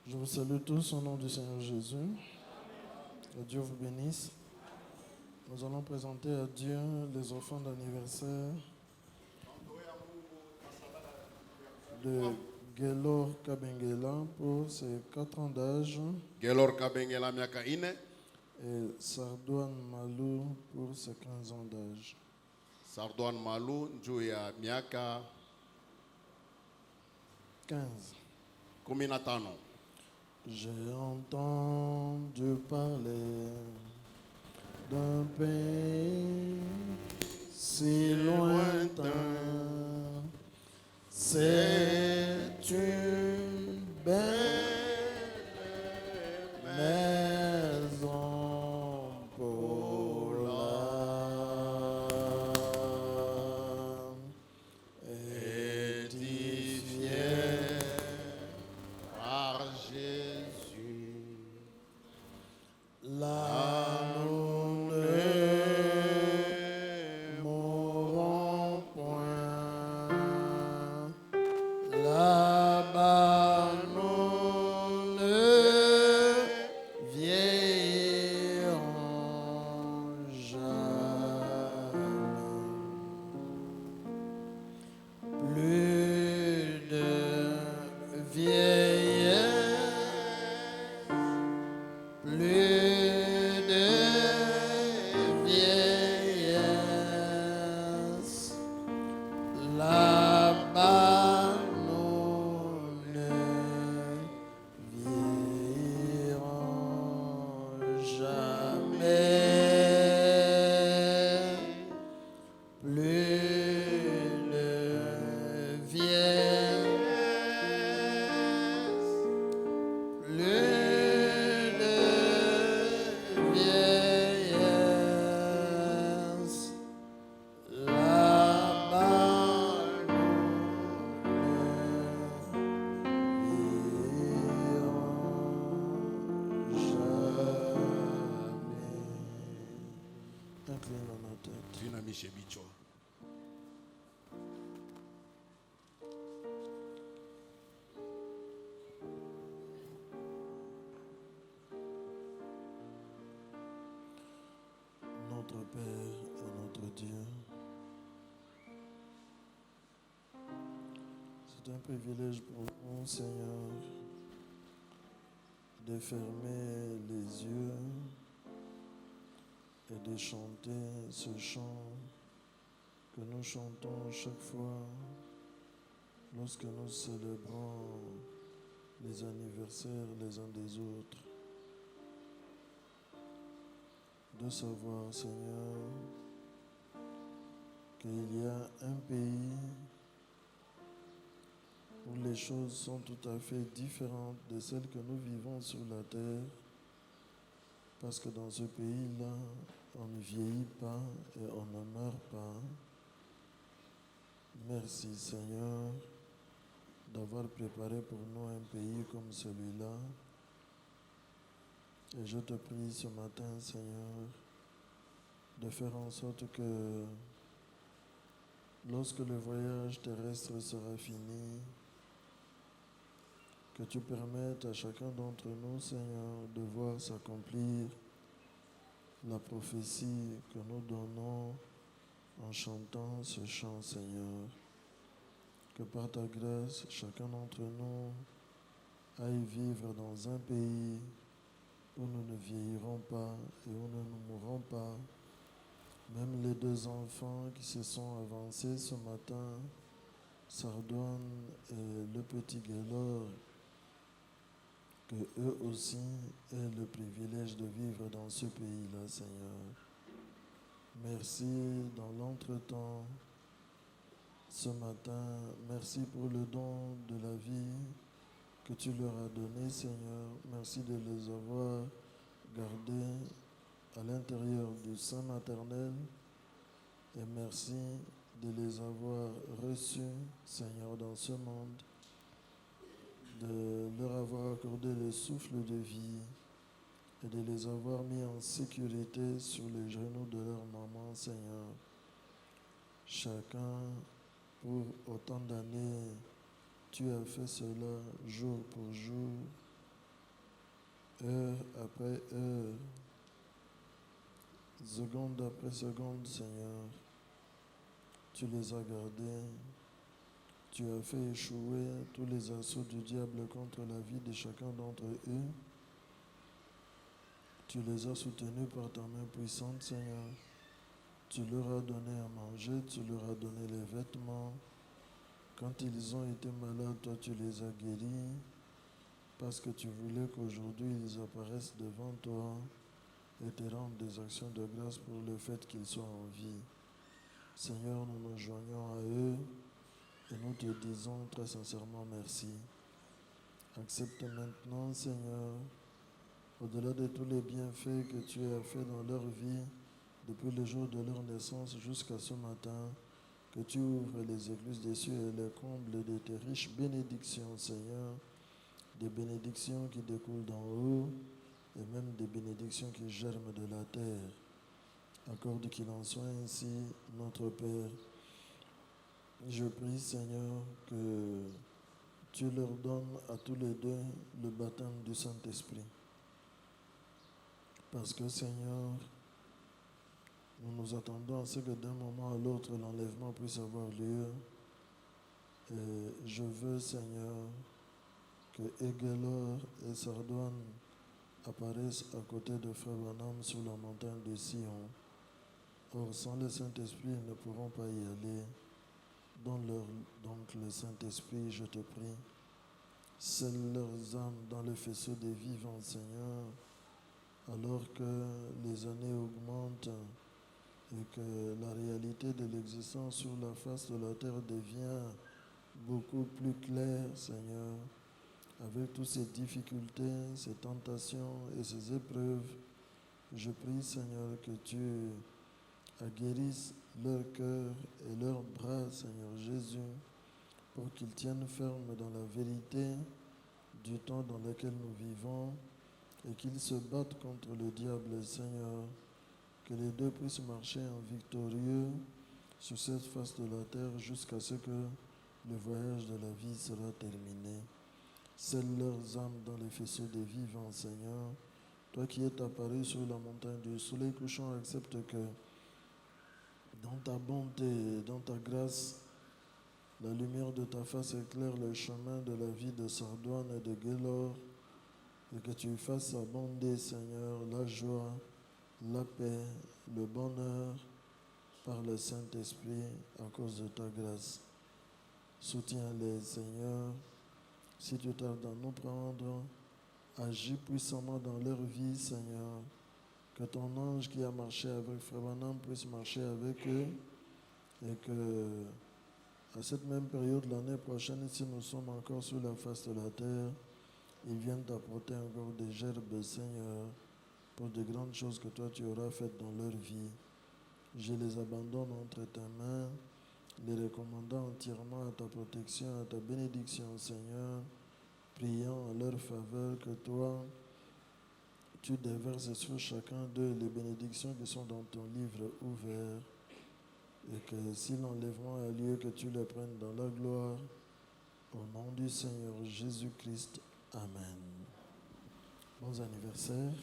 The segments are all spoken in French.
Je vous salue tous au nom du Seigneur Jésus. Que Dieu vous bénisse. Nous allons présenter à Dieu les offrandes d'anniversaire de Gelor Kabengela pour ses 4 ans d'âge. Gelor Kabengela miaka 4. Et Sardouane Malou pour ses 15 ans d'âge. Sardouane Malou njuu ya miaka 15. 15. J'ai entendu parler d'un pays si lointain. C'est une belle maison pour l'âme, édifiée par Jésus. Là nous ne mourrons point. Là-bas nous ne vieillirons jamais. Plus de vieillesse, plus de vieillesse. Là-bas nous ne vieillirons jamais. Plus de vieillesse, plus de vieillesse. Là-bas nous ne vieillirons jamais. Inclinons nos têtes. Tuinamishe vichwa. Notre Père et notre Dieu, c'est un privilège pour nous, Seigneur, de fermer les yeux et de chanter ce chant que nous chantons chaque fois lorsque nous célébrons les anniversaires les uns des autres. De savoir, Seigneur, qu'il y a un pays où les choses sont tout à fait différentes de celles que nous vivons sur la terre, parce que dans ce pays-là, on ne vieillit pas et on ne meurt pas. Merci, Seigneur, d'avoir préparé pour nous un pays comme celui-là. Et je te prie ce matin, Seigneur, de faire en sorte que lorsque le voyage terrestre sera fini, que tu permettes à chacun d'entre nous, Seigneur, de voir s'accomplir la prophétie que nous donnons en chantant ce chant, Seigneur. Que par ta grâce, chacun d'entre nous aille vivre dans un pays où nous ne vieillirons pas et où nous ne mourrons pas. Même les 2 enfants qui se sont avancés ce matin, Sardouane et le petit Gelor, que eux aussi aient le privilège de vivre dans ce pays-là, Seigneur. Merci dans l'entretemps ce matin. Merci pour le don de la vie que tu leur as donné, Seigneur. Merci de les avoir gardés à l'intérieur du sein maternel et merci de les avoir reçus, Seigneur, dans ce monde, de leur avoir accordé le souffle de vie et de les avoir mis en sécurité sur les genoux de leur maman, Seigneur. Chacun, pour autant d'années, tu as fait cela jour pour jour, heure après heure, seconde après seconde, Seigneur. Tu les as gardés. Tu as fait échouer tous les assauts du diable contre la vie de chacun d'entre eux. Tu les as soutenus par ta main puissante, Seigneur. Tu leur as donné à manger, tu leur as donné les vêtements. Quand ils ont été malades, toi tu les as guéris parce que tu voulais qu'aujourd'hui ils apparaissent devant toi et te rendent des actions de grâce pour le fait qu'ils soient en vie. Seigneur, nous nous joignons à eux et nous te disons très sincèrement merci. Accepte maintenant, Seigneur, au-delà de tous les bienfaits que tu as faits dans leur vie, depuis le jour de leur naissance jusqu'à ce matin, que tu ouvres les écluses des cieux et les combles de tes riches bénédictions, Seigneur, des bénédictions qui découlent d'en haut et même des bénédictions qui germent de la terre. Accorde qu'il en soit ainsi, notre Père. Je prie, Seigneur, que tu leur donnes à tous les deux le baptême du Saint-Esprit. Parce que, Seigneur, nous nous attendons à ce que d'un moment à l'autre, l'enlèvement puisse avoir lieu. Et je veux, Seigneur, que Éguelor et Sardoine apparaissent à côté de Frère Branham sur la montagne de Sion. Or, sans le Saint-Esprit, ils ne pourront pas y aller. Donne-leur donc le Saint-Esprit, je te prie. Scelle leurs âmes dans le faisceau des vivants, Seigneur, alors que les années augmentent et que la réalité de l'existence sur la face de la terre devient beaucoup plus claire, Seigneur, avec toutes ces difficultés, ces tentations et ces épreuves. Je prie, Seigneur, que tu guérisses leur cœur et leurs bras, Seigneur Jésus, pour qu'ils tiennent ferme dans la vérité du temps dans lequel nous vivons et qu'ils se battent contre le diable, Seigneur. Que les deux puissent marcher en victorieux sur cette face de la terre jusqu'à ce que le voyage de la vie sera terminé. Scelle leurs âmes dans les faisceaux des vivants, Seigneur. Toi qui es apparu sur la montagne du soleil couchant, accepte que dans ta bonté, dans ta grâce, la lumière de ta face éclaire le chemin de la vie de Sardoine et de Guélor, et que tu fasses abonder, Seigneur, la joie, la paix, le bonheur par le Saint-Esprit à cause de ta grâce. Soutiens-les, Seigneur. Si tu tardes à nous prendre, agis puissamment dans leur vie, Seigneur. Que ton ange qui a marché avec Frère Branham puisse marcher avec eux et que à cette même période l'année prochaine, si nous sommes encore sur la face de la terre, ils viennent t'apporter encore des gerbes, Seigneur, pour de grandes choses que toi tu auras faites dans leur vie. Je les abandonne entre tes mains, les recommandant entièrement à ta protection, à ta bénédiction, Seigneur, priant en leur faveur que toi, tu déverses sur chacun d'eux les bénédictions qui sont dans ton livre ouvert, et que si l'enlèvement a lieu, que tu les prennes dans la gloire, au nom du Seigneur Jésus-Christ. Amen. Bons anniversaires.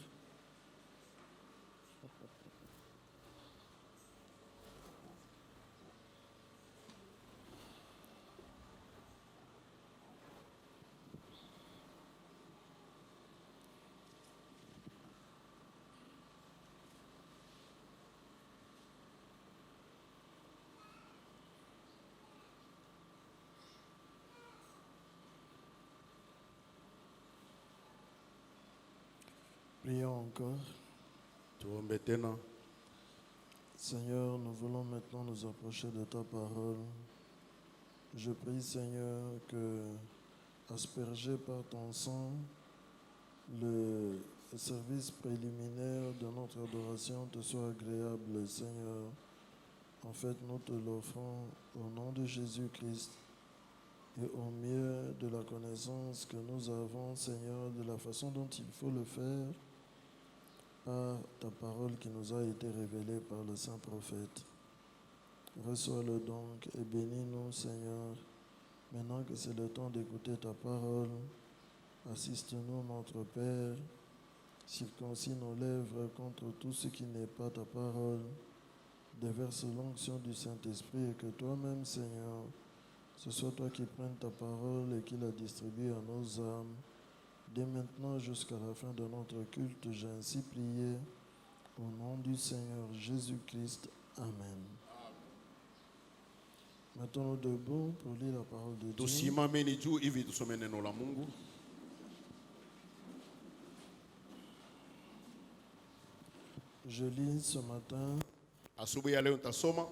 Prions encore. Seigneur, nous voulons maintenant nous approcher de ta parole. Je prie, Seigneur, que, aspergé par ton sang, le le service préliminaire de notre adoration te soit agréable, Seigneur. En fait, nous te l'offrons au nom de Jésus-Christ et au mieux de la connaissance que nous avons, Seigneur, de la façon dont il faut le faire par ta parole qui nous a été révélée par le saint prophète. Reçois-le donc et bénis-nous, Seigneur. Maintenant que c'est le temps d'écouter ta parole, assiste-nous, notre Père. Circoncis nos lèvres contre tout ce qui n'est pas ta parole. Déverse l'onction du Saint-Esprit et que toi-même, Seigneur, ce soit toi qui prennes ta parole et qui la distribue à nos âmes. Dès maintenant jusqu'à la fin de notre culte, j'ai ainsi prié au nom du Seigneur Jésus-Christ. Amen. Mettons-nous debout pour lire la parole de Dieu. Tusimameni juu hivi tusome neno la Mungu. Je lis ce matin. Asubuhi ya leo nitasoma.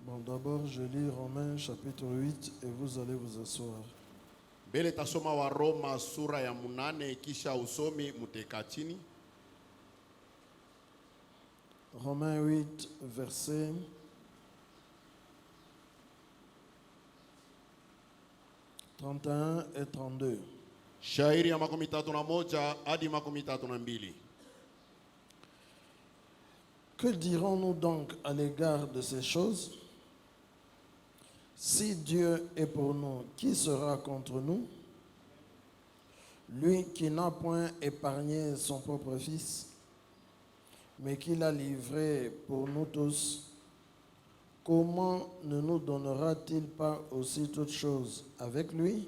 Bon, d'abord, je lis Romains chapitre 8 et vous allez vous asseoir. Mbele tasoma wa Roma sura ya 8 kisha usomi muteka chini. Romains 8, versets 31 et 32. Shairi ya 31 hadi 32. Que dirons-nous donc à l'égard de ces choses? Si Dieu est pour nous, qui sera contre nous? Lui qui n'a point épargné son propre Fils, mais qui l'a livré pour nous tous, comment ne nous donnera-t-il pas aussi toutes choses avec lui?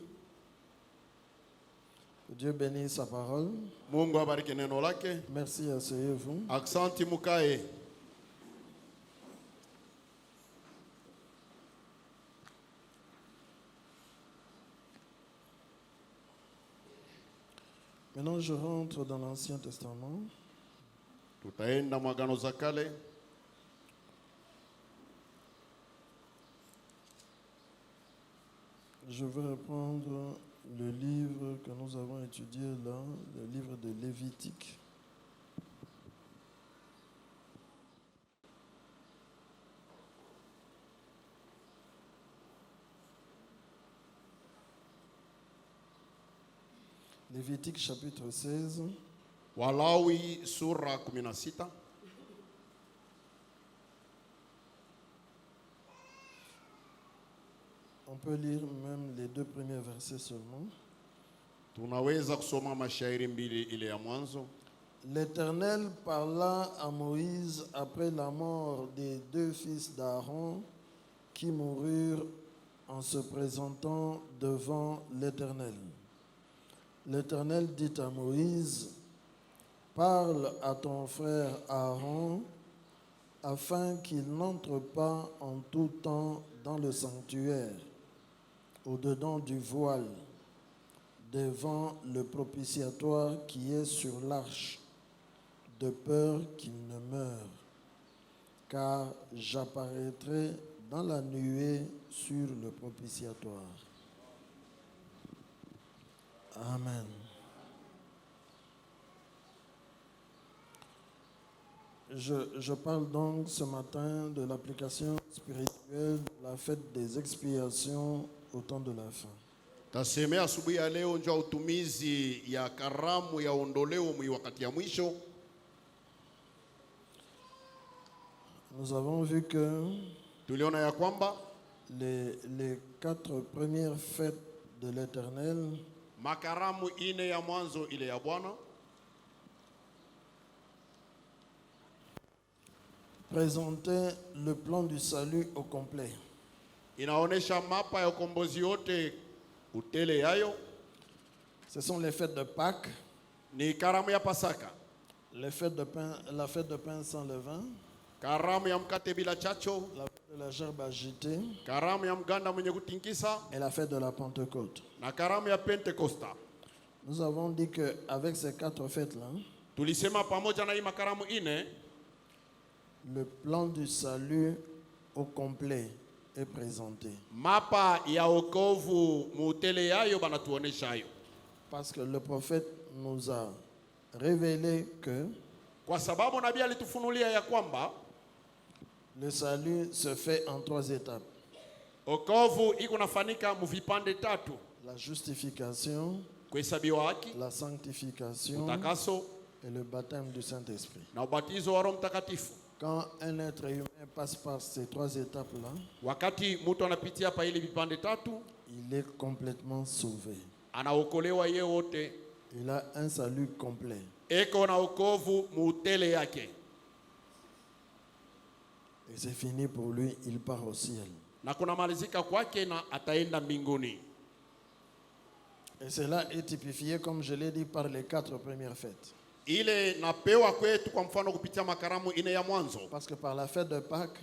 Que Dieu bénisse sa parole. Mungu abariki neno lake. Merci, asseyez-vous. Aksanti mukae. Maintenant, je rentre dans l'Ancien Testament. Tutaenda mwagano za kale. Je vais reprendre le livre que nous avons étudié là, le livre de Lévitique. Lévitique chapitre 16. Walawi sura 16. On peut lire même les 2 premiers versets seulement. Tunaweza kusoma mashairi mbili ile ya mwanzo. L'Éternel parla à Moïse après la mort des 2 fils d'Aaron qui moururent en se présentant devant l'Éternel. L'Éternel dit à Moïse, parle à ton frère Aaron afin qu'il n'entre pas en tout temps dans le sanctuaire, au-dedans du voile, devant le propitiatoire qui est sur l'arche, de peur qu'il ne meure, car j'apparaîtrai dans la nuée sur le propitiatoire. Amen. Je parle donc ce matin de l'application spirituelle de la fête des expiations au temps de la fin. Tasemea asubuhi ya leo njoo utumizi ya karamu ya ondoleo wakati ya mwisho. Nous avons vu que Tuliona ya kwamba les 4 premières fêtes de l'Éternel makaramu ine ya mwanzo ile ya Bwana présentaient le plan du salut au complet. inaonesha mapa ya ukombozi yote utele yayo. Ce sont les fêtes de Pâques, Ni karamu ya Pasaka, la fête de pain sans levain, karamu ya mkate bila chacho, la fête de la gerbe agitée karamu ya mganda mwenye kutinkisa et la fête de la Pentecôte. na karamu ya Pentekosta. Nous avons dit qu'avec ces 4 fêtes-là, Tulisema pamoja na hii makaramu ine, le plan du salut au complet est présenté. mapa ya wokovu mutele yayo banatuonesha hayo. Parce que le prophète nous a révélé que Kwa sababu nabii alitufunulia ya kwamba le salut se fait en 3 étapes. okovu iko nafanyika mu vipande tatu: La justification, kuhesabiwa haki, la sanctification utakaso et le baptême du Saint-Esprit. na ubatizo wa Roho Mtakatifu. Quand un être humain passe par ces 3 étapes-là, Wakati mtu anapitia pa ile vipande tatu, il est complètement sauvé. anaokolewa yeye wote, Il a un salut complet. eko na okovu muutele yake, Et c'est fini pour lui, il part au ciel. na kuna malizika kwake na ataenda mbinguni. Et cela est typifié, comme je l'ai dit, par les 4 premières fêtes. Ile napewa kwetu kwa mfano kupitia makaramu ine ya mwanzo. Parce que par la fête de Pâques,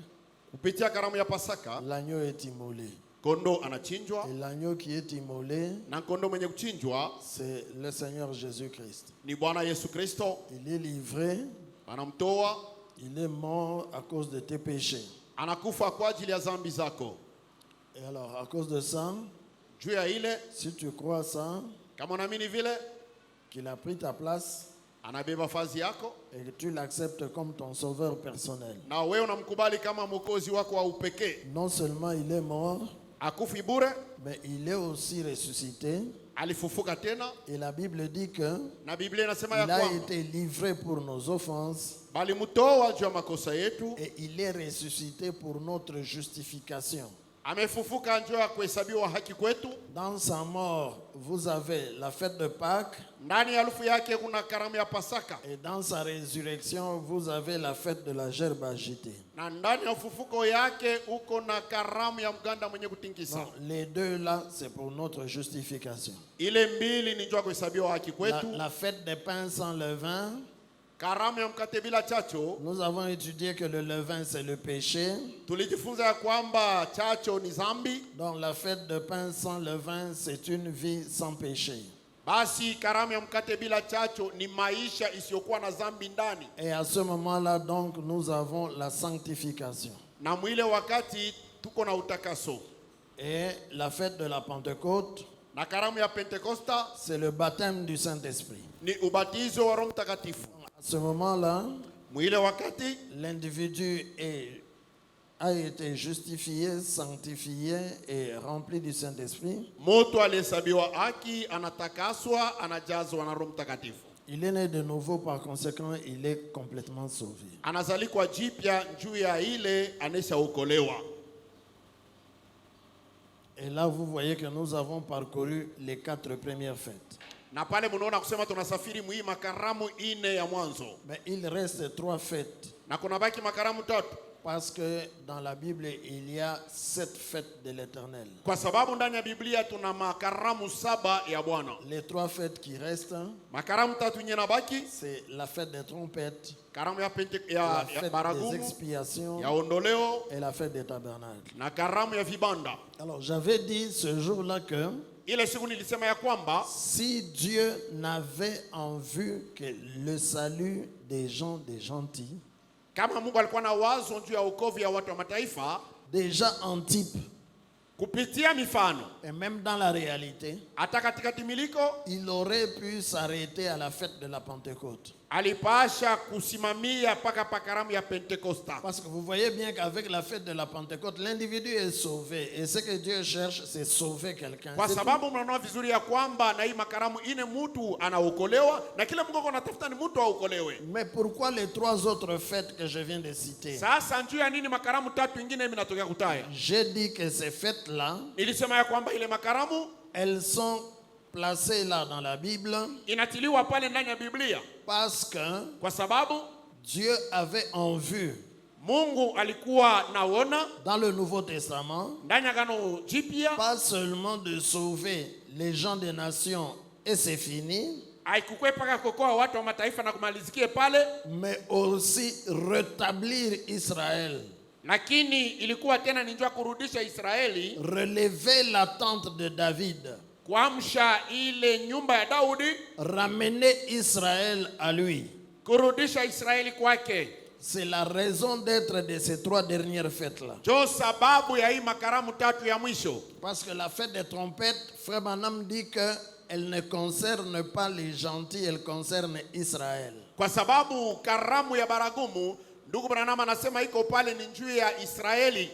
Kupitia karamu ya Pasaka, l'agneau est immolé. kondo anachinjwa, Et l'agneau qui est immolé, na kondo mwenye kuchinjwa c'est le Seigneur Jésus-Christ. ni Bwana Yesu Kristo. Il est livré, Anamtoa, il est mort à cause de tes péchés. anakufa kwa ajili ya dhambi zako. Et alors, à cause de ça, Juu ya ile, si tu crois ça, kama unaamini vile, qu'il a pris ta place anabeba fazi yako, et que tu l'acceptes comme ton sauveur personnel, na wewe unamkubali kama mwokozi wako wa upekee, non seulement il est mort, akufi bure, mais il est aussi ressuscité. alifufuka tena, Et la Bible dit que na Biblia inasema ya il a kwamba été livré pour nos offenses balimtoa juu ya makosa yetu, et il est ressuscité pour notre justification. amefufuka juu ya kuhesabiwa haki kwetu. Dans sa mort, vous avez la fête de Pâques Ndani ya harufu yake kuna karamu ya Pasaka, et dans sa résurrection, vous avez la fête de la gerbe agitée. na ndani ya ufufuko yake uko na karamu ya mganda mwenye kutingisa. Donc, les deux là, c'est pour notre justification. Ile mbili ni juu ya kuhesabiwa haki La, kwetu. la fête des pains sans levain, Karamu ya mkate bila chacho, nous avons étudié que le levain, c'est le péché. tulijifunza ya kwamba chacho ni dhambi. Donc, la fête de pain sans levain, c'est une vie sans péché. Basi karamu ya mkate bila chacho ni maisha isiyokuwa na dhambi ndani. Et à ce moment-là, donc, nous avons la sanctification. Na mwile wakati tuko na utakaso. Et la fête de la Pentecôte, Na karamu ya Pentekosta c'est le baptême du Saint-Esprit. ni ubatizo wa Roho Mtakatifu. À ce moment-là, Mwile wakati l'individu a été justifié, sanctifié et rempli du Saint-Esprit. mtu alihesabiwa haki, anatakaswa, anajazwa na Roho Mtakatifu. Il est né de nouveau, par conséquent, il est complètement sauvé. Anazalikwa jipya juu ya ile aneshaokolewa. Et là, vous voyez que nous avons parcouru les 4 premières fêtes. Na pale munaona kusema tunasafiri mwi makaramu ine ya mwanzo. Mais il reste 3 fêtes. Na kuna baki makaramu tatu. Parce que dans la Bible, il y a 7 fêtes de l'Éternel. Kwa sababu ndani ya Biblia tuna makaramu 7 ya Bwana. Les 3 fêtes qui restent, Makaramu tatu yenye nabaki, c'est la fête des trompettes, karamu ya la fête des baragumu, expiations ya ondoleo, et la fête des tabernacles. na karamu ya vibanda. Alors, j'avais dit ce jour-là que Ile siku nilisema ya kwamba si Dieu n'avait en vue que le salut des gens, des gentils, kama Mungu alikuwa na wazo juu ya wokovu ya watu wa mataifa déjà en type, kupitia mifano, et même dans la réalité, hata katika timiliko il aurait pu s'arrêter à la fête de la Pentecôte. alipasha kusimamia paka pa karamu ya Pentekosta. Parce que vous voyez bien qu'avec la fête de la Pentecôte, l'individu est sauvé. Et ce que Dieu cherche, c'est sauver quelqu'un. Kwa C'est tout. sababu mnaona vizuri ya kwamba na hii makaramu ine mtu anaokolewa na kila Mungu anatafuta ni mtu aokolewe. Mais pourquoi les 3 autres fêtes que je viens de citer? Sasa njoo ya nini makaramu tatu ingine mimi natokea kutaya? J'ai dit que ces fêtes-là, Nilisema ya kwamba ile makaramu elles sont placées là dans la Bible inatiliwa pale ndani ya Biblia parce que kwa sababu Dieu avait en vue Mungu alikuwa naona dans le Nouveau Testament, ndani ya Agano Jipya pas seulement de sauver les gens des nations et c'est fini, haikukwe paka kokoa watu wa mataifa na kumalizikie pale, mais aussi rétablir Israël, lakini ilikuwa tena ni njoo kurudisha Israeli, relever la tente de David, kuamsha ile nyumba ya Daudi, ramener Israël à lui. kurudisha Israeli kwake. C'est la raison d'être de ces 3 dernières fêtes-là. Jo sababu ya hii makaramu tatu ya mwisho. Parce que la fête des trompettes, Frère Branham dit que elle ne concerne pas les gentils, elle concerne Israël. Kwa sababu karamu ya baragumu, ndugu Branham anasema iko pale ni juu ya Israeli.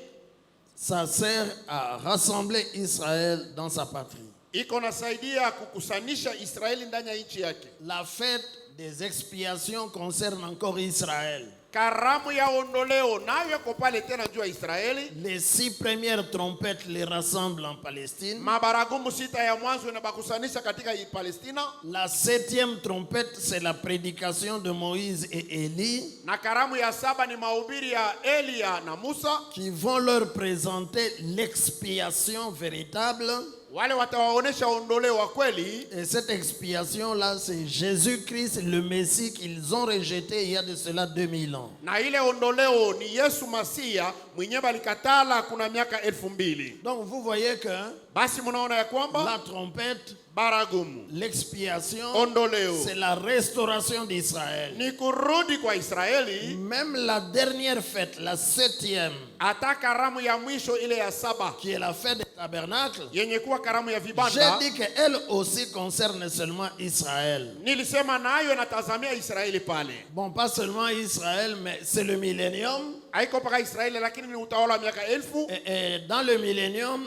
Ça sert à rassembler Israël dans sa patrie. Iko nasaidia kukusanisha Israeli ndani ya nchi yake. La fête des expiations concerne encore Israël. Karamu ya ondoleo nayo iko pale tena juu ya Israeli. Les 6 premières trompettes les rassemblent en Palestine. Mabaragumu 6 ya mwanzo inabakusanisha katika Palestina. La 7e trompette, c'est la prédication de Moïse et Élie. Na karamu ya 7 ni mahubiri ya Elia na Musa, qui vont leur présenter l'expiation véritable. wale watawaonesha ondoleo wa kweli. Et cette expiation-là, c'est Jésus-Christ, le Messie qu'ils ont rejeté il y a de cela 2000 ans. Na ile ondoleo ni Yesu Masia mwenye balikatala kuna miaka 2000. Donc vous voyez que Basi mnaona ya kwamba la trompette, baragumu, l'expiation, ondoleo c'est la restauration d'Israël. ni kurudi kwa Israeli. Même la dernière fête, la 7e, Hata karamu ya mwisho ile ya 7 qui est la fête des tabernacles, yenye kuwa karamu ya j'ai vibanda, dit qu'elle aussi concerne seulement Israël. nilisema nayo natazamia Israeli pale. Bon, pas seulement Israël, mais c'est le millénium. Haiko paka Israeli lakini ni utawala wa miaka 1000. Et dans le millénium,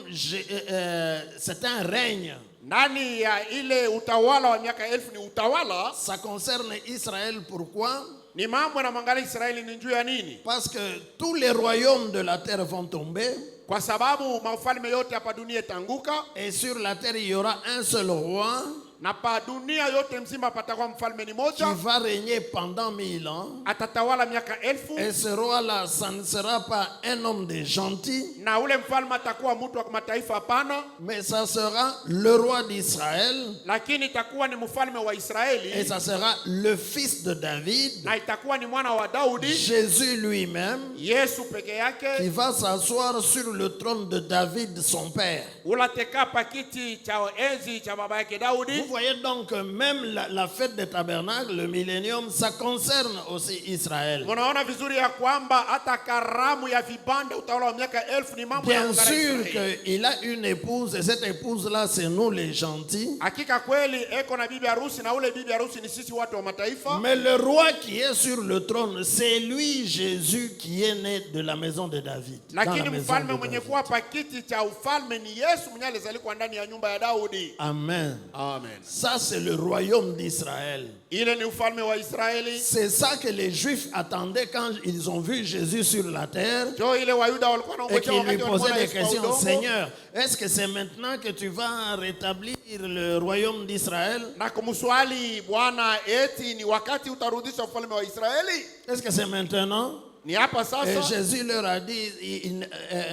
c'est un règne. Ndani ya ile utawala wa miaka 1000 ni utawala. Ça concerne Israël. Pourquoi? Ni mambo na mwangalia Israeli ni juu ya nini? Parce que tous les royaumes de la terre vont tomber. Kwa sababu mafalme yote hapa dunia itanguka. Et sur la terre, il y aura un seul roi. Na pa dunia yote mzima patakuwa mfalme ni Qui moja. va régner pendant 1000 ans. Atatawala miaka 1000. Et ce roi-là, ça ne sera pas un homme de gentil. Na ule mfalme atakuwa mtu wa mataifa hapana. Mais ça sera le roi d'Israël. Lakini itakuwa ni mfalme wa Israeli. Et ça sera le fils de David. Na itakuwa ni mwana wa Daudi. Jésus lui-même. Yesu peke yake. Qui va s'asseoir sur le trône de David, son père. Ulateka pakiti cha enzi cha baba yake Daudi. Vous voyez donc que même la fête des tabernacles, le millénium, ça concerne aussi Israël. Munaona vizuri ya kwamba hata karamu ya vibanda utawala wa miaka 1000 ni mambo ya Bien sûr Israeli. qu'il a une épouse et cette épouse-là, c'est nous les gentils. Hakika kweli eko na bibi harusi na ule bibi harusi ni sisi watu wa mataifa. Mais le roi qui est sur le trône, c'est lui, Jésus, qui est né de la maison de David. Dans la Lakini maison mfalme de mwenye David. kuwa pakiti cha ufalme ni Yesu mwenye alizaliwa ndani ya nyumba ya Daudi. Amen. Amen. Ça, c'est le royaume d'Israël. Ile ni ufalme wa Israeli. C'est ça que les Juifs attendaient quand ils ont vu Jésus sur la terre. Jo ile Wayuda walikuwa Et wanaongojea qui lui wakati posaient walimuona des Yesu kwa questions. udongo. Seigneur, est-ce que c'est maintenant que tu vas rétablir le royaume d'Israël? Na kumswali Bwana eti ni wakati utarudisha ufalme wa Israeli? Est-ce que c'est maintenant? Ni hapa Et sasa. Jésus leur a dit,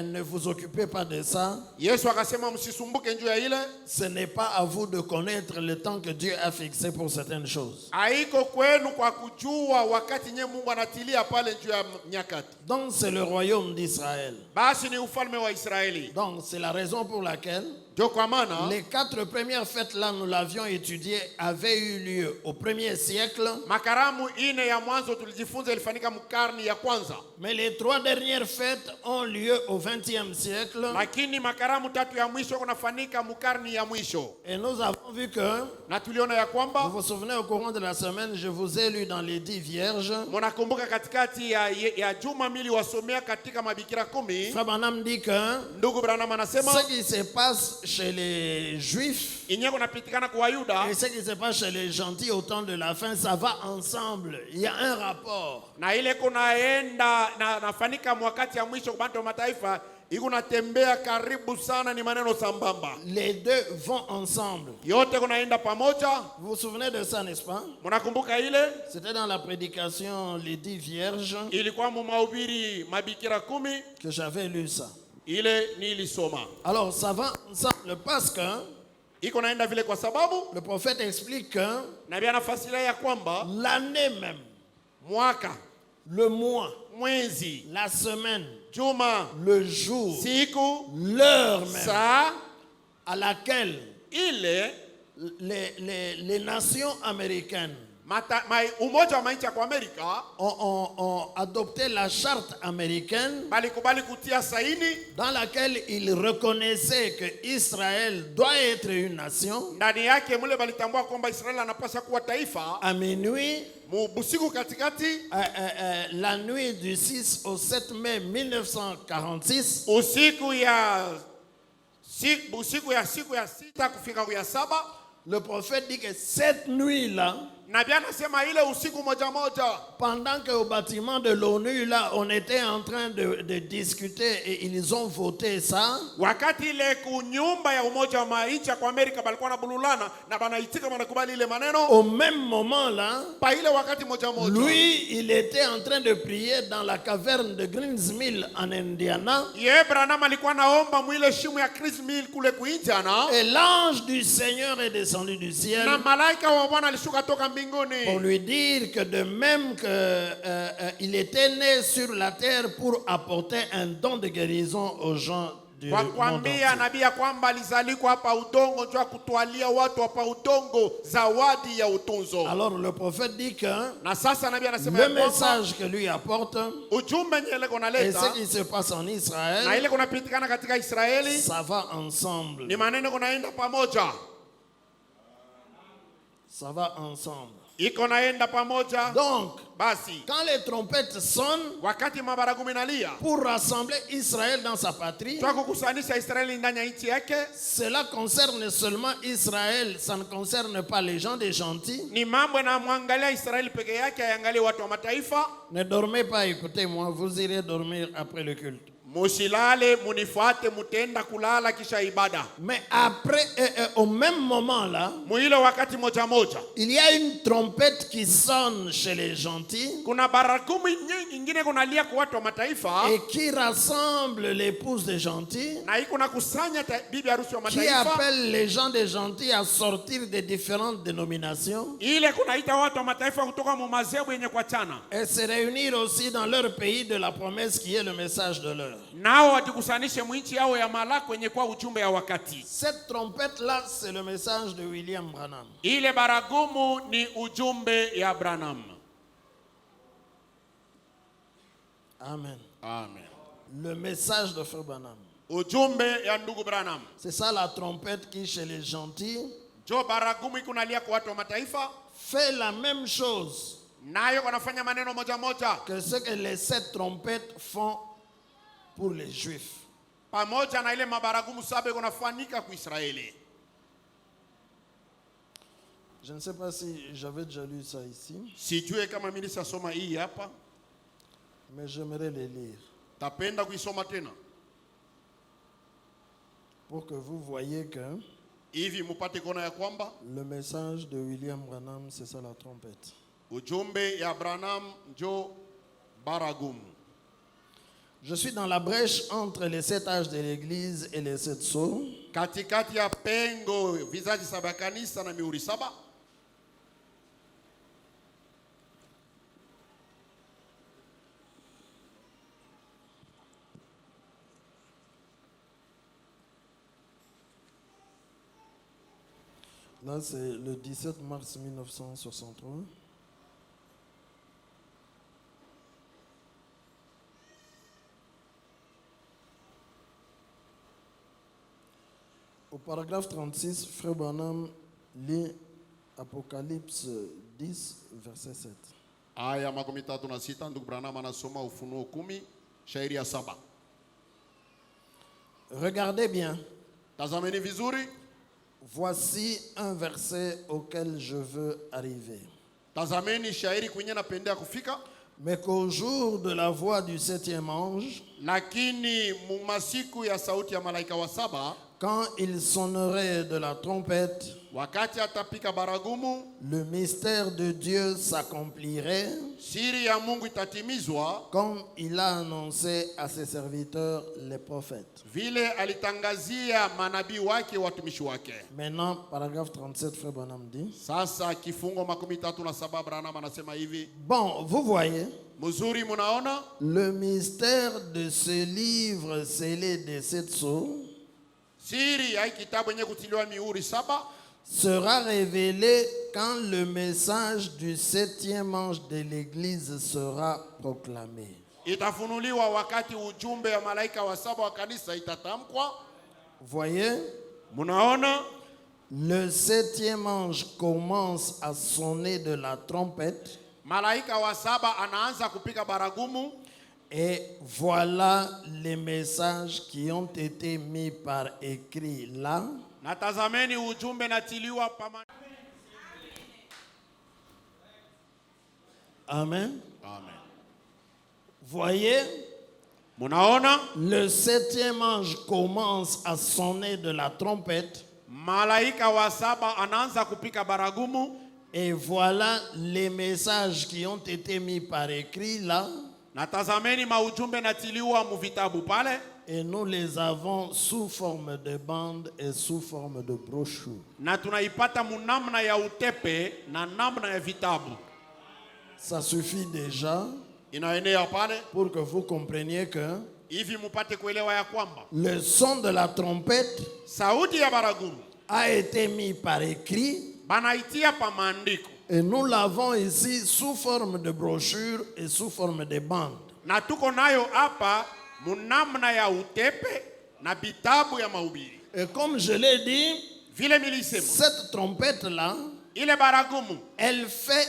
ne vous occupez pas de ça. Yesu akasema msisumbuke juu ya ile. Ce n'est pas à vous de connaître le temps que Dieu a fixé pour certaines choses. Haiko kwenu kwa kujua wakati nye Mungu anatilia pale juu ya nyakati. Donc c'est le royaume d'Israël. Basi ni ufalme wa Israeli. Donc c'est la raison pour laquelle Ndio kwa maana les 4 premières fêtes là, nous l'avions étudié, avaient eu lieu au 1er siècle. makaramu ine ya mwanzo tulijifunza ilifanyika mkarni ya kwanza. Mais les 3 dernières fêtes ont lieu au 20e siècle. Lakini makaramu 3 ya mwisho kunafanyika mkarni ya mwisho. Et nous avons vu que, Na tuliona ya vous kwamba vous souvenez au courant de la semaine, je vous ai lu dans les 10 vierges. mnakumbuka katikati ya juma mbili wasomea katika mabikira 10. Frère Branham dit que Ndugu Branham anasema ce qui se passe chez les Juifs inye kunapitikana kwa Wayuda et ce qui se passe chez les gentils au temps de la fin, ça va ensemble. Il y a un rapport. na ile kunaenda na nafanyika wakati ya mwisho kwa watu wa mataifa iko natembea karibu sana, ni maneno sambamba. Les deux vont ensemble. Yote kunaenda pamoja. Vous vous souvenez de ça, n'est-ce pas? Mnakumbuka ile? C'était dans la prédication Les 10 vierges Ilikuwa mu mahubiri mabikira 10 que j'avais lu ça. ile nilisoma. Alors ça va ensemble parce que Iko naenda vile kwa sababu le prophète explique que nabii anafasiria ya kwamba l'année même, mwaka, le mois, mwezi, la semaine, juma, le jour, siku, l'heure même saa à laquelle ile les nations américaines Umoja wa manchi ya Amerika ont adopté la charte américaine balikubali kutia saini dans laquelle ils reconnaissaient que Israël doit être une nation. ndani yake mule balitambua kwamba Israeli anapaswa kuwa taifa. À minuit, Busiku katikati, la nuit du 6 au 7 mai 1946, usiku ya sita kufika ya saba, le prophète dit que cette nuit-là, nabii anasema ile usiku moja moja, pendant qu'au bâtiment de l'ONU, là, on était en train de discuter et ils ont voté ça, wakati ile kunyumba ya umoja wa manchi ya Amerika balikuwa na bululana na banaitika banakubali ile maneno, au même moment là, pa ile wakati moja moja, lui, il était en train de prier dans la caverne de Greens Mill en Indiana. Branham alikuwa naomba mwile shimo ya Greens Mill kule ku Indiana, Et l'ange du Seigneur est descendu du ciel na malaika wa Bwana alishuka toka mbinguni pour lui dire que de même que il était né sur la terre pour apporter un don de guérison aux gens du kwa monde kuambia entier. nabii ya kwamba alizalikwa hapa udongo njoo kutwalia watu hapa udongo zawadi ya utunzo. Alors le prophète dit que Na sasa nabii anasema le ya kwamba message que lui apporte ujumbe nyele et kunaleta ce qui se passe en na Israël, ile kunapitikana katika Israeli ça va ensemble. ni maneno kunaenda pamoja, Ça va ensemble. iko naenda pamoja. Donc, Basi quand les trompettes sonnent wakati mabaragumu inalia pour rassembler Israël dans sa patrie, kwa kukusanisha Israeli ndani ya nchi yake, cela concerne seulement Israël, ça ne concerne pas les gens des gentils. ni mambo na mwangalia Israeli peke yake, hayangalie watu wa mataifa. Ne dormez pas, écoutez-moi, vous irez dormir après le culte. Musilale, munifuate, mutenda kulala kisha ibada. Mais après, au même moment là, Muhilo wakati moja moja, il y a une trompette qui sonne chez les gentils kuna baragumu nyingine kunalia kwa watu wa mataifa, et qui rassemble l'épouse des gentils, na iko na kusanya bibi harusi wa qui mataifa, appelle les gens des gentils à sortir des différentes dénominations ile kunaita watu wa mataifa kutoka mu madhehebu yenye kuachana, et se réunir aussi dans leur pays de la promesse qui est le message de l'heure. nao wajikusanishe mwinchi yao ya malako yenye kwa ujumbe ya wakati. Cette trompette-là, c'est le message de William Branham. Ile baragumu ni ujumbe ya Branham. Amen. Amen. Le message de Frère Branham. Ujumbe ya ndugu Branham. C'est ça la trompette qui, chez les gentils, Jo baragumu iko nalia kwa watu wa mataifa, fait la même chose nayo wanafanya maneno moja moja que ce que les 7 trompettes font pour les Juifs. pamoja na ile mabaragumu saba iko nafanika kwa Israeli. Je ne sais pas si j'avais déjà lu ça ici, Sijue kama mimi nisasoma hii hapa, mais j'aimerais les lire tapenda kuisoma tena pour que vous voyez que hivi mupate kuona ya kwamba le message de William Branham, c'est ça la trompette. ujumbe ya Branham njo baragumu. Je suis dans la brèche entre les 7 âges de l'Église et les 7 sceaux. Katikati ya pengo vizazi saba kanisa na mihuri saba. Là, c'est le 17 mars 1963. Au paragraphe 36, Frère Branham lit Apocalypse 10, verset 7. Aya 36 ndugu Branham anasoma Ufunuo 10 shairi ya 7. Regardez bien. Tazameni vizuri. Voici un verset auquel je veux arriver. Tazameni shairi kwenye napendea kufika. Mais qu'au jour de la voix du 7e ange, Lakini mumasiku ya sauti ya malaika wa saba, quand il sonnerait de la trompette, wakati atapika baragumu, le mystère de Dieu s'accomplirait siri ya Mungu itatimizwa comme il a annoncé à ses serviteurs les prophètes. vile alitangazia manabii wake watumishi wake. Maintenant, paragraphe 37, Frère Branham dit. Sasa kifungo 37 Branham anasema hivi. Bon, vous voyez, Mzuri munaona? le mystère de ce livre scellé des 7 sceaux, Siri ya kitabu yenye kutiliwa mihuri saba, sera révélé quand le message du 7e ange de l'Église sera proclamé. Itafunuliwa wakati ujumbe ya malaika wa 7 wa kanisa itatamkwa. Voyez, Munaona? le 7e ange commence à sonner de la trompette. Malaika wa 7 anaanza kupiga baragumu. Et voilà les messages qui ont été mis par écrit là. Natazameni ujumbe natiliwa pamoja. Amen. Amen. Voyez, Munaona? le 7e ange commence à sonner de la trompette. Malaika wa 7 anaanza kupiga baragumu. Et voilà les messages qui ont été mis par écrit là. Natazameni maujumbe natiliwa mu vitabu pale. Et nous les avons sous forme de bandes et sous forme de brochures. Na tunaipata munamna ya utepe na namna ya vitabu. Ça suffit déjà Inaenea pale pour que vous compreniez que hivi mupate kuelewa ya kwamba le son de la trompette sauti ya baragumu a été mis par écrit. banaitia pa maandiko. Et nous l'avons ici sous forme de brochure et sous forme de bandes. Na tuko nayo hapa munamna ya utepe na vitabu ya mahubiri. Et comme je l'ai dit, Vile milisema, cette trompette-là, ile baragumu elle fait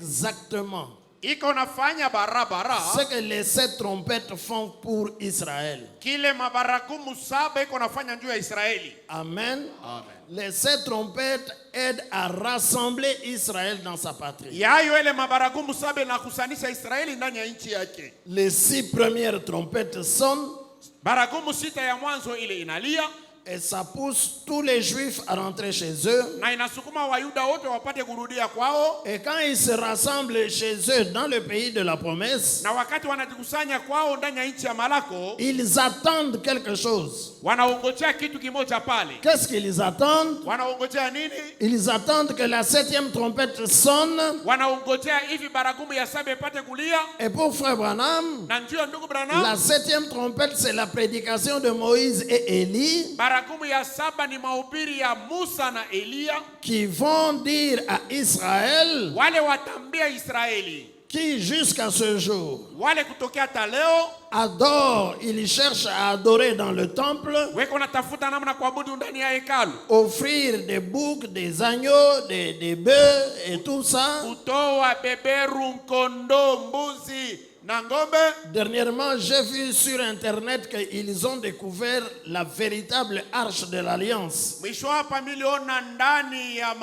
exactement iko nafanya barabara ce que les 7 trompettes font pour Israël. kile mabaragumu 7 iko nafanya juu ya Israeli. Amen. Amen. Les 7 trompettes aident à rassembler Israël dans sa patrie. Yayo ile mabaragumu 7 na kusanisha Israeli ndani ya nchi yake. Les 6 premières trompettes sonnent Baragumu 6 ya mwanzo ile inalia et ça pousse tous les Juifs à rentrer chez eux. na inasukuma Wayuda wote wapate kurudia kwao. Et quand ils se rassemblent chez eux dans le pays de la promesse, Na wakati wanajikusanya kwao ndani ya nchi ya Malako, ils attendent quelque chose. wanaongojea kitu kimoja pale. Qu'est-ce qu'ils attendent? Wanaongojea nini? Ils attendent que la 7e trompette sonne. Wanaongojea hivi baragumu ya 7 ipate kulia. Et pour Frère Branham, Na ndio ndugu la Branham, 7e trompette, c'est la prédication de Moïse et Élie baragumu ya 7 ni mahubiri ya Musa na Elia, qui vont dire à Israël, wale watambia Israeli, qui jusqu'à ce jour wale kutokea hata leo adorent, ils cherchent à adorer dans le temple, weko natafuta namna kuabudu ndani ya hekalu, offrir des boucs, des agneaux, des bœufs et tout ça. kutoa beberu, kondoo, mbuzi na ngombe. Dernièrement, j'ai vu sur Internet qu'ils ont découvert la véritable arche de l'Alliance. Mwisho hapa miliona ndani ya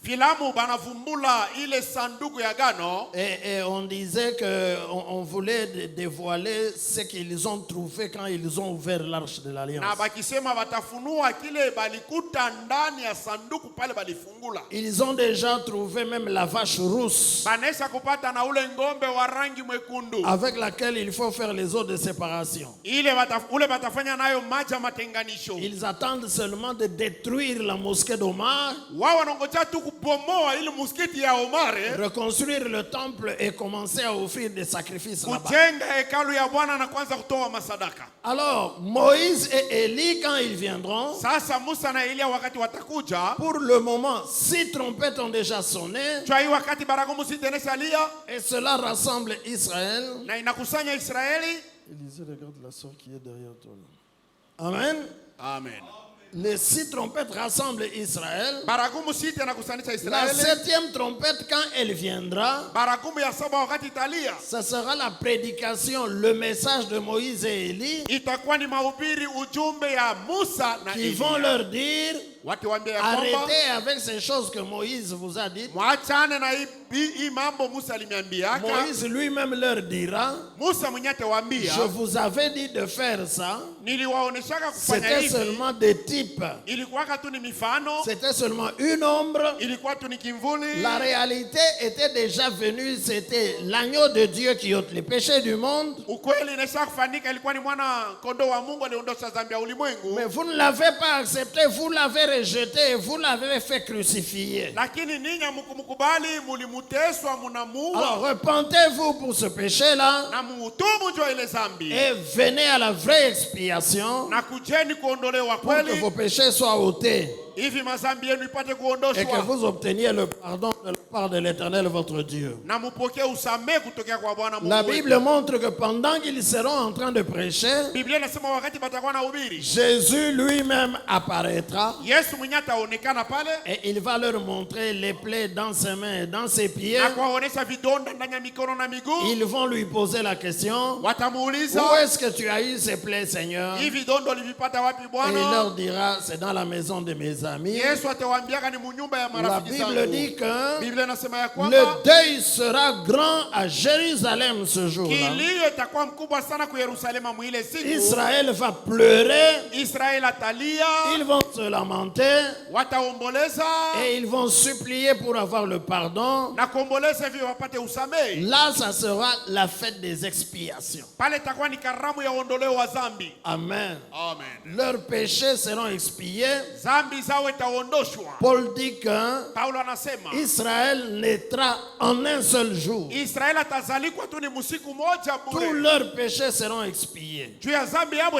filamu banavumbula ile sanduku ya gano. Et on disait qu'on voulait dévoiler ce qu'ils ont trouvé quand ils ont ouvert l'arche de Na l'Alliance. bakisema watafunua kile balikuta ndani ya sanduku pale balifungula. Ils ont déjà trouvé même la vache rousse Banesa kupata na ule ngombe wa rangi mwekundu. avec laquelle il faut faire les eaux de séparation. Ile ule batafanya nayo maji ya matenganisho. Ils attendent seulement de détruire la mosquée d'Omar, Wao wanangoja tu kubomoa ile muskiti ya Omare, reconstruire le temple et commencer à offrir des sacrifices là-bas. kujenga hekalu ya Bwana na kwanza kutoa masadaka. Alors, Moïse et Élie, quand ils viendront, Sasa Musa na Elia wakati watakuja, pour le moment, 6 trompettes ont déjà sonné chai wakati baragumu sitenesa lia et cela rassemble Israël. na inakusanya Israeli. Élisée, regarde la sœur qui est derrière toi là. Amen. Amen. Les 6 trompettes rassemblent Israël. Baragumu sita inakusanisha La Israeli. 7e trompette, quand elle viendra, Baragumu ya 7 wakati italia, ce sera la prédication, le message de Moïse et Élie itakuwa ni mahubiri, ujumbe ya Musa na qui vont Elia. leur dire, Wakiwaambia ya kwamba arrêtez avec ces choses que Moïse vous a dites. mwachane na hii mambo Musa alimiambiaka. Moïse lui-même leur dira, Musa mwenye atawaambia, je vous avais dit de faire ça. niliwaoneshaka kufanya C'était hivi. seulement des types. Ilikuwaka tu ni mifano, C'était seulement une ombre. ilikuwa tu ni kimvuli. La réalité était déjà venue. C'était l'agneau de Dieu qui ôte les péchés du monde. Ukweli inaweza kufanyika, ilikuwa ni mwana kondoo wa Mungu aliondosha dhambi ya ulimwengu. Mais vous ne l'avez pas accepté, vous l'avez rejeté, vous l'avez fait crucifier. Lakini ninyi mkumkubali, mulimuteswa, munamuua. Alors repentez-vous pour ce péché-là Na mutubu juu ya ile dhambi. et venez à la vraie expiation Na kujeni kuondolewa pour que kweli, vos péchés soient ôtés. hivi mazambi yenu ipate et que kuondoshwa vous obteniez le pardon de la part de l'Éternel votre Dieu. na mupokee usamehe kutokea kwa Bwana Mungu La wetu. Bible montre que pendant qu'ils seront en train de prêcher, Biblia inasema wakati batakuwa na ubiri, Jésus lui-même apparaîtra Yesu mwenyewe ataonekana pale et il va leur montrer les plaies dans ses mains et dans ses pieds. na kuwaonesha vidonda ndani ya mikono na miguu. Ils vont lui poser la question, Watamuuliza, où est-ce que tu as eu ces plaies, Seigneur? hivi vidondo ulivipata wapi Et il Bwana? leur dira, c'est dans la maison de mes amis. Yesu atawaambiaka ni munyumba ya La marafiki Bible zangu. dit que Biblia inasema ya le kwamba deuil sera grand à Jérusalem ce jour-là. kilio itakuwa mkubwa sana ku Yerusalema mwile siku. Israël va pleurer, Israeli atalia, ils vont se lamenter wataomboleza et ils vont supplier pour avoir le pardon. na kuomboleza hivi wapate usamehe. Là, ça sera la fête des expiations. Pale itakuwa ni karamu ya ondoleo wa zambi. Amen. Amen. Leurs péchés seront expiés. Zambi zao itaondoshwa. Paul dit que Paulo anasema Israël naîtra en un seul jour. Israeli atazalikwa tu ni musiku moja Tous bure. leurs péchés seront expiés. Juu ya zambi yao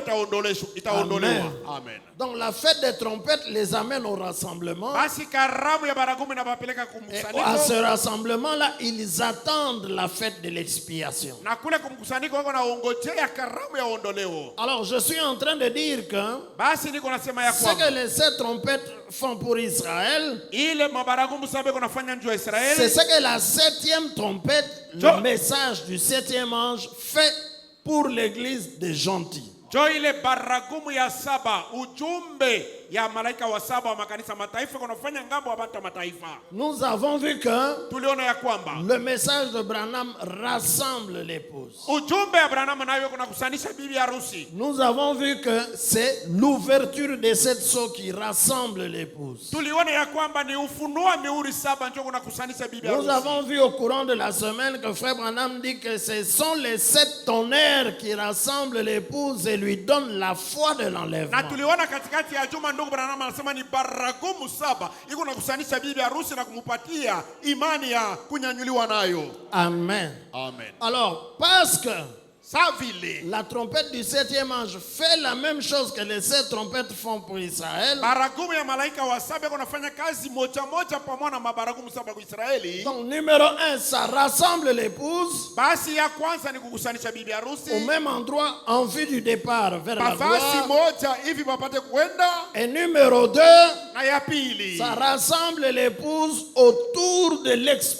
itaondolewa. Amen. Donc la fête des trompettes les amène au rassemblement. Basi karamu ya baragumu inawapeleka Et à kumkusanyiko. ce rassemblement-là, ils attendent la fête de l'expiation. Na kule kumkusanyiko wako naongojea karamu ya ondoleo. Alors je suis en train de dire que Basi niko nasema ya ce kwamba que les 7 trompettes font pour Israël, ile mabaragumu saba kunafanya njoo ya c'est Israeli. ce que la 7e trompette, Jo- le message du 7e ange, fait pour l'église des gentils. Jo ile baragumu ya saba, ujumbe ya malaika wa saba wa makanisa mataifa kunafanya ngambo wa watu wa mataifa. Nous avons vu que Tuliona ya kwamba le message de Branham rassemble l'épouse. ujumbe ya Branham nayo kunakusanisha bibi harusi. Nous avons vu que c'est l'ouverture de cette sceaux qui rassemble l'épouse. Tuliona ya kwamba ni ufunua mihuri saba njoo kunakusanisha bibi Nous harusi. avons vu au courant de la semaine que Frère Branham dit que ce sont les 7 tonnerres qui rassemblent l'épouse et lui donnent la foi de Na l'enlèvement. tuliona katikati ya juma ndugu Branham anasema ni baragumu saba iko nakusanisha bibi harusi na kumupatia imani ya kunyanyuliwa nayo. Amen. Amen. Alors, parce que Sa vile la trompette du 7e ange fait la même chose que les 7 trompettes font pour Israël, baragumu ya malaika wa saba kunafanya kazi moja moja pamoja na mabaragumu saba kwa Israeli. donc numéro 1, ça rassemble l'épouse Basi ya kwanza ni kukusanisha bibi harusi au même endroit en vue du départ vers la mavazi gloire. moja hivi wapate kuenda, Et numéro 2, na ya pili ça rassemble l'épouse autour de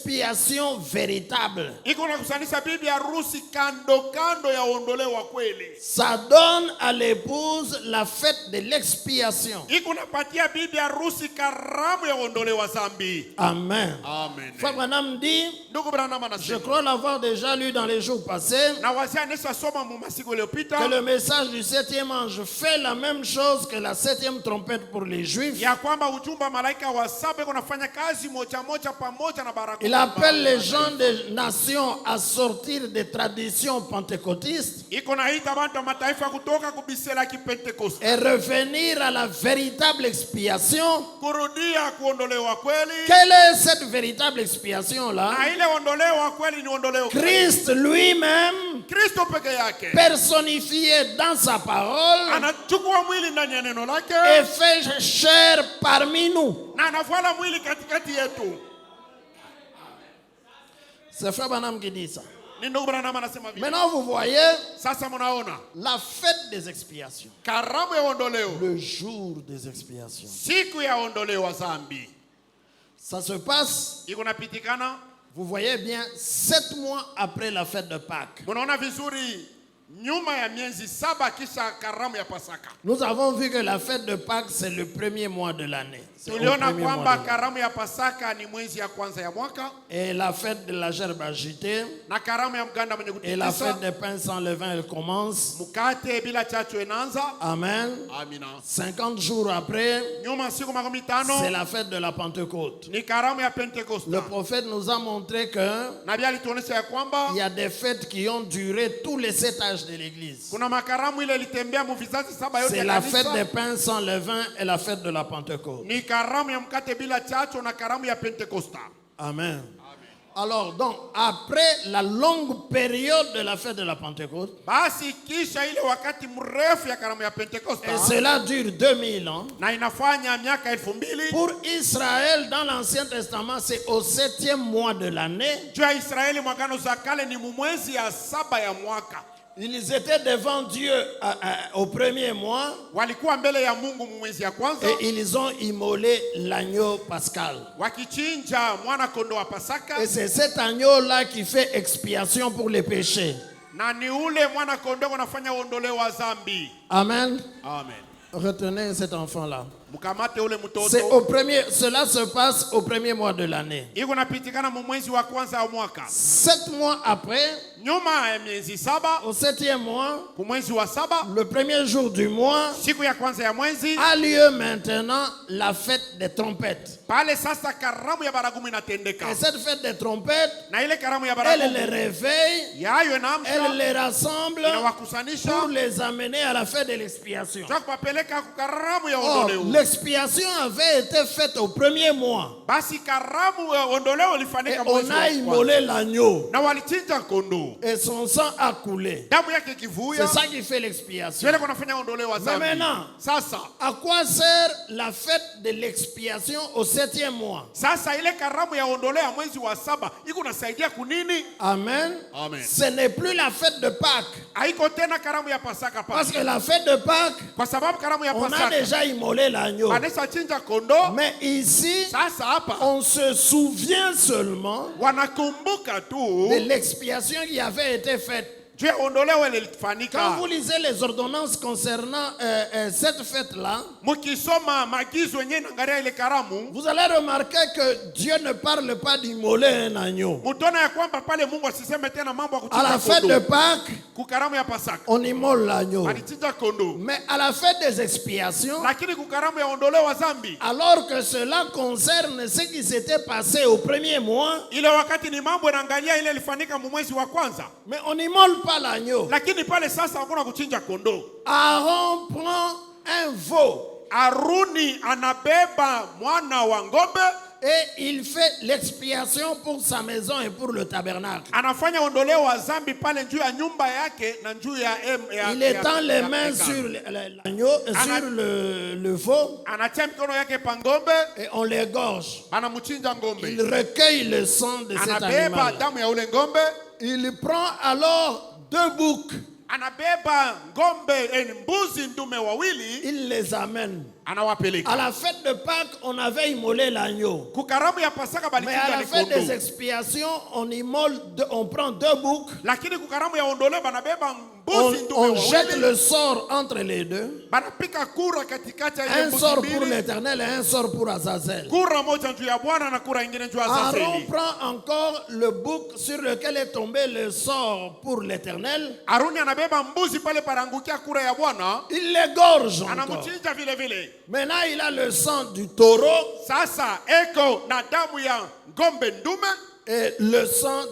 l'expiation véritable. iko na kusanisha bibi harusi kando kando ya ondolewa kweli. Ça donne à l'épouse la fête de l'expiation. Iko napatia bibi harusi karamu ya ondolewa zambi. Amen. Amen. Frère Branham dit, Ndugu Branham je anasema crois l'avoir déjà lu dans les jours passés, na wazia nesa soma mu masiku iliyopita que le message du 7e ange fait la même chose que la 7e trompette pour les Juifs. ya kwamba ujumbe wa malaika wa saba iko nafanya kazi moja moja pamoja na baragumu. Il appelle les gens des nations à sortir des traditions pentecôtistes Iko naita bantu wa mataifa kutoka kubisela kipentekoste et revenir à la véritable expiation. kurudia kuondolewa kweli. Quelle est cette véritable expiation-là? Na ile ondolewa kweli ni ondoleo kweli. Christ lui-même, Kristo peke yake personnifié dans sa parole, anachukua mwili ndani ya neno lake est fait chair parmi nous. na anavala mwili katikati yetu. C'est Frère Branham qui dit ça. Ni ndugu Branham anasema vile. Maintenant, vous voyez Sasa mnaona la fête des expiations, karamu ya ondoleo, le jour des expiations. siku ya ondoleo wa zambi Ça se passe, iko napitikana. vous voyez bien, 7 mois après la fête de Pâques. Mnaona vizuri, nyuma ya miezi saba kisha karamu ya Pasaka. Nous avons vu que la fête de Pâques, c'est le premier mois de l'année. C'est au Tuliona premier mois kwamba de l'année. karamu ya Pasaka ni mwezi ya kwanza ya mwaka, Et la fête de la gerbe agitée na karamu ya mganda mwenye et la fête kutikisa, des pains sans levain, elle commence. mkate bila chachu inaanza. Amen. Amina. 50 jours après, Nyuma siku makumi c'est tano la fête de la Pentecôte. ni karamu ya Pentekoste. Le prophète nous a montré que Nabii alituonesha ya kwamba il y a des fêtes qui ont duré tous les 7 âges de l'Église. kuna makaramu ile ilitembea mu vizazi saba yote C'est ya la fête des kanisa. pains sans levain et la fête de la Pentecôte. Ni karamu ya mkate bila chachu na karamu ya Pentekoste. Amen. Alors, donc, après la longue période de la fête de la Pentecôte, Basi kisha ile wakati mrefu ya karamu ya Pentekoste, et cela dure 2000 ans, na inafanya miaka 2000. pour Israël, dans l'Ancien Testament, c'est au 7e mois de l'année. Juu ya Israeli mwagano za kale ni mwezi ya 7 ya mwaka. Ils étaient devant Dieu au premier mois Walikuwa mbele ya Mungu mwezi ya kwanza, et ils ont immolé l'agneau pascal. wakichinja mwana kondoo wa Pasaka, Et c'est cet agneau-là qui fait expiation pour les péchés. na ni ule mwana kondoo unafanya uondoleo wa dhambi. Amen. Amen. Retenez cet enfant-là. Mkamate ule C'est mtoto. cela se passe au premier mois de l'année. Iko napitikana mwezi wa kwanza wa mwaka. 7 mois après, Nyuma ya miezi 7, au 7e mois, mwezi wa 7, le premier jour du mois, siku ya kwanza ya mwezi, a lieu maintenant la fête des trompettes. pale sasa karamu ya baragumu inatendeka. Et cette fête des trompettes, Na ile karamu ya elle les baragumu réveille, yayo elle inaamsha, les rassemble inawakusanisha pour les amener à la fête de l'expiation. kwa kuwapeleka kwa karamu ya Or, ondoleo. l'expiation avait été faite au premier mois. Basi karamu ya ondoleo Et ilifanyika on mwezi wa a kwanza. immolé l'agneau. Na walichinja kondoo. Et son sang a coulé. Damu yake C'est kivuya. ça qui fait l'expiation. Yule kunafanya ondoleo wa Mais dhambi. maintenant, Sasa à quoi sert la fête de l'expiation au 7e mois? sasa ile karamu ya ondoleo ya mwezi wa 7 iko nasaidia kunini? Amen. Amen. Ce n'est plus la fête de Pâques. Haiko tena karamu ya Pasaka Parce pale. que la fête de Pâques, Kwa sababu karamu ya on a Pasaka déjà immolé l'agneau. wanesa chinja kondoo. Mais ici, Sasa hapa on se souvient seulement wanakumbuka tu de l'expiation qui avait été faite. juu ya ondoleo ile Quand ilifanyika. vous lisez les ordonnances concernant cette fête-là, Mukisoma maagizo yenyewe naangalia ile karamu, vous allez remarquer que Dieu ne parle pas d'immoler un agneau. mutaona ya kwamba pale Mungu asiseme tena mambo ya À la kuchinja fête de kondoo. Pâques, Ku karamu ya Pasaka on immole l'agneau. walichinja kondoo. Mais à la fête des expiations, Lakini ku karamu ya ondoleo wa dhambi, alors que cela concerne ce qui s'était passé au premier mois, ile wakati ni mambo yanaangalia ile ilifanyika mwezi wa kwanza. mais on n'immole pas l'agneau. Lakini pale sasa hakuna kuchinja kondoo. Aaron prend un veau Aruni anabeba mwana wa ng'ombe, et il fait l'expiation pour sa maison et pour le tabernacle. anafanya ondoleo wa dhambi pale juu ya nyumba yake na juu ya Il étend les mains sur l'agneau, sur le veau, anatia mikono yake pa ng'ombe, et on l'égorge. anamchinja Il ng'ombe, recueille le sang de cet anabeba animal. damu ya ule ng'ombe, Il prend alors 2 boucs, anabeba ng'ombe mbuzi ndume wawili, il les amène. À anawapeleka la fête de Pâques, on avait immolé l'agneau. ku karamu ya Pasaka. Mais à Balichinja la ni fête des kondoo, expiations, on prend 2 boucs, lakini ku karamu ya ondoleo banabeba on, mbuzi ndume on jette wawili, le sort entre les deux. banapika kura katikati ya ile Un mbuzi sort pour mbili, l'Éternel et un sort pour Azazel. kura moja juu ya Bwana na kura ingine juu ya Aaron Azazeli. prend encore le bouc sur lequel est tombé le sort pour l'Éternel. Aruni anabeba mbuzi pale parangukia kura ya Bwana, Il l'égorge encore. anamchinja vile vile. Maintenant, il a le sang du taureau Sasa eko na damu ya ng'ombe ndume et le sang,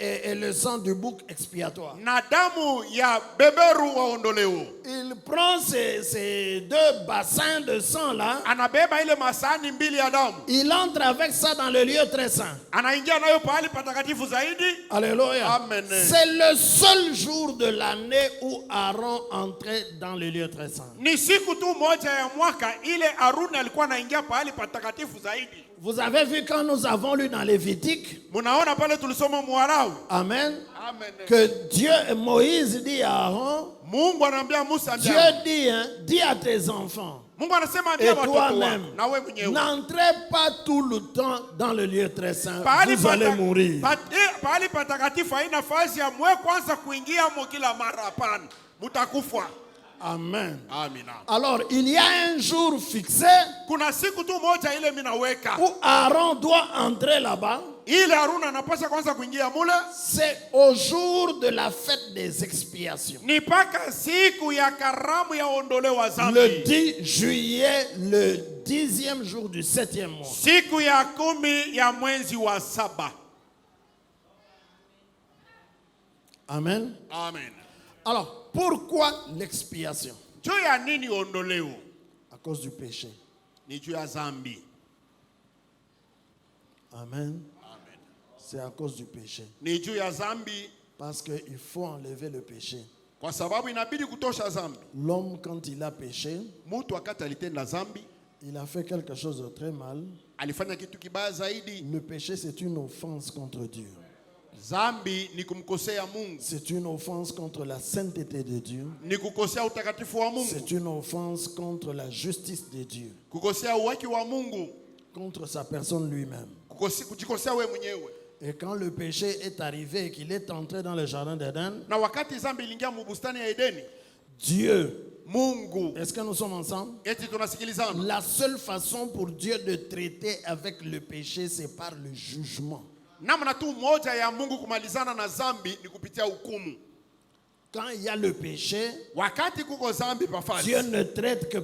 et le sang du bouc expiatoire. na damu ya beberu wa ondoleo. Il prend ces 2 bassins de sang-là. Anabeba ile masahani mbili ya damu, Il entre avec ça dans le lieu très saint. anaingia nayo pahali patakatifu zaidi. Alléluia. Amen. C'est le seul jour de l'année où Aaron entrait dans le lieu très saint. Ni siku tu moja ya mwaka ile Aruni alikuwa anaingia pahali patakatifu zaidi. Vous avez vu quand nous avons lu dans Lévitique, Munaona pale tulisoma Mwarau. Amen, Amen. que Moïse dit à Aaron, Mungu anaambia Musa, Dieu dit, dis à tes enfants Mungu anasema et ambia watoto toi-même, wako na wewe mwenyewe, n'entrez pas tout le temps dans le lieu très saint, pahali vous allez mourir. pahali patakatifu haina nafasi ya mwe kwanza kuingia mo kila mara, hapana, mutakufa. Amen. Amina. Alors, il y a un jour fixé Kuna siku tu moja ile minaweka où Aaron doit entrer là-bas. ile Haruna anapaswa kwanza kuingia mule, C'est au jour de la fête des expiations. ni paka siku ya karamu ya ondoleo wa Le dhambi, 10 juillet, le 10e jour du 7e mois. siku ya 10 ya mwezi wa 7. Amen. Amen. Alors, pourquoi l'expiation? Juu ya nini ondoleo? À cause du péché. Ni juu ya dhambi. Amen. Amen. C'est à cause du péché. ni juu ya zambi, Parce qu'il faut enlever le péché. kwa sababu inabidi kutosha zambi. L'homme, quand il a péché, Mtu wakati alitenda zambi, il a fait quelque chose de très mal. alifanya kitu kibaya zaidi. Le péché, c'est une offense contre Dieu. Zambi ni kumkosea Mungu, C'est une offense contre la sainteté de Dieu. ni kukosea utakatifu wa Mungu, C'est une offense contre la justice de Dieu, kukosea uwaki wa Mungu, contre sa personne lui-même. kujikosea we mwenyewe. Et quand le péché est arrivé et qu'il est entré dans le jardin d'Éden, Na wakati zambi iliingia mubustani ya Edeni, Dieu, Mungu, est-ce que nous sommes ensemble? eti tunasikilizana, La seule façon pour Dieu de traiter avec le péché, c'est par le jugement. namna tu moja ya Mungu kumalizana na zambi ni kupitia hukumu. Quand il y a le péché, Wakati kuko zambi Dieu pafasi, ne traite que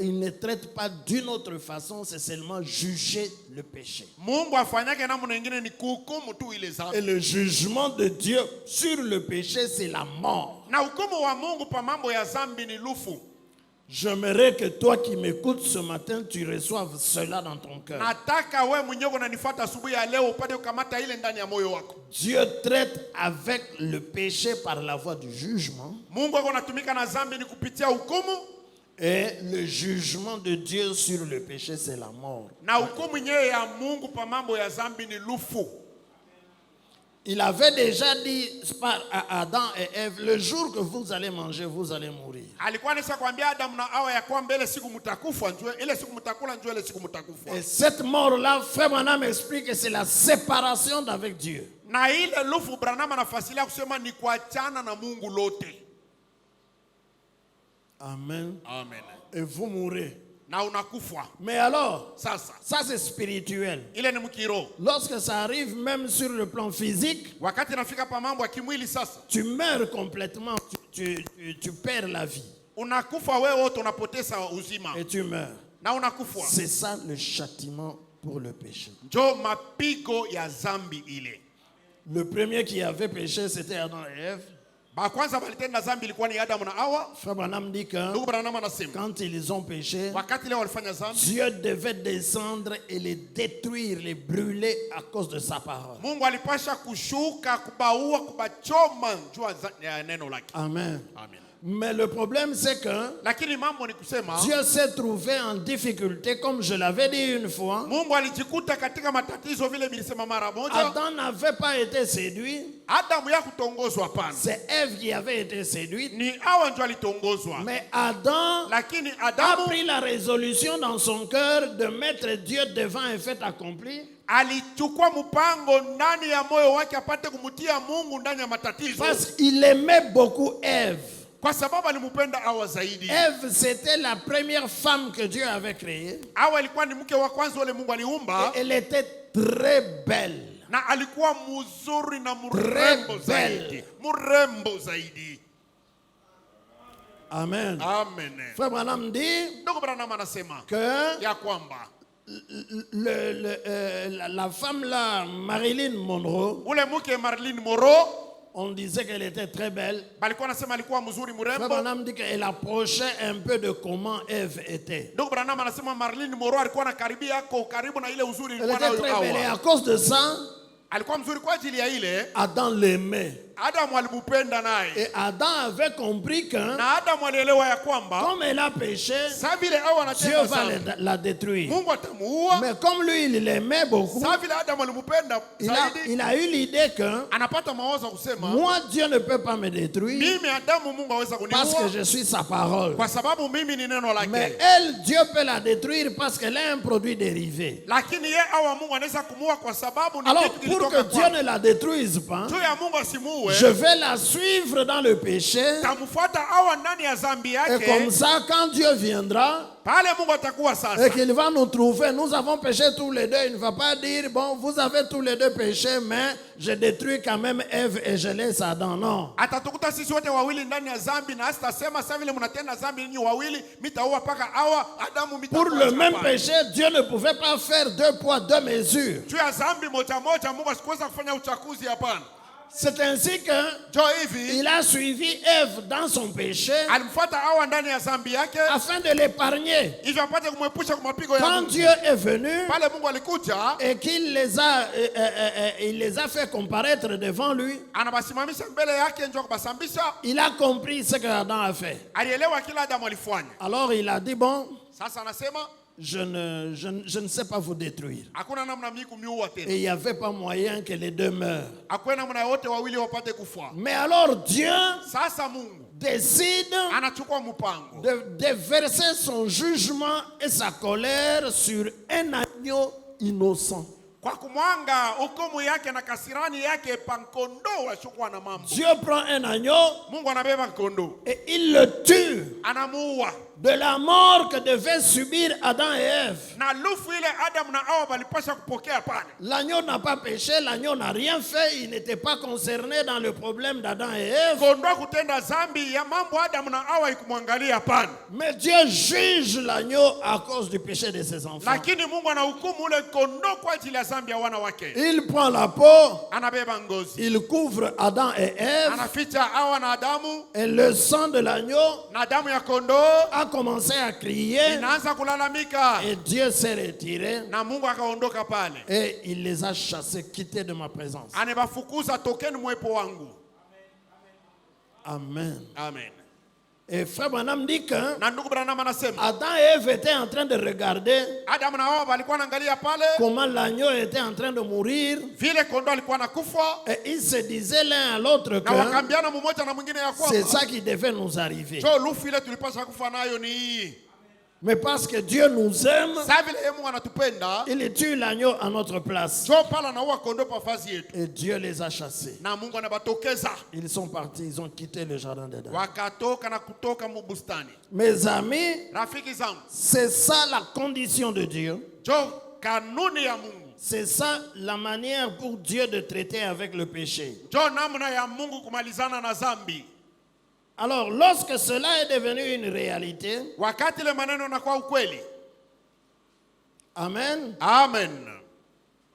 il ne traite pas d'une autre façon, c'est seulement juger le péché. Mungu afanyake namna nyingine ni kuhukumu tu ile Et zambi. le jugement de Dieu sur le péché, c'est la mort. Na hukumu wa Mungu pa mambo ya zambi ni lufu. J'aimerais que toi qui m'écoutes ce matin, tu reçoives cela dans ton cœur. Nataka we mwenyewe unanifuata asubuhi ya leo upate kukamata ile ndani ya moyo wako. Dieu traite avec le péché par la voie du jugement. Mungu ako natumika na zambi ni kupitia hukumu, Et le jugement de Dieu sur le péché, c'est la mort. na hukumu yenyewe ya Mungu pa mambo ya zambi ni lufu. Il avait déjà dit à Adam et Ève, le jour que vous allez manger, vous allez mourir. Alikuwa anisha kuambia Adam na Hawa ya kwamba ile siku mtakufa, njoo ile siku mtakula, njoo ile siku mtakufa. Et cette mort-là, Frère Branham explique que c'est la séparation d'avec Dieu. Na ile lufu Branham anafasilia kusema ni kuachana na Mungu lote. Amen. Amen. Et vous mourrez. Na unakufa. Mais alors, Sasa ça c'est spirituel. ile ni mkiro. Lorsque ça arrive même sur le plan physique, Wakati nafika pa mambo ya kimwili sasa, tu meurs complètement, tu perds la vie unakufa wewe wote, unapoteza uzima et tu meurs. na unakufa. C'est ça le châtiment pour le péché. Njoo mapigo ya zambi ile. Le premier qui avait péché, c'était Adam et Ève. Ba kwanza walitenda zambi ilikuwa ni Adam na Hawa. Frère Branham dit que Ndugu Branham anasema quand ils ont péché, wakati leo walifanya zambi, Dieu devait descendre et les détruire, les brûler à cause de sa parole. Mungu alipasha kushuka kubaua, kubachoma njua ya neno lake. Amen. Amen. Mais le problème, c'est que Lakini mambo ni kusema Dieu s'est trouvé en difficulté, comme je l'avais dit une fois. Mungu alijikuta katika matatizo vile bilisema mara moja. Adam n'avait pas été séduit, Adamu ya kutongozwa hapana, c'est Ève qui avait été séduite. ni Hawa ndio alitongozwa. Mais Adam Lakini a Adamu pris la résolution dans son cœur de mettre Dieu devant un fait accompli. alichukua mpango ndani ya moyo wake apate kumtia Mungu ndani ya matatizo, Parce qu'il aimait beaucoup Ève. kwa sababu alimpenda Hawa zaidi. Ève, c'était la première femme que Dieu avait créée. Hawa alikuwa ni mke wa kwanza ule Mungu aliumba, Et elle était très belle. na alikuwa mzuri na mrembo zaidi, mrembo zaidi. Amen. Amen. Frère Branham dit Ndugu Branham anasema que ya kwamba la femme là, Marilyn Monroe, ule mke Marilyn Monroe on disait qu'elle était très belle. balikuwa anasema alikuwa mzuri Frère mrembo. Branham dit qu'elle approchait un peu de comment Ève était. Ndugu Branham anasema Marilyn Monroe alikuwa anakaribia yako karibu na ile uzuri Elle ilikuwa était nayo très belle et Hawa. à cause de ça, Alikuwa mzuri kwa ajili ya ile, Adam l'aimait. Adamu alimpenda naye, Et Adam avait compris que na Adamu alielewa ya kwamba comme elle a péché, saa vile Hawa Dieu anatenda va zambi la détruire. Mungu atamuua. Mais comme lui, il l'aimait beaucoup, Saa vile Adamu alimpenda zaidi, il a eu l'idée que anapata mawazo ya kusema moi, Dieu ne peut pas me détruire mimi Adamu Mungu haweza parce que kuniua je suis sa parole. kwa sababu mimi ni neno Mais lake. elle, Dieu peut la détruire parce qu'elle est un produit dérivé. Lakini ye Hawa Mungu anaweza kumuua kwa sababu ni Alors, kitu pour kilitoka que Dieu kwake. ne la détruise pas, Juu ya Mungu asimuue, je vais la suivre dans le péché. tamfuata Hawa ndani ya zambi Et comme yake. ça, quand Dieu viendra Pale Mungu atakuwa et sasa, qu'il va nous trouver, nous avons péché tous les deux. Il ne va pas dire, bon, vous avez tous les deux péché, mais je détruis quand même Ève et je laisse Adam. Non. atatukuta sisi wote wawili ndani ya zambi, na asitasema sasa vile mnatenda zambi ninyi wawili mitaua paka Hawa Adamu Pour mitakuwa le même hapana. péché, Dieu ne pouvait pas faire deux poids, deux mesures. Juu ya zambi moja moja Mungu asikuweza kufanya uchaguzi, hapana. C'est ainsi que jo hivi il a suivi Ève dans son péché alimfuata Hawa ndani ya zambi yake afin de l'épargner. hivyo apate kumwepusha kwa mapigo ya Quand Mungu. Dieu est venu Pale Mungu alikuja et qu'il il les a fait comparaître devant lui, anabasimamisha mbele yake njoo kubasambisha, il a compris ce que Adam a fait. alielewa kila Adamu alifanya. Alors il a dit, bon, Sasa anasema je ne sais pas vous détruire. hakuna namna mimi kumiua Et tena, il n'y avait pas moyen que les deux meurent. hakuna namna yote wawili wapate kufa. Mais alors Dieu Sasa Mungu décide anachukua mpango de verser son jugement et sa colère sur un agneau innocent. kwa kumwanga hukumu yake na kasirani yake pankondoo ashukua na mambo. Dieu prend un agneau Mungu anabeba kondoo et il le tue anamuua, de la mort que devaient subir Adam et Ève. na lufu ile Adamu na Hawa walipasha kupokea pale. L'agneau n'a pas péché, l'agneau n'a rien fait, il n'était pas concerné dans le problème d'Adam et Ève. Kondoo kutenda zambi ya mambo Adamu na Hawa ikumwangalia pale, Mais Dieu juge l'agneau à cause du péché de ses enfants. lakini Mungu anahukumu ule kondoo kwa ajili ya zambi ya wana wake. Il prend la peau, Anabeba ngozi, il couvre Adam et Ève, anaficha Hawa na Adamu, et le sang de l'agneau na damu ya kondoo a commencé à crier, inaanza kulalamika, et Dieu s'est retiré, na Mungu akaondoka pale, et il les a chassés, quittés de ma présence. anabafukuza, tokeni mwepo wangu. Amen. Amen. Et frère Branham dit que Na ndugu Branham anasema Adam et Ève étaient en train de regarder Adamu na Hawa walikuwa wanaangalia pale comment l'agneau était en train de mourir, vile kondoo alikuwa anakufa, et ils se disaient l'un à l'autre na que wakambiana mmoja na mwingine ya c'est kwamba ça qui devait nous arriver. jo lufu ile tulipaswa kufa nayo ni hii. Mais parce que Dieu nous aime, Sasa vile yeye Mungu anatupenda, il tue l'agneau à notre place. jo pale anaua kondoo kwa fazi yetu, Et Dieu les a chassés. na Mungu anabatokeza, Ils sont partis, ils ont quitté le jardin d'Éden. wakatoka na kutoka mubustani. Mes amis, Rafiki zangu, c'est ça la condition de Dieu. jo kanuni ya Mungu, C'est ça la manière pour Dieu de traiter avec le péché. jo namna ya Mungu kumalizana na zambi. Alors, lorsque cela est devenu une réalité, Wakati ile maneno yanakuwa ukweli, amen, amen,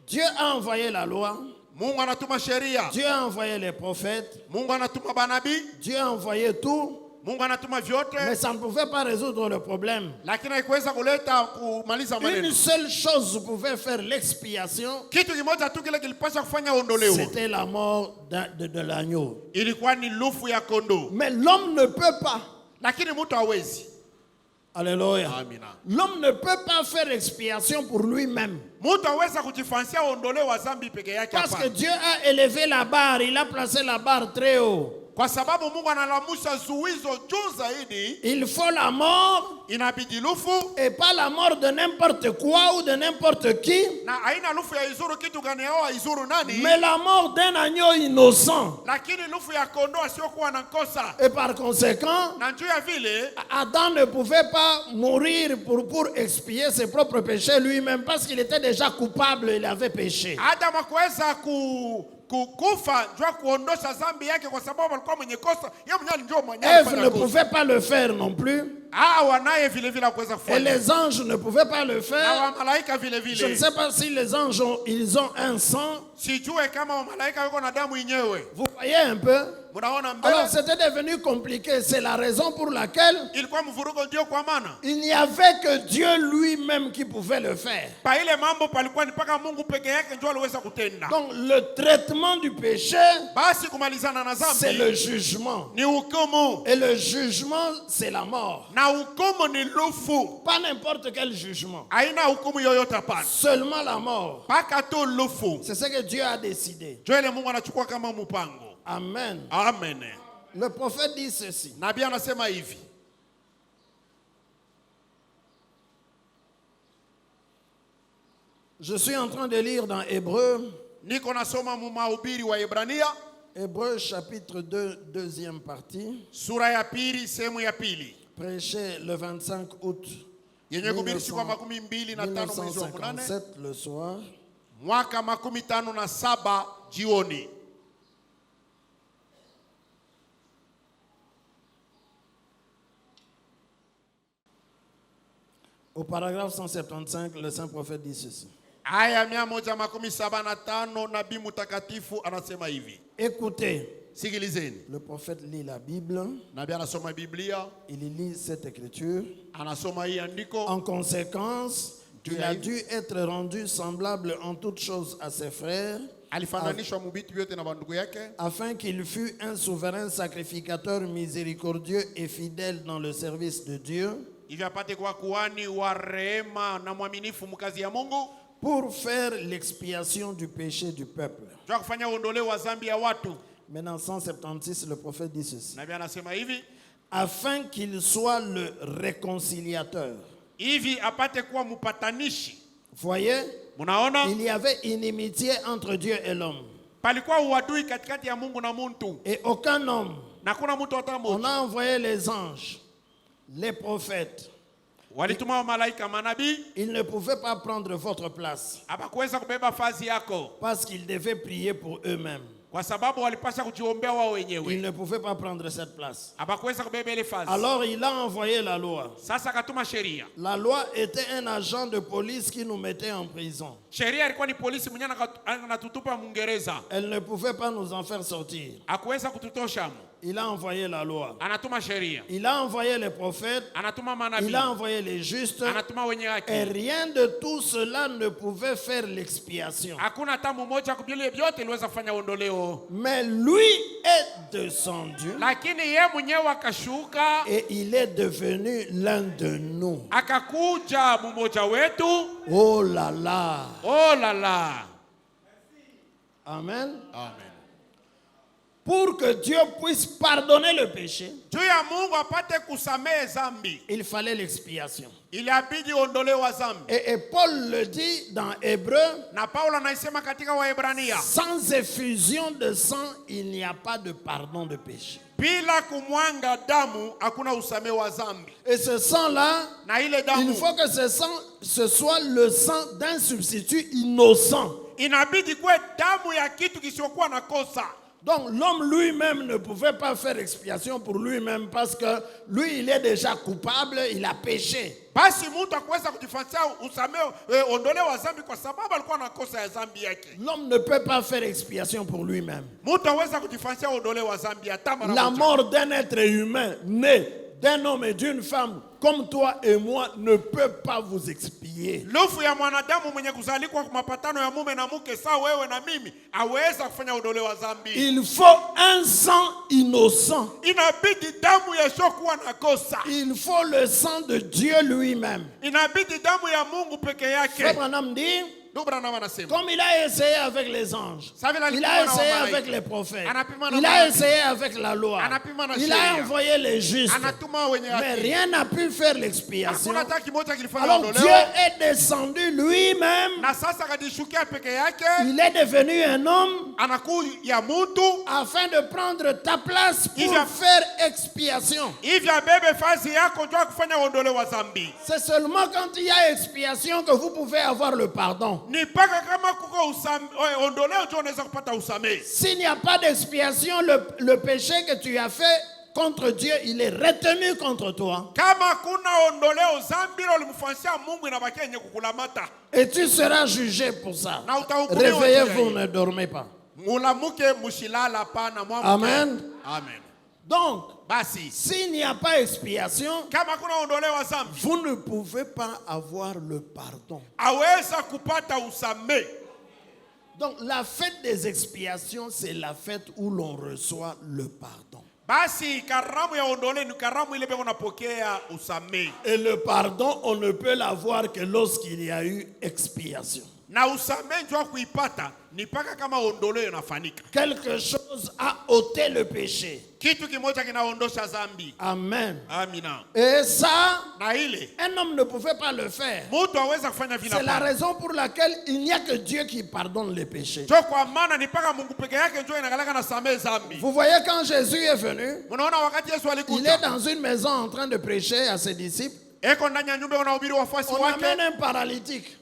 Dieu a envoyé la loi, Mungu anatuma sheria, Dieu a envoyé les prophètes, Mungu anatuma banabii, Dieu a envoyé tout, Mungu anatuma vyote, mais ça ne pouvait pas résoudre le problème. lakini haikuweza kuleta kumaliza Une maneno. seule chose pouvait faire l'expiation, Kitu kimoja tu kile kilipasha kufanya ondoleo, c'était la mort de l'agneau. ilikuwa ni lufu ya kondoo, Mais l'homme ne peut pas, lakini mtu hawezi. alléluia, Amina. l'homme ne peut pas faire expiation pour lui-même. Mtu haweza kujifansia ondoleo wa zambi peke yake Parce que hapana. Dieu a élevé la barre, il a placé la barre très haut. Kwa sababu Mungu analamusha zuizo juu zaidi, Il faut la mort, inabidi lufu, et pas la mort de n'importe quoi ou de n'importe qui, na haina lufu ya izuru kitu gani au izuru nani, mais la mort d'un agneau innocent. lakini lufu ya kondoo asiyokuwa na kosa. Et par conséquent, Na njuu ya vile Adam ne pouvait pas mourir pour expier ses propres péchés lui-même parce qu'il était déjà coupable, il avait péché. Adamu hakuweza kufa njoo kuondosha zambi yake kwa sababu alikuwa mwenye kosa. Yeye mwenyewe alijua mwenyewe Ève alifanya ne kosa. pouvait pas le faire non plus. Hawa naye vile vile hakuweza Et kufanya. les anges ne pouvaient pas le Na faire. wamalaika vile Je ne vile. sais pas si les anges ils ont un sang. Sijue kama wamalaika wako na damu yenyewe. Vous voyez un peu? Mnaona mbele? Alors c'était devenu compliqué. C'est la raison pour laquelle Ilikuwa mvurugo ndio kwa maana. il n'y avait que Dieu lui-même qui pouvait le faire. Pa ile mambo palikuwa ni paka Mungu peke yake ndio aliweza kutenda. Donc le traitement du péché, Basi kumalizana na c'est le zambi jugement. ni hukumu. Et le jugement, c'est la mort. Na hukumu ni lufu. Pas n'importe quel jugement. Haina hukumu yoyote hapana. Seulement la mort. Paka tu lufu. C'est ce que Dieu a décidé. Ndio ile Mungu anachukua kama mpango. Amen. Amen. Le prophète dit ceci. Nabii anasema hivi. Je suis en train de lire dans Hébreu, Niko nasoma mu mahubiri wa Ibrania, Hébreu chapitre 2, deuxième partie, sura ya pili sehemu ya pili. prêché le 25 août Yenye kuhubiri siku ya 25 mwezi wa 8 1957 le soir. mwaka 57 jioni. Au paragraphe 175, le saint prophète dit ceci. Aya 175 nabii mtakatifu anasema hivi. Écoutez, Sikilizeni. le prophète lit la Bible, Nabii anasoma Biblia, il lit cette écriture. anasoma hii andiko. En conséquence, il a Oui. dû être rendu semblable en toutes choses à ses frères, Alifananishwa mubitu vyote na bandugu yake, afin qu'il fût un souverain sacrificateur miséricordieux et fidèle dans le service de Dieu, ili apate kuwa kuhani wa rehema na mwaminifu mkazi ya Mungu, pour faire l'expiation du péché du peuple. jua kufanya uondoleo wa dhambi ya watu. Maintenant, 176, le prophète dit ceci. Nabii anasema hivi, Afin qu'il soit le réconciliateur. hivi apate kuwa mpatanishi. Voyez, Munaona? il y avait inimitié entre Dieu et l'homme. Palikuwa uadui katikati ya Mungu na muntu. Et aucun homme. Na kuna mtu hata On mmoja. a envoyé les anges, les prophètes. Walituma wa malaika manabii, Ils ne pouvaient pas prendre votre place hapakuweza kubeba fazi yako parce qu'ils devaient prier pour eux-mêmes. kwa sababu walipasha kujiombea wao Ils wenyewe. ne pouvaient pas prendre cette place. Hapakuweza kubeba ile fazi. Alors il a envoyé la loi. Sasa akatuma sheria. La loi était un agent de police qui nous mettait en prison. Sheria ilikuwa ni polisi mwenye anatutupa Mungereza. Elle ne pouvait pas nous en faire sortir. Hakuweza kututosha. Il a envoyé la loi. Anatuma sheria. Il a envoyé les prophètes. Anatuma Il manabii. a envoyé les justes. Anatuma wenye Et haki. rien de tout cela ne pouvait faire l'expiation. Hakuna hata mmoja kubili vyote iliweza kufanya ondoleo. Mais lui est descendu Lakini yeye mwenyewe akashuka, et il est devenu l'un de nous. akakuja mmoja wetu. Oh là là. Oh la la. Amen. Amen. Pour que Dieu puisse pardonner le péché, Juu ya Mungu apate kusamehe zambi, il fallait l'expiation. iliabidi ondoleo wa zambi. Et Paul le dit dans Hébreu, Na Paulo anaisema katika Waebrania, sans effusion de sang, il n'y a pas de pardon de péché. bila kumwanga damu hakuna usamehe wa zambi. Et ce sang-là, Na ile il damu faut que ce soit le sang d'un substitut innocent. inabidi kuwe damu ya kitu kisichokuwa na kosa. Donc l'homme lui-même ne pouvait pas faire expiation pour lui-même parce que lui, il est déjà coupable, il a péché. Basi mtu akuweza kujifanyia usamehe ondoleo wa zambi kwa sababu alikuwa na kosa ya zambi yake. L'homme ne peut pas faire expiation pour lui-même. Mtu aweza kujifanyia ondoleo wa zambi hata mara La moja. mort d'un être humain né d'un homme et d'une femme comme toi et moi ne peut pas vous expier. Lufu ya mwanadamu mwenye kuzalikwa kwa mapatano ya mume na mke sawa wewe na mimi aweza kufanya ondoleo wa zambi. Il faut un sang innocent. Inabidi damu yasiyokuwa na kosa. Il faut le sang de Dieu lui-même. Inabidi damu ya Mungu peke yake. Frère Branham dit, Ndugu Branham anasema, comme il a essayé avec les anges, il a essayé avec les prophètes, il a essayé avec la loi, il a envoyé les justes, anatuma wenye mais haki. rien n'a pu faire l'expiation. Hakuna hata kimoja kilifanya Alors Dieu ondoleo. est descendu lui-même, Na sasa akajishukia peke yake, il est devenu un homme anakuya mtu afin de prendre ta place pour faire expiation. hivi abebe fazi yako ndio kufanya ondoleo wa zambi. C'est seulement quand il y a expiation que vous pouvez avoir le pardon. Ni paka kama kuko ondoleo ndio unaweza kupata usamehe. S'il n'y a pas d'expiation, le péché que tu as fait contre Dieu, il est retenu contre toi. Kama kuna ondoleo zambi lo limfanyia Mungu inabaki yenye kukulamata. Et tu seras jugé pour ça. Na utahukumiwa. Réveillez-vous, ne dormez pas. Mulamuke mushilala pana mwamuke. Amen. Amen. Donc, Basi s'il n'y a pas expiation, kama kuna ondoleo wa zambi, vous ne pouvez pas avoir le pardon. aweza kupata usamehe. Donc, la fête des expiations, c'est la fête où l'on reçoit le pardon. Basi karamu ya ondoleo ni karamu ile beko unapokea usamehe. Et le pardon, on ne peut l'avoir que lorsqu'il y a eu expiation. Na usamehe ndio kuipata ni paka kama ondoleo inafanyika. Quelque chose a ôté le péché. Kitu kimoja kinaondosha zambi. Amen. Amina. Et ça, Na ile un homme ne pouvait pas le faire. mtu aweza kufanya vile. C'est la raison pour laquelle il n'y a que Dieu qui pardonne les péchés. Ndio kwa maana ni paka Mungu peke yake ndio inakalaka na samehe zambi. Vous voyez, quand Jésus est venu, Unaona wakati Yesu il alikuja, est dans une maison en train de prêcher à ses disciples. eko ndani ya nyumba unahubiri wafuasi On wake. amène un paralytique.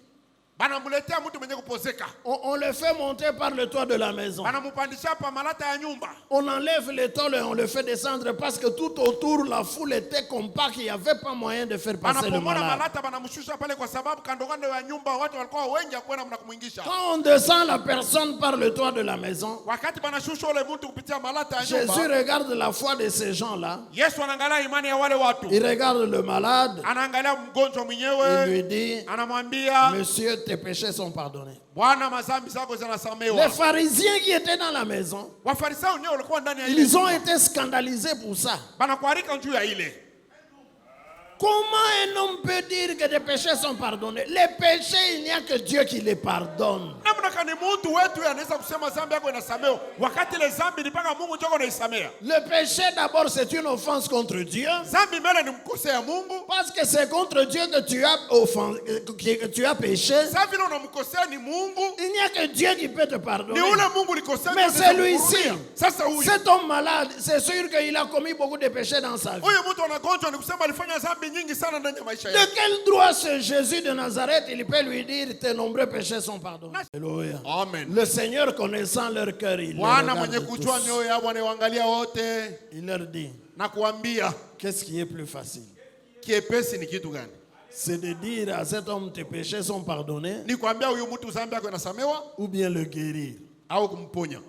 banamuletea mtu mwenye kupozeka, On le fait monter par le toit de la maison. banamupandisha pa malata ya nyumba, On enlève le tôle et on le fait descendre parce que tout autour, la foule était compacte. Il n'y avait pas moyen de faire passer le banapomona malade. malata banamshusha pale, kwa sababu kando kando ya nyumba watu walikuwa wengi, hakuona mna kumwingisha. Quand on descend la personne par le toit de la maison, Wakati banashusha ule mtu kupitia malata ya nyumba, Jésus regarde la foi de ces gens-là. Yesu anaangalia imani ya wale watu, Il regarde le malade. anaangalia mgonjwa Il mwenyewe, lui dit, anamwambia, Monsieur, tes péchés sont pardonnés. Bwana, mazambi zako Les zinasamehewa. pharisiens qui étaient dans la maison, Wafarisayo ndio walikuwa ndani ya ile ils ont nyumba, été scandalisés pour ça. banakuarika juu ya ile. Comment un homme peut dire que des péchés sont pardonnés? Les péchés, il n'y a que Dieu qui les pardonne. Namna kani mtu wetu anaweza kusema zambi yako inasamehewa wakati ile zambi ni mpaka Mungu njoo anaisamea. Le péché, d'abord, c'est une offense contre Dieu. Zambi mbele ni mkosea Mungu. Parce que c'est contre Dieu que tu as, que tu as péché. Sasa vile unamkosea ni Mungu, Il n'y a que Dieu qui peut te ni pardonner. ule Mungu ulikosea. Mais ndio celui-ci, anakuhurumia. Sasa huyu cet homme malade, c'est sûr qu'il a commis beaucoup de péchés dans sa vie. huyu mtu anagonjwa ni kusema alifanya zambi nyingi sana ndani ya maisha De yake. quel droit ce Jésus de Nazareth, il peut lui dire tes nombreux péchés sont pardonnés? Alléluia. Amen. Le Seigneur connaissant leur cœur, il les Bwana regarde mwenye kujua tous. mioyo yao anaangalia wote Il leur dit, na kuambia qu'est-ce qui est plus facile? kiepesi ni kitu gani? C'est de dire à cet homme tes péchés sont pardonnés Ni kuambia huyu mtu zambi yako inasamehewa ou bien le guérir? au kumponya.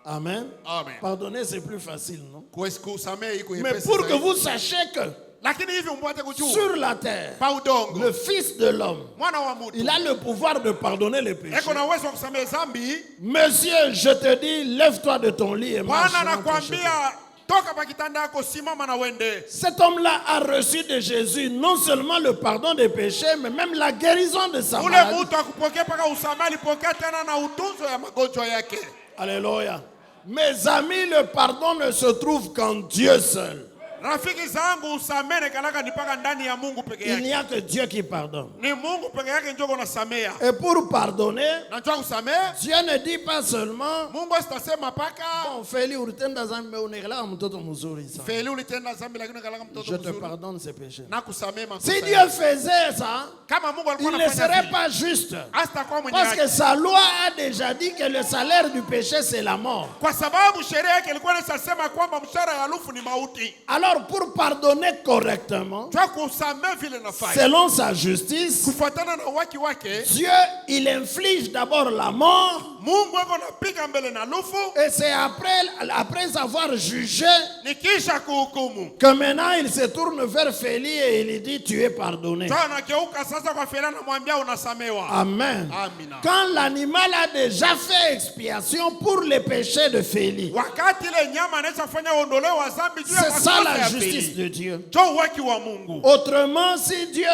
Amen. Amen. Pardonner, c'est plus facile, non? Kusamehe iko Mais yepesi pour que zaidi. vous sachiez que Lakini hivi mpate kujua sur la terre, pa udongo le Fils de l'homme, mwana wa mtu il a le pouvoir de pardonner les péchés. eko na uwezo wa kusamehe zambi. Monsieur, je te dis, lève-toi de ton lit et marche. Bwana rentre chez toi. anakuambia toka pa kitanda yako, simama na wende. Cet homme-là a reçu de Jésus non seulement le pardon des péchés, mais même la guérison de sa Ule maladie. mtu akupokea paka usamehe, alipokea tena na utunzo ya magonjwa yake. Alléluia. Mes amis, le pardon ne se trouve qu'en Dieu seul. Rafiki zangu, usamehe kalaka ni paka ndani ya Mungu peke Il n'y yake. a que Dieu qui pardonne. Ni Mungu peke yake ndio unasamea. Et pour pardonner, Na njoo kusamehe, Dieu ne dit pas seulement Mungu asitasema paka bon, feli ulitenda zambi unaelewa mtoto mzuri sana. feli ulitenda zambi lakini kalaka mtoto Je te mzuri. pardonne ces péchés. Na kusamehe makosa. Si Dieu yako. faisait ça, Kama Mungu alikuwa il ne anafanya serait vile, pas juste. hatakuwa mwenye Parce haki. que sa loi a déjà dit que le salaire du péché, c'est la mort. Kwa sababu sheria yake ilikuwa inasema kwamba mshahara ya lufu ni mauti. Alors, pour pardonner correctement, Twa kusamehe vile nafai. selon sa justice, Kufuatana na waki wake, Dieu, il inflige d'abord la mort, Mungu ako napiga mbele na lufu, et c'est après avoir jugé nikisha kuhukumu. que maintenant il se tourne vers Félie et il lui dit tu es pardonné. Twa anageuka sasa kwa Fela na mwambia unasamewa. Amen. Amina. Quand l'animal a déjà fait expiation pour les péchés de Félie, Wakati ile nyama anaweza kufanya ondoleo wa dhambi juu ya c'est ça makosa la ya justice pili. de Dieu. Jo waki wa Mungu. Autrement, si Dieu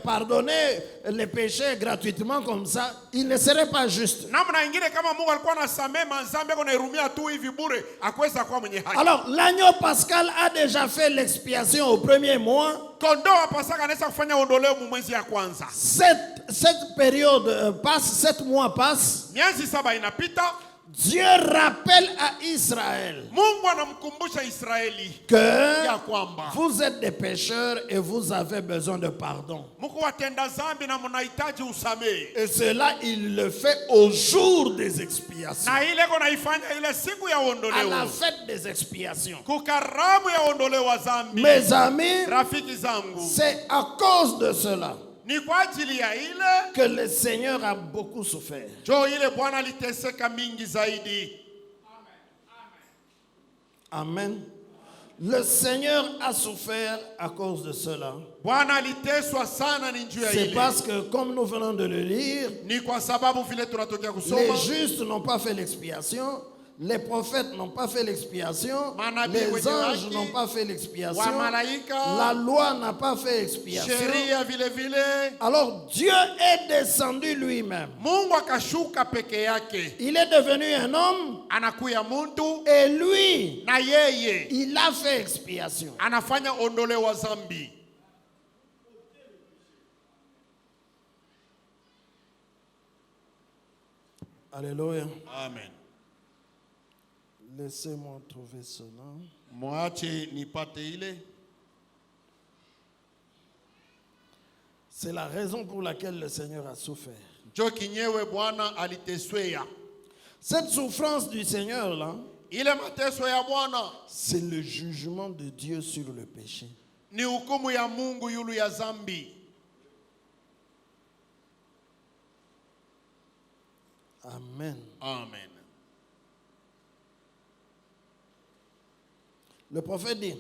pardonnait les péchés gratuitement comme ça, il ne serait pas juste. Namna ingine kama Mungu alikuwa anasamehe mazambi yako nairumia tu hivi bure, akweza kuwa mwenye haki. Alors, l'agneau pascal a déjà fait l'expiation au premier mois. Kondoo wa Pasaka anaweza kufanya ondoleo mu mwezi ya kwanza. Cette période passe, 7 mois passent. Miezi 7 inapita, Dieu rappelle à Israël Mungu anamkumbusha Israeli que ya kwamba vous êtes des pécheurs et vous avez besoin de pardon. mko watenda zambi na mnahitaji usamehe. Et cela, il le fait au jour des expiations. Na ile ko naifanya ile siku ya À la ondoleo. fête des expiations. Kukaramu ya ondoleo wa zambi. Mes amis, Rafiki zangu, c'est à cause de cela ni kwa ajili ya ile que le Seigneur a beaucoup souffert. jo ile Bwana aliteseka mingi zaidi. Amen. Le Seigneur a souffert à cause de cela. Bwana aliteswa sana ni njuu ya C'est ile. parce que, comme nous venons de le lire, Ni kwa sababu vile tunatokea les kusoma justes n'ont pas fait l'expiation, les prophètes n'ont pas fait l'expiation, Manabii les wenye anges haki, n'ont pas fait l'expiation, wamalaika, la loi n'a pas fait expiation. sheria vile vile. Alors Dieu est descendu lui-même. Mungu akashuka peke yake, Il est devenu un homme anakuya muntu et lui, na yeye il a fait expiation. anafanya ondoleo wa zambi. Alléluia. Amen. Laissez-moi trouver cela. Mwache nipate ile. C'est la raison pour laquelle le Seigneur a souffert. Njo kinyewe Bwana aliteswea. Cette souffrance du Seigneur là, Ile mateso ya Bwana c'est le jugement de Dieu sur le péché. ni hukumu ya Mungu yulu ya zambi. Amen. Amen. Le prophète dit,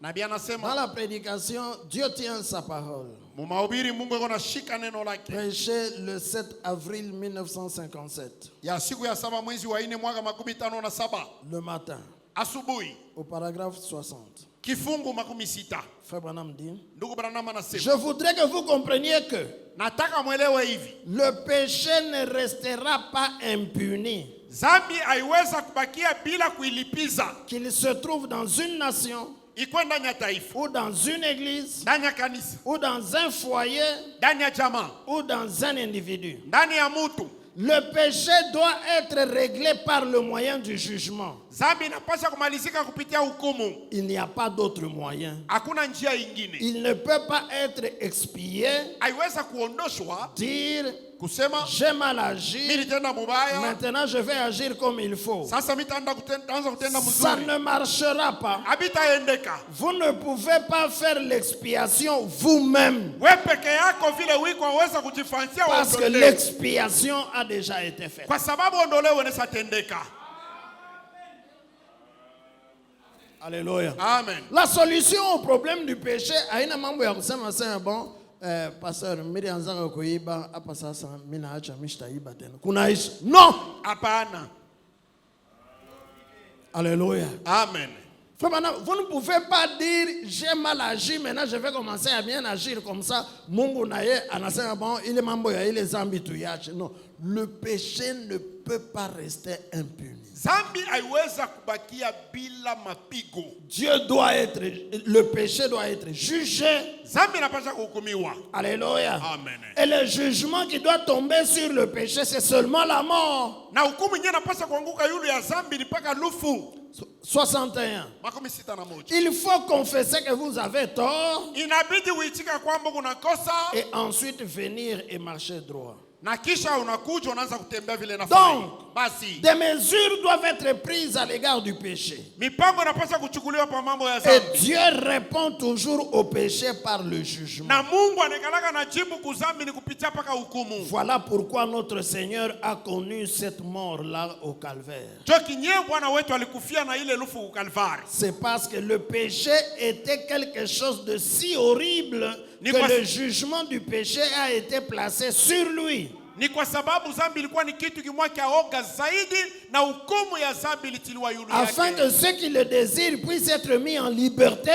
Nabii dans anasema la prédication, Dieu tient sa parole. mumahubiri Mungu yuko nashika neno lake. Prêché le 7 avril 1957, Ya siku ya 7 mwezi wa 4 mwaka 57 le matin, asubuhi, au paragraphe 60. kifungu 60. Frère Branham dit, Ndugu Branham je anasema, voudrais que vous compreniez que nataka mwelewe hivi, le péché ne restera pas impuni. zambi haiweza kubakia bila kuilipiza. Qu'il se trouve dans une nation, Ikuwe ndani ya taifa, ou dans une église, ndani ya kanisa, ou dans un foyer, ndani ya jamaa, ou dans un individu. ndani ya mutu. Le péché doit être réglé par le moyen du jugement. Zambi inapaswa kumalizika kupitia hukumu. Il n'y a pas d'autre moyen. Hakuna njia ingine. Il ne peut pas être expié, Haiweza kuondoshwa dire kusema j'ai mal mimi agi, nitenda mubaya, maintenant je vais agir comme il faut. sasa mitaanza kutenda Ça mzuri. ne marchera pas. Habitaendeka. Vous ne pouvez pas faire l'expiation vous-même, We peke yako vile wiko waweza kujifanyia parce que uondolewe. l'expiation a déjà été faite. Kwa sababu ondolewe nesatendeka. Alléluia. Amen. La solution au problème du péché, haina mambo ya kusema sema bon, pasteur mimi anza kuiba hapa sasa mimi naacha mishtaiba tena. Kunaishi. Non. Hapana. Alléluia. Amen. Frère Branham, vous ne pouvez pas dire j'ai mal agi, maintenant je vais commencer à bien agir comme ça. Mungu naye anasema bon, ile mambo ya ile zambi tuyache. Non, le péché ne peut pas rester impuni. Zambi haiweza kubakia bila mapigo. Le péché doit être jugé. Zambi inapaswa kuhukumiwa. Alléluia. Amen. Et le jugement qui doit tomber sur le péché, c'est seulement la mort. Na hukumu nyingine inapaswa kuanguka yule ya zambi ni mpaka lufu. 61. 61. Il faut confesser que vous avez tort Inabidi uitika kwamba kuna kosa et ensuite venir et marcher droit. na kisha unakuja unaanza kutembea vile inafaa. Donc, Basi des mesures doivent être prises à l'égard du péché. mipango inapaswa kuchukuliwa kwa mambo ya Et zambi. Dieu répond toujours au péché par le jugement. Na Mungu anakalaka na jibu kuzambi ni kupitia paka hukumu. Voilà pourquoi notre Seigneur a connu cette mort-là au calvaire. Jo kinyewe Bwana wetu alikufia na ile lufu Kalvari. C'est parce que le péché était quelque chose de si horrible Ni que kwa- le jugement du péché a été placé sur lui. Ni kwa sababu zambi ilikuwa ni kitu kimwa kia oga zaidi na hukumu ya zambi ilitiliwa yulu Afin yake. que ceux qui le désirent puissent être mis en liberté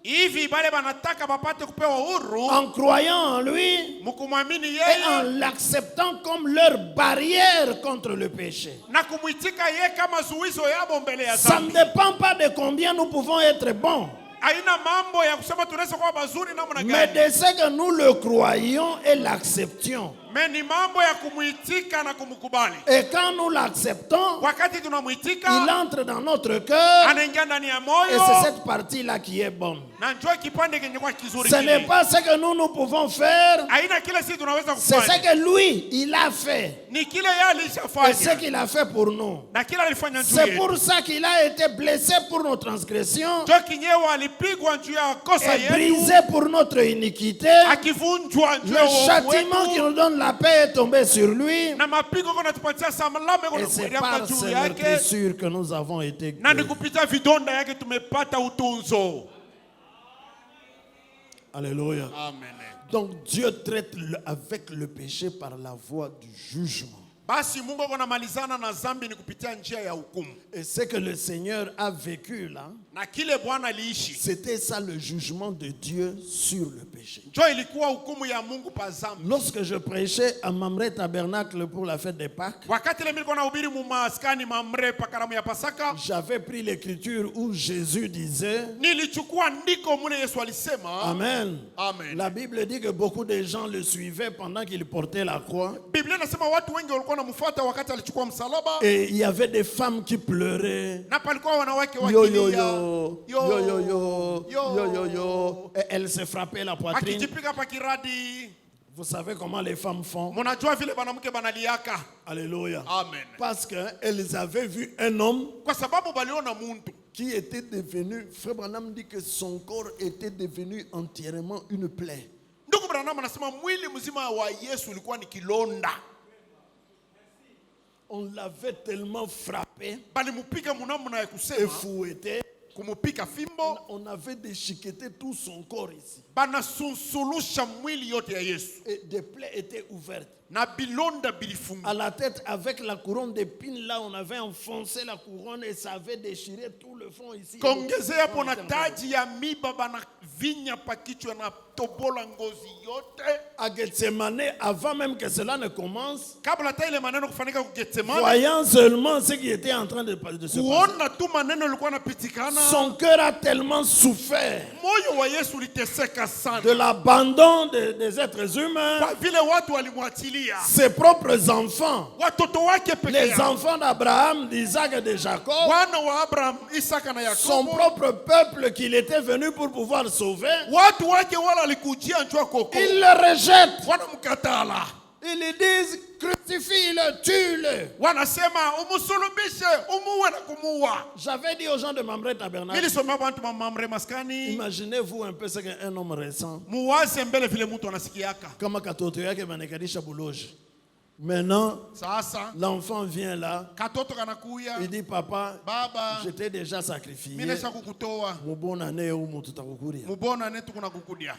Hivi bale banataka bapate kupewa huru en croyant en lui mkumwamini et yeye en l'acceptant comme leur barrière contre le péché. na kumwitika yeye kama zuizo yabo mbele ya Ça ne zambi. dépend pas de combien nous pouvons être bons, Haina mambo ya kusema tunaweza kuwa mazuri namna mais gani. de ce que nous le croyons et l'acceptions. Me ni mambo ya kumwitika na kumkubali. Et quand nous l'acceptons, Wakati il tunamwitika entre dans notre cœur anaingia ndani ya et moyo c'est cette partie-là qui est bonne. na njoo kipande kenye kwa kizuri Ce n'est kile. pas ce que nous pouvons faire, Haina kile sisi tunaweza c'est ce kufanya. que lui, il a fait. Ni kile yeye Et ce alishafanya. qu'il a fait pour nous. Na kile alifanya juu C'est yetu. pour ça qu'il a été blessé pour nos transgressions Njoo kinyewe alipigwa juu ya kosa et yetu. brisé pour notre iniquité. Akivunjwa juu Le ya uovu châtiment qui wetu. nous donne la paix est tombé sur lui. Na mapigo kuna tupatia salama Et kuna c'est kulia par juu ces yake. meurtrissures que nous avons été Na ni guéris. kupitia vidonda yake tumepata utunzo. Alléluia. Amen. Donc Dieu traite avec le péché par la voie du jugement. Basi Mungu anamalizana na zambi ni kupitia njia ya hukumu. Et ce que le Seigneur a vécu là, Na kile Bwana aliishi. c'était ça le jugement de Dieu sur le péché. Njoo ilikuwa hukumu ya Mungu pa zambi. Lorsque je prêchais à Mamre Tabernacle pour la fête des Pâques, Wakati ile nilikuwa nahubiri mu maskani Mamre pa karamu ya Pasaka, j'avais pris l'écriture où Jésus disait, nilichukua ndiko mune Yesu alisema. Amen. Amen. La Bible dit que beaucoup de gens le suivaient pendant qu'il portait la croix. Biblia inasema watu wengi walikuwa wanamfuata wakati alichukua msalaba. Et il y avait des femmes qui pleuraient. Na palikuwa wanawake Yo, wakilia. yo, yo, yo, yo, yo, yo, yo, yo. Et elles se frappaient la poitrine. Akijipiga pa kiradi. Vous savez comment les femmes font? Munajua vile banamuke banaliaka. Alléluia. Amen. Parce qu'elles avaient vu un homme Kwa sababu baliona muntu qui était devenu, Frère Branham dit que son corps était devenu entièrement une plaie. Ndugu Branham anasema mwili mzima wa Yesu ulikuwa ni kilonda. On l'avait tellement frappé Balimupika munamuna ya et kusema fouetté. kumupika fimbo. On avait déchiqueté tout son corps ici. Banasunsulusha mwili yote ya Yesu. Et des plaies étaient ouvertes. Na bilonda bilifunga. À la tête, avec la couronne d'épines, là, on avait enfoncé la couronne et ça avait déchiré tout le front ici. Kongezea hapo na taji ya miba bana vinya pa kichwa na tobola ngozi yote. À Gethsemane, avant même que cela ne commence, Kabla hata ile maneno kufanyika ku Getsemane, voyant seulement ce qui était en train de se passer, kuona tu maneno yalikuwa yanapitikana, son cœur a tellement souffert moyo wa Yesu uliteseka sana. de l'abandon des êtres humains. Kwa vile watu walimwachilia Ses propres enfants, watoto wake peke les yao, enfants d'Abraham, d'Isaac et de Jacob, wana wa Abraham, Isaka na son Yakobo, propre peuple qu'il était venu pour pouvoir sauver, watu wake wala walikujia njoo koko, ils le rejettent. wanamkatala. Ils lui disent, crucifie-le, tue-le. Wanasema umusulubishe, umuue na kumuua. J'avais dit aux gens de Mamre Tabernacle, Nilisomea bantu wa Mamre maskani, imaginez-vous un peu ce qu'un homme récent, muwaze mbele vile mtu anasikiaka. kama katoto yake banekadisha buloji. Maintenant, Sasa l'enfant vient là, katoto kanakuya, il dit, papa, baba je t'ai déjà sacrifié. mimi nesha kukutoa, Mubona ne umu tutakukuria. mubona netu kuna kukudia.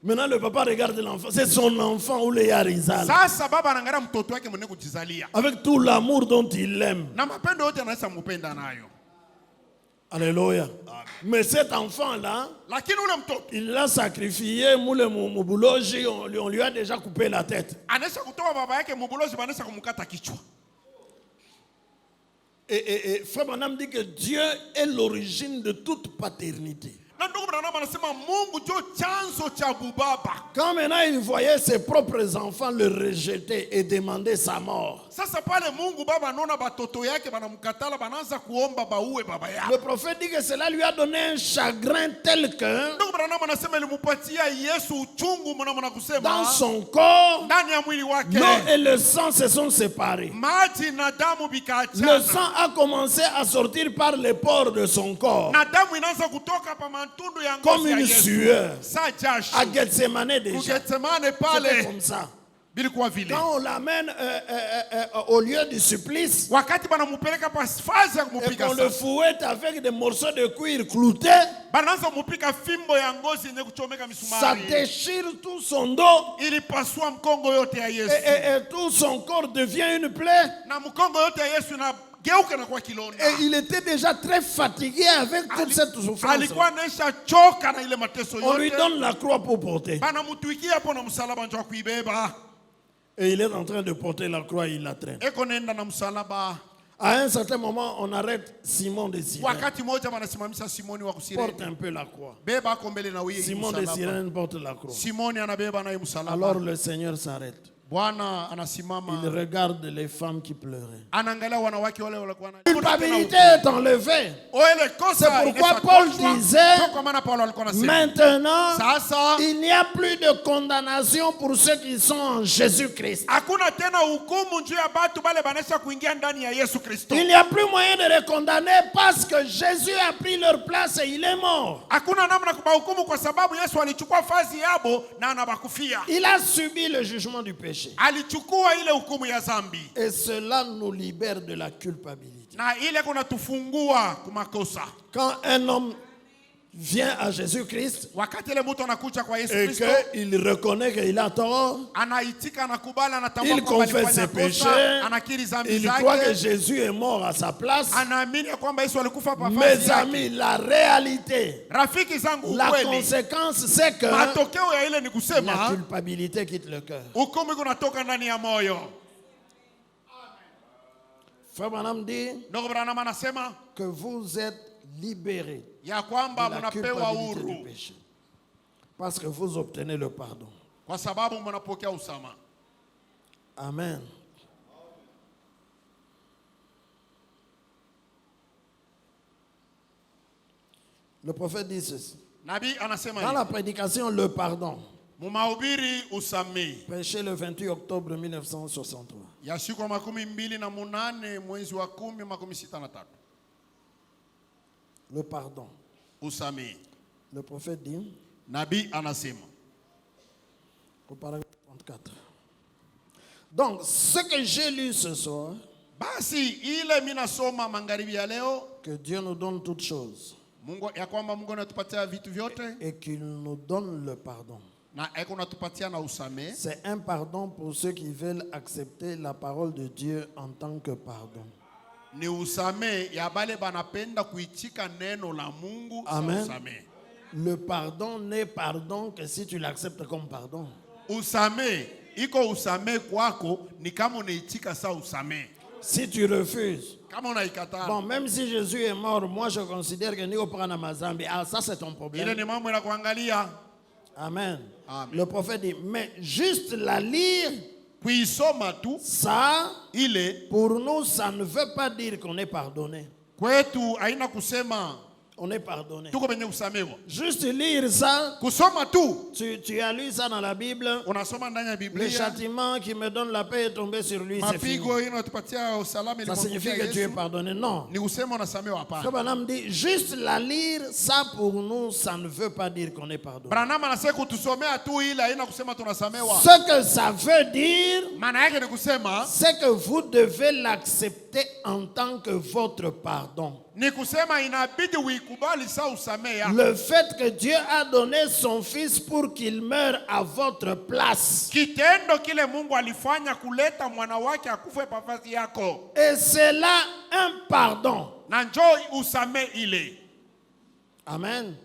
Maintenant, le papa regarde l'enfant. C'est son enfant ou le Yarizal. Sasa baba anaangalia mtoto wake mwenye kujizalia Avec tout l'amour dont il l'aime. na mapendo yote anaweza mupenda nayo, Alléluia. Mais cet enfant-là, lakini ule mtoto il l'a sacrifié. Moule Moubuloji, on lui a déjà coupé la tête. anaweza kutoa baba yake mubulozi, banaweza kumkata kichwa. Et Frère Branham dit que Dieu est l'origine de toute paternité. Na ndugu Branham anasema Mungu ndio chanzo cha bubaba. Quand maintenant il voyait ses propres enfants le rejeter et demander sa mort, Sasa pale Mungu baba anaona batoto yake banamkatala, banaanza kuomba bauwe baba yao. le prophète dit que cela lui a donné un chagrin tel que Ndugu Branham anasema ilimupatia Yesu uchungu mna kusema dans son corps, ndani ya mwili wake l'eau et le sang se sont séparés. maji na damu Le bikaachana, sang a commencé à sortir par les pores de son corps, na damu inaanza kutoka pa matundu ya comme ngozi ya une Yesu. sueur. Sa jasho À Gethsemane déjà, Getsemane c'était pale comme ça. bilikuwa vile. Quand on l'amène au lieu du supplice, Wakati banamupeleka pa fazi ya et kumupika qu'on le sasa, fouette avec des morceaux de cuir cloutés, banaanza kumupika fimbo ya ngozi yenye kuchomeka ça misumari, déchire tout son dos ilipasua mkongo yote ya Yesu, et tout son corps devient une plaie. na mkongo yote ya Yesu inageuka na kuwa kilonda. Et il était déjà très fatigué avec toute cette souffrance. Alikuwa anaisha choka na ile mateso On lui yote, donne la croix pour porter. banamutwikia hapo na msalaba njoo kuibeba, Et il est en train de porter la croix, il la traîne. eko nenda na msalaba. À un certain moment, on arrête Simon de Cyrène. Wakati moja banasimamisha Simoni wa Porte Kusireni, un peu la croix. beba ako mbele na wewe Simon de msalaba. Cyrène porte la croix. Simoni anabeba naye msalaba. Alors le Seigneur s'arrête. Bwana Il anasimama, regarde les femmes qui pleuraient. anaangalia wanawake wale walikuwa na La culpabilité est enlevée. C'est pourquoi Paul disait, kwa maana Paulo alikuwa anasema maintenant, sasa il n'y a plus de condamnation pour ceux qui sont en Jésus-Christ. hakuna tena hukumu juu ya batu bale banesha kuingia ndani ya Yesu Kristo. Il n'y a plus moyen de les condamner parce que Jésus a pris leur place et il est mort. Hakuna namna kubahukumu kwa sababu Yesu alichukua fazi yabo na anabakufia. Il a subi le jugement du péché. Alichukua ile hukumu ya zambi, Et cela nous libère de la culpabilité. na ile kunatufungua kumakosa. Quand un homme vient à Jésus-Christ Wakati ile mtu anakuja kwa Yesu et Kristo, qu'il reconnaît qu'il a tort, anaitika, anakubali, anatambua il kwamba confesse alifanya ses kosa, péchés, anakiri zambi il croit que zake, Jésus est mort à sa place. anaamini ya kwamba Yesu alikufa pa fazi Mes yake. amis, la réalité, Rafiki zangu, la ukweli, conséquence, c'est que matokeo ya ile ni la kusema culpabilité quitte le cœur. hukumu kunatoka ndani ya moyo. Frère Branham dit Ndugu Branham anasema que vous êtes libérés ya de kwamba la mnapewa culpabilité du huru péché parce que vous obtenez le pardon. kwa sababu mnapokea usamaha. Amen. Le prophète dit ceci. Nabii anasema Dans hivi, la prédication, le pardon, Mumahubiri usamehe. Prêché le 28 octobre 1963. Ya siku 28 mwezi wa 10 Le pardon. Usamehe. Le prophète dit, Nabii anasema. Au paragraphe 34. Donc, ce que j'ai lu ce soir, Basi ile mina soma magharibi ya leo, que Dieu nous donne toutes choses Mungu ya kwamba Mungu anatupatia vitu vyote et qu'il nous donne le pardon. na eko anatupatia na usamehe. C'est un pardon pour ceux qui veulent accepter la parole de Dieu en tant que pardon. Ni usamehe ya bale banapenda kuitika neno la Mungu. Amen. Usamehe. Le pardon n'est pardon que si tu l'acceptes comme pardon. Usamehe iko usamehe kwako ni kama unaitika sa usamehe. Si tu refuses, Kama unaikataa. bon, même si Jésus est mort, moi je considère que Niko prana mazambi. Ah, ça c'est ton Ile problème. ni mambo ya kuangalia. Amen. Amen. Le prophète dit, mais juste la lire, Kuisoma tu ça, ile pour nous, ça ne veut pas dire qu'on est pardonné. kwetu haina kusema On est pardonné. tuko benye kusamewa. Juste lire ça, Kusoma tu tu as lu ça dans la Bible. unasoma ndani ya Le Biblia. châtiment qui me donne la paix est tombé sur lui, c'est fini. Mapigo inatupatia usalama Ça signifie que tu es pardonné. Non. Ni kusema unasamewa Frère hapana. Branham dit, juste la lire, ça pour nous, ça ne veut pas dire qu'on est pardonné. Branham anasema kutusomea tu ile haina kusema tunasamewa. Ce que ça veut dire, Maana yake ni kusema c'est que vous devez l'accepter en tant que votre pardon. ni kusema inabidi uikubali sa usamehe yako. Le fait que Dieu a donné son fils pour qu'il meure à votre place. Kitendo kile Mungu alifanya kuleta mwana wake akufe nafasi yako. Et c'est là un pardon. Na njoo usamehe ile. Amen.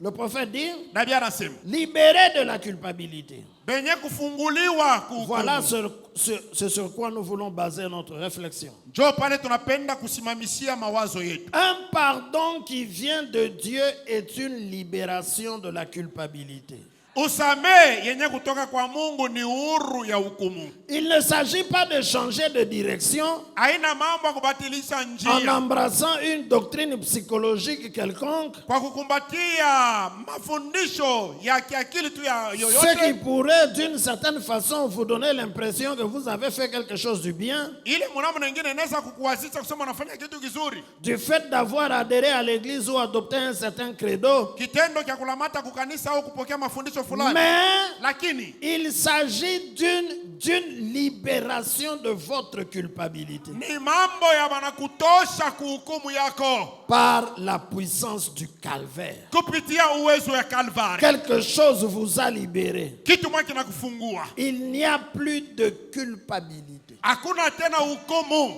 Le prophète dit, Nabii anasema libéré de la culpabilité. benye kufunguliwa kuhukumu. Voilà ce sur quoi nous voulons baser notre réflexion. Njoo pale tunapenda kusimamishia mawazo yetu. Un pardon qui vient de Dieu est une libération de la culpabilité. Usamehe yenye kutoka kwa Mungu ni uhuru ya hukumu. Il ne s'agit pas de changer de direction Haina mambo ya kubatilisha en njia embrassant une doctrine psychologique quelconque, kwa kukumbatia mafundisho ya kiakili tu ya ce qui yoyote. pourrait d'une certaine façon vous donner l'impression que vous avez fait quelque chose du bien, Ile mnamo mwingine inaweza kukuwazisha kusema unafanya kitu kizuri. du fait d'avoir adhéré à l'église ou adopté un certain credo. Kitendo cha kulamata kukanisa au kupokea mafundisho fulani. Mais Lakini il s'agit d'une libération de votre culpabilité ni mambo ya banakutosha kuhukumu yako par la puissance du calvaire. kupitia uwezo ya Kalvari. Quelque chose vous a libéré. Kitu moja kinakufungua. Il n'y a plus de culpabilité. Hakuna tena hukumu.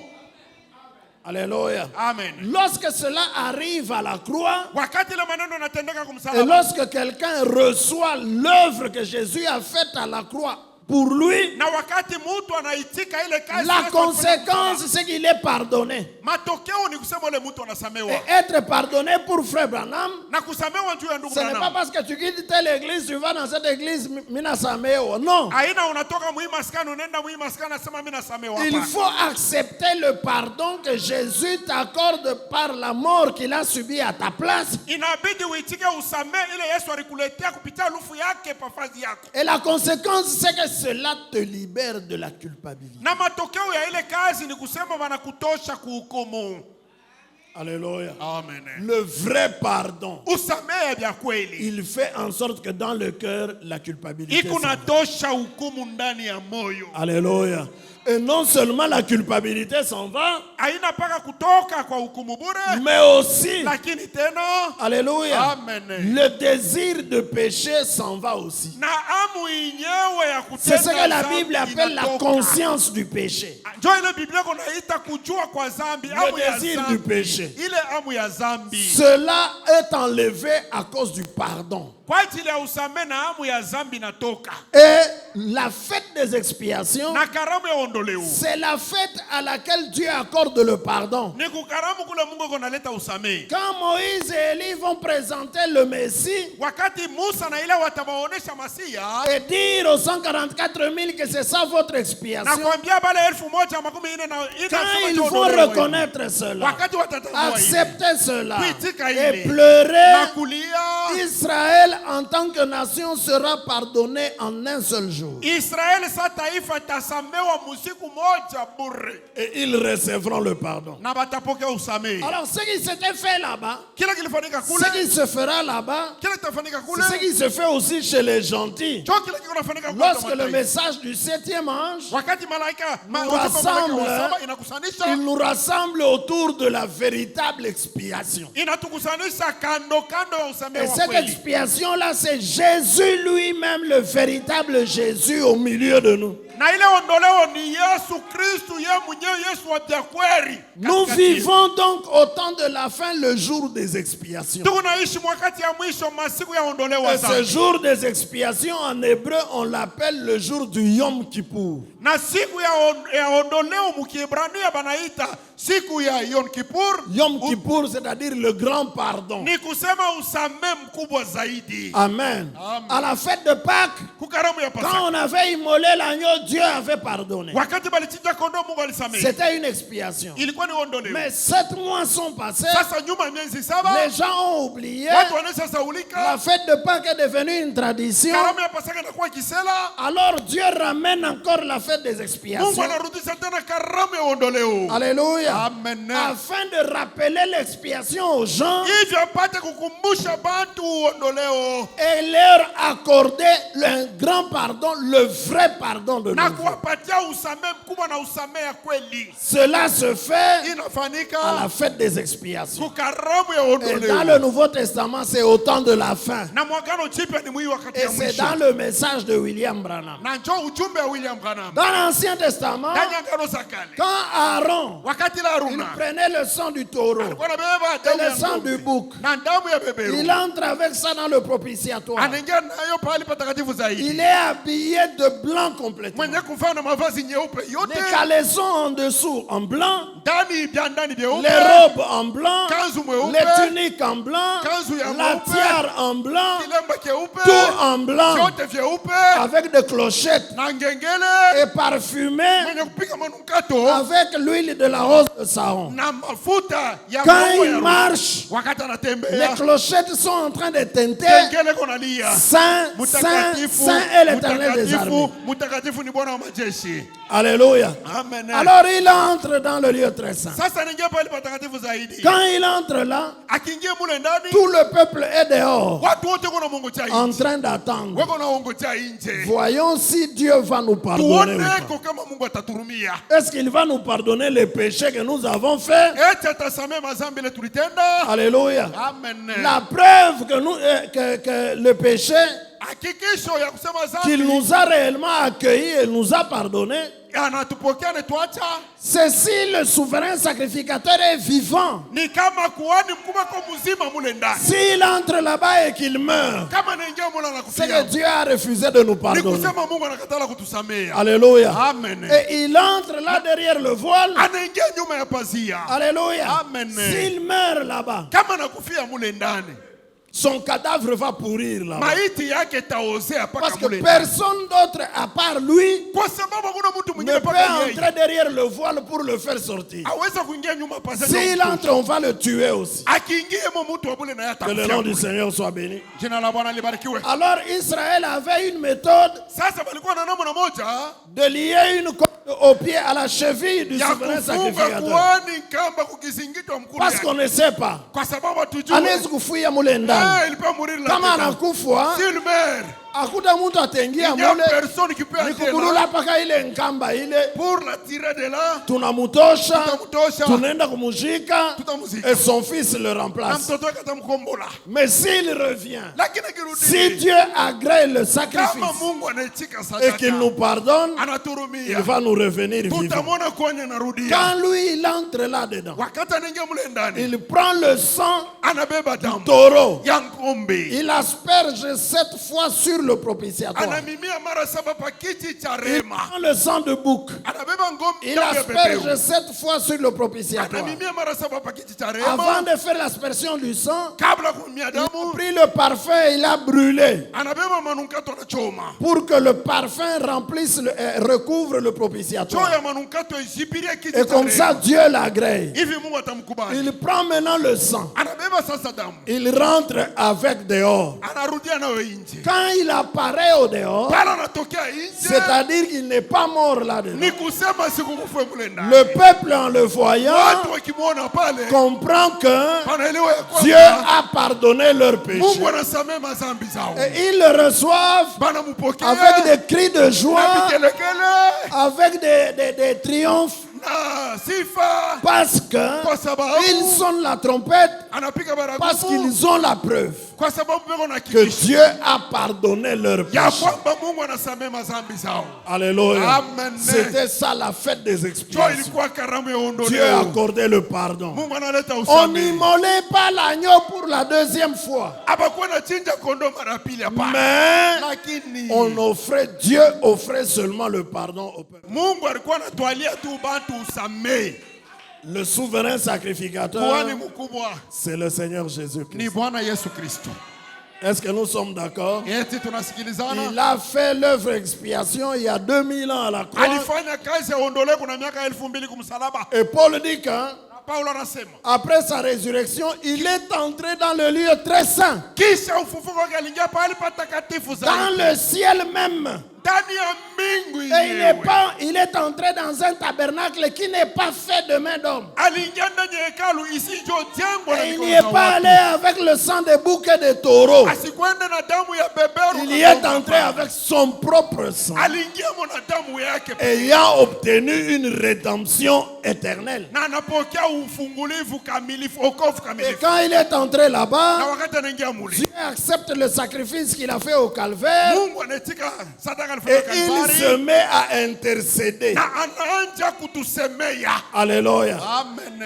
Alléluia. Amen. Lorsque cela arrive à la croix, Wakati ile maneno yanatendeka et kumsalaba. lorsque quelqu'un reçoit l'œuvre que Jésus a faite à la croix pour lui, Na wakati mtu anaitika ile kazi la Yesu alifanya conséquence, kumsalaba, c'est qu'il est pardonné. matokeo ni kusema ule mtu anasamewa. Et être pardonné pour Frère Branham, Na kusamewa juu ya ndugu ce n'est pas Branham. parce que tu quittes telle église, tu vas dans cette église, mina sameo. Non. Haina unatoka muimaskani unaenda muimaskani nasema mimi nasamewa Il hapa. faut accepter le pardon que Jésus t'accorde par la mort qu'il a subi à ta place. Inabidi uitike usamehe ile Yesu alikuletea kupitia lufu yake pafazi yako. Et la conséquence, c'est que cela te libère de la culpabilité. Na matokeo ya ile kazi ni kusema wanakutosha kuhukumu. Alléluia. Amen. Le vrai pardon, Usamehe vya kweli il fait en sorte que dans le cœur, la culpabilité iko s'en va. natosha hukumu ndani ya moyo. Alléluia. Et non seulement la culpabilité s'en va, Haina paka kutoka kwa hukumu bure, mais aussi, lakini tena alléluia, Amen. le désir de péché s'en va aussi. na amu yenyewe ya C'est ce kutenda que la dhambi Bible appelle la inatoka. conscience du péché. Ndio ile Biblia kunaita kujua kwa dhambi, Le amu ya désir du dhambi. péché. Ile amu ya dhambi Cela est enlevé à cause du pardon. kwa ajili ya usamehe na amu ya dhambi inatoka. Et la fête des expiations, Na karamu ya ondoleo c'est la fête à laquelle Dieu accorde le pardon. ni kukaramu kule Mungu kunaleta usamehe. Quand Moïse et Élie vont présenter le Messie Wakati Musa na ile watawaonesha Masia et dire aux 144 000 que c'est ça votre na expiation, kuambia bale 1,440 na quand ils vont reconnaître cela, wakati watatambua ile accepter cela kuitika et ile na pleurer, kulia, Israël en tant que nation sera pardonné en un seul jour. Israeli sa taifa itasamewa musiku moja bure. Et ils recevront le pardon. Na batapokea usamehe. Alors ce qui s'était fait là-bas, Kila kilifanyika kule, ce qui se fera là-bas, kila kitafanyika kule, c'est ce qui se fait aussi chez les gentils. cho kila kinafanyika kule. Lorsque le message du 7e ange, Wakati malaika nous ujumbe wa malaika wa rassemble, saba inakusanisha, il nous rassemble autour de la véritable expiation. inatukusanisha kando kando ya usamehe Et wa cette kweli. expiation-là, c'est Jésus lui-même, le véritable Jésus au milieu de nous. Na ile ondoleo ni Yesu Kristu, ye mwenyewe Yesu wa vya kweli. Nous Katikati yetu. vivons donc au temps de la fin, le jour des expiations. Tunaishi mwakati ya mwisho, masiku ya ondoleo Et ce sana. jour des expiations, en hébreu, on l'appelle le jour du Yom Kippour. Na siku ya ondoleo mukiebrania banaita siku ya Yom Kippur. Yom Kippour, c'est-à-dire le grand pardon. Ni kusema usamehe mkubwa zaidi. Amen. Amen. À la fête de Pâques, Kukaramu ya Pasaka. quand on avait immolé l'agneau, Dieu avait pardonné. Wakati balichinja kondoo, Mungu alisamehe. C'était une expiation. Ilikuwa ni ondoleo. Mais 7 mois sont passés, Sasa nyuma ya miezi saba, les gens ont oublié. watu wanaisha saulika. La fête de Pâques est devenue une tradition. Karamu ya Pasaka inakuwa kisela. Alors Dieu ramène encore la fête des Mungu expiations. anarudisha tena karamu ya ondoleo. Alléluia. Amen. Afin de rappeler l'expiation aux gens Hivyo apate kukumbusha bantu ondoleo et leur accorder le grand pardon, le vrai pardon de na nos vies. kuwapatia usamehe mkubwa na usamehe ya kweli. Cela se fait à la Inafanyika fête des expiations. kukaramu ya Et dans le ondoleo. Nouveau Testament, c'est au temps de la fin. Na mwagano jipya ni mwii wakati Et ya c'est mwisho. dans le message de William Branham. Na njoo ujumbe wa William Branham. Dans l'Ancien Testament, Ndani ya ngano za kale. quand Aaron Wakati la il Haruna prenait le sang du taureau alikuwa anabeba et damu le ya sang du ng'ombe bouc, na damu ya beberu. il entre avec ça dans le propitiatoire. Anaingia nayo pahali patakatifu zaidi. Il est habillé de blanc complètement. Mwenye kuvaa na mavazi nyeupe Les yote, caleçons en dessous en blanc, ndani vya ndani vyeupe, les robes en blanc, kanzu mweupe, les tuniques en blanc, kanzu ya la mweupe, tiare en blanc, kilemba keupe, tout en blanc, vyote vyeupe avec des clochettes na ngengele, et parfumé mwenye kupiga manukato avec l'huile de la rose de Saron. na mafuta ya Quand maua ya il roho. marche, Wakati les anatembea clochettes sont en train de tenter kengele konalia, Saint, Saint, mutakatifu, Saint est l'éternel des armées. mutakatifu, mutakatifu ni Bwana wa majeshi. Alléluia. Amen. Alors il entre dans le lieu très saint. Sasa anaingia pale patakatifu zaidi. Quand il entre là, Akiingia mule ndani, tout le peuple est dehors watu wote kuna mongojea en nje. train d'attendre. Wako naongojea nje. Voyons si Dieu va nous pardonner. ou Tuone pas. ko kama Mungu ataturumia. Est-ce qu'il va nous pardonner les péchés que nous avons faits? Eti atasamehe mazambi ile tulitenda. Alléluia. Amen. La preuve que le péché Hakikisho ya kusema qu'il zambi nous a réellement accueillis et nous a pardonné, anatupokea netuacha c'est si le souverain sacrificateur est vivant. ni kama kuhani mkubwa kwa mzima mule ndani. S'il entre là-bas et qu'il meurt, Kama anaingia mule c'est que anakufia. Dieu a refusé de nous Ni pardonner. kusema Mungu anakatala kutusamea. Alléluia. Amen. Et il entre là derrière le voile. Anaingia nyuma ya pazia. Alléluia. Amen. S'il meurt là-bas, Kama anakufia mule ndani, son cadavre va pourrir là-bas. maiti yake taozea paka Parce que mule ndani. personne d'autre à part lui Kwa sababu hakuna mtu ne mwingine peut paka yeye. entrer derrière le voile pour le faire sortir. Aweza kuingia nyuma ya pazia. S'il entre, on va le tuer aussi. Akiingia mo mtu wa mule na Que le nom du Seigneur soit béni. Jina la Bwana libarikiwe. Alors Israël avait une méthode Sasa balikuwa na namna moja de lier une corde au pied à la cheville du ya souverain kufunga sacrificateur. kuhani kamba kukizingitwa mkulu Parce yake. qu'on ne sait pas. Kwa sababu hatujui. Anaweza kufuia mule ndani. Ilikuwa murili la Kama tena. anakufa, S'il meurt, akuta mtu ataingia il y a mule personne qui peut ni entrer là kukulula paka ile nkamba ile, pour la tirer de là. tunamutosha, Tutamtosha. tunaenda kumuzika Tutamuzika. et son fils le Na remplace. mtoto wake atamkombola. Mais s'il revient, Lakini akirudi, si Dieu agrée le kama sacrifice Mungu anaitika et qu'il sadaka, nous pardonne, il anaturumia. va nous revenir vivants. Tutamwona kwenye anarudia. Quand lui il entre là-dedans, Wakati anaingia mule ndani, il prend le sang anabeba damu taureau, ya ng'ombe. il asperge 7 fois sur le propitiatoire. Anamimia mara 7 pa kiti cha Il rehema. prend le sang de bouc, Anabeba ng'ombe il damu ya asperge pepeo. 7 fois sur le propitiatoire. Anamimia mara 7 pa kiti cha Avant rehema. de faire l'aspersion du sang, Kabla kumimia il a damu, pris le parfum et il a brûlé anabeba manukato anachoma. pour que le parfum remplisse recouvre le Choo propitiatoire. ya manukato isipirie kiti Et cha comme ça, rehema. Dieu l'agrée. Hivi Mungu atamkubali. Il prend maintenant le sang. Anabeba anabeba sasa damu, il rentre avec dehors. anarudia nayo nje. Quand il apparaît au dehors, Pale anatokea nje, c'est-à-dire qu'il n'est pas mort là-dedans. ni kusema sikukufa mule ndani. Le peuple en le voyant Watu wakimwona pale comprend que wanaelewa ya Dieu kwamba a pardonné leurs péchés. Mungu anasamehe madhambi zao. Et ils le reçoivent Banampokea avec des cris de na joie, vigelegele avec des triomphes, na sifa, parce que kwa sababu ils sonnent la trompette, anapiga parce baragumu, qu'ils ont la preuve kwa sababu beko na que kikisho Dieu a pardonné leurs ya péchés. kwamba Mungu anasamehe madhambi zao. Alléluia. Amen. C'était ça la fête des Jo expiations. ilikuwa karamu ya Dieu a ondoleo. accordé le pardon. Mungu analeta On usamehe. n'immolait pas l'agneau pour la deuxième fois, Hapakuwa na chinja kondoo mara pili, hapana. mais Lakini on offrait, Dieu offrait seulement le pardon au peuple. Mungu alikuwa anatwalia tu bantu usamehe. Le souverain sacrificateur, Kuhani mkubwa c'est le Seigneur ni Jésus-Christ. Bwana Yesu Kristo. Est-ce que nous sommes d'accord? Eti tunasikilizana. Il a fait l'œuvre expiation il y a 2000 ans à la croix. Alifanya kazi ya ondoleo kuna miaka 2000 kumsalaba. Et Paul dit que Na Paulo anasema après sa résurrection, il est entré dans le lieu très saint, kisha ufufuko wake aliingia pahali patakatifu dans zaidi, le ciel même. ndani ya mbingu Et yenyewe. il est entré dans un tabernacle qui n'est pas fait de main d'homme. Aliingia ndani ya hekalu isiyojengwa na Et il mikono n'y est za pas watu. allé avec le sang des boucs et des taureaux. Asikwende na damu ya beberu. Il y na est damu entré ya- avec son propre sang, aliingia mo na damu yake ayant obtenu une rédemption éternelle. na anapokea ufungulivu kamilifu, wokovu Et kamilifu. quand il est entré Na là-bas, wakati anaingia mule, Dieu accepte le sacrifice qu'il a fait au calvaire Mungu anaitika sadaka et alifanya il se Kalvari met à intercéder. na anaanja kutusemea. Alléluia.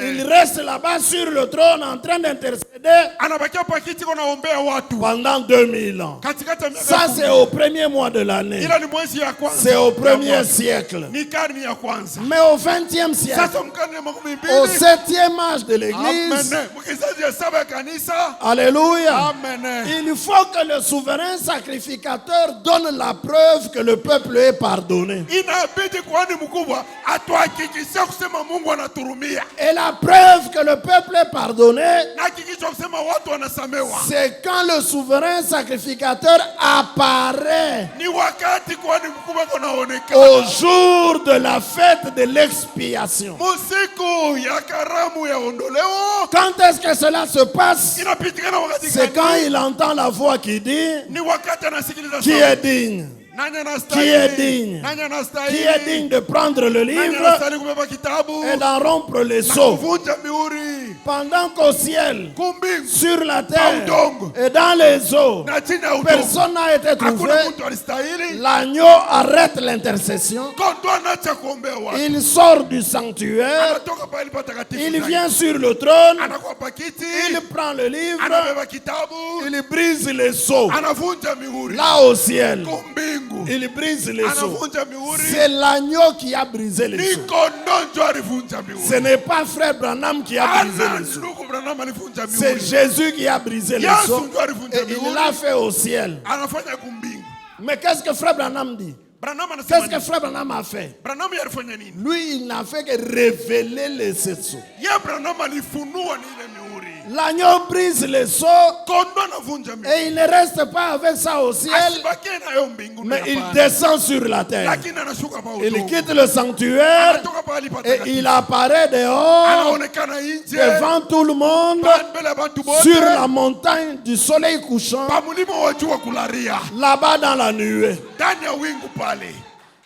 Il Amen. reste là-bas sur le trône en train d'intercéder Anabakia pakiti kwa naombea watu pendant 2000 ans. katikati ya miaka Ça, 1000. c'est au premier mois de l'année. Ila ni mwezi ya kwanza. C'est au Ya premier kwanza. siècle. Ni karni ya kwanza. Mais au 20e siècle, Sasa mkarni ya makumi au mbili. 7e âge de l'Église, Amen. Mkizaji ya saba ya kanisa. alléluia, Amen. il faut que le souverain sacrificateur donne la preuve que le peuple est pardonné. Inabidi kuhani mkubwa atuhakikishie kusema Mungu anaturumia. Et la preuve que le peuple est pardonné, Na hakikisha kusema watu wanasamewa. c'est quand le souverain sacrificateur apparaît Ni wakati kuhani mkubwa au kunaonekana. jour de la fête de l'expiation. Musiku ya karamu ya ondoleo. Quand est-ce que cela se passe? Inapitikana wakati C'est quand gani? il entend la voix qui dit, Ni wakati anasikiliza qui est digne? Nani Qui est anastahili? digne? Nani Qui est anastahili? digne de prendre le Nani livre anastahili kubeba kitabu? et d'en rompre les Na sceaux? kuvunja mihuri. Pendant qu'au ciel, Kumbingu. sur la terre udongo. et dans les eaux, Na chini ya udongo. personne n'a été trouvé, Hakuna mtu alistahili. l'agneau arrête l'intercession. Kondoo anaacha kuombea watu. Il sort du sanctuaire, Anatoka pahali patakatifu il zaidi. vient sur le trône, Anakuwa pakiti. il prend le livre, Anabeba kitabu. il brise les sceaux. Anavunja mihuri. Là au ciel, Kumbingu. il brise les sceaux. Anavunja mihuri. C'est l'agneau qui a brisé les Ni sceaux. kondoo ndio alivunja Ce mihuri. n'est pas frère Branham qui a brisé Ana les sceaux. ndugu Branham alivunja C'est mihuri. Jésus qui a brisé les Yesu sceaux ndio alivunja et il mihuri. l'a fait au ciel. Anafanya kumbingu. Mais qu'est-ce que frère Branham dit? Branham anasema Qu'est-ce que nini? frère Branham a fait? Branham alifanya nini? Lui, il n'a fait que révéler les sept sceaux. Ye Branham alifunua ni ile mihuri. L'agneau brise les sceaux Kondoo anavunja mihuri. et il ne reste pas avec ça au ciel, Asibakie nayo mbinguni. mais il hapana. descend sur la terre. Lakini anashuka pa Il udongo. quitte le sanctuaire Anatoka pahali et patakatifu. il apparaît dehors Anaonekana nje. devant tout le monde Mbele ya bantu bote. sur la montagne du soleil couchant, Pa mulima wa jua kularia. là-bas dans la nuée. Ndani ya wingu pale.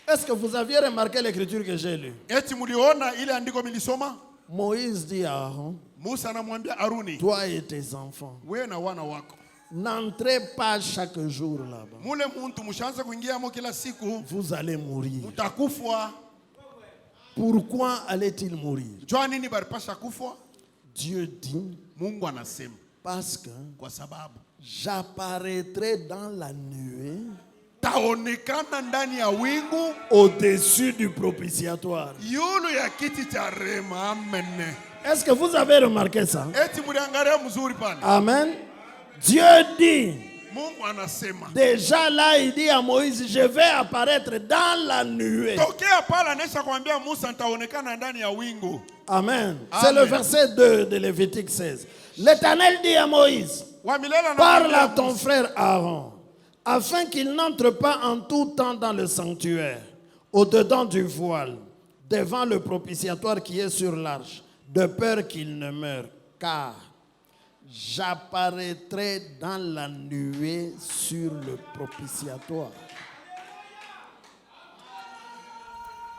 Est-ce que vous aviez remarqué l'écriture que j'ai lue? Eti muliona ile andiko milisoma? Moïse dit à Aaron, Musa anamwambia Aruni, toi et tes enfants, wewe na wana wako. n'entrez pas chaque jour là-bas. Mule muntu mushaanza kuingia mo kila siku. Vous allez mourir. Mutakufa. Pourquoi allait-il mourir? Jua nini baripasha kufa? Dieu dit, Mungu anasema parce que kwa sababu j'apparaîtrai dans la nuée taonekana ndani ya wingu au-dessus du propitiatoire. yulu ya kiti cha rehema. Amen. Est-ce que vous avez remarqué ça? Eti muliangalia mzuri pale. Amen. Dieu dit, Mungu anasema déjà là, il dit à Moïse, je vais apparaître dans la nuée. tokea pale anaisha kumwambia Musa nitaonekana ndani ya wingu. Amen. C'est le verset 2 de Lévitique 16. L'Éternel dit à Moïse, Wa milele parle à anamwambia ton frère Aaron, afin qu'il n'entre pas en tout temps dans le sanctuaire, au-dedans du voile, devant le propitiatoire qui est sur l'arche, de peur qu'il ne meure, car j'apparaîtrai dans la nuée sur le propitiatoire.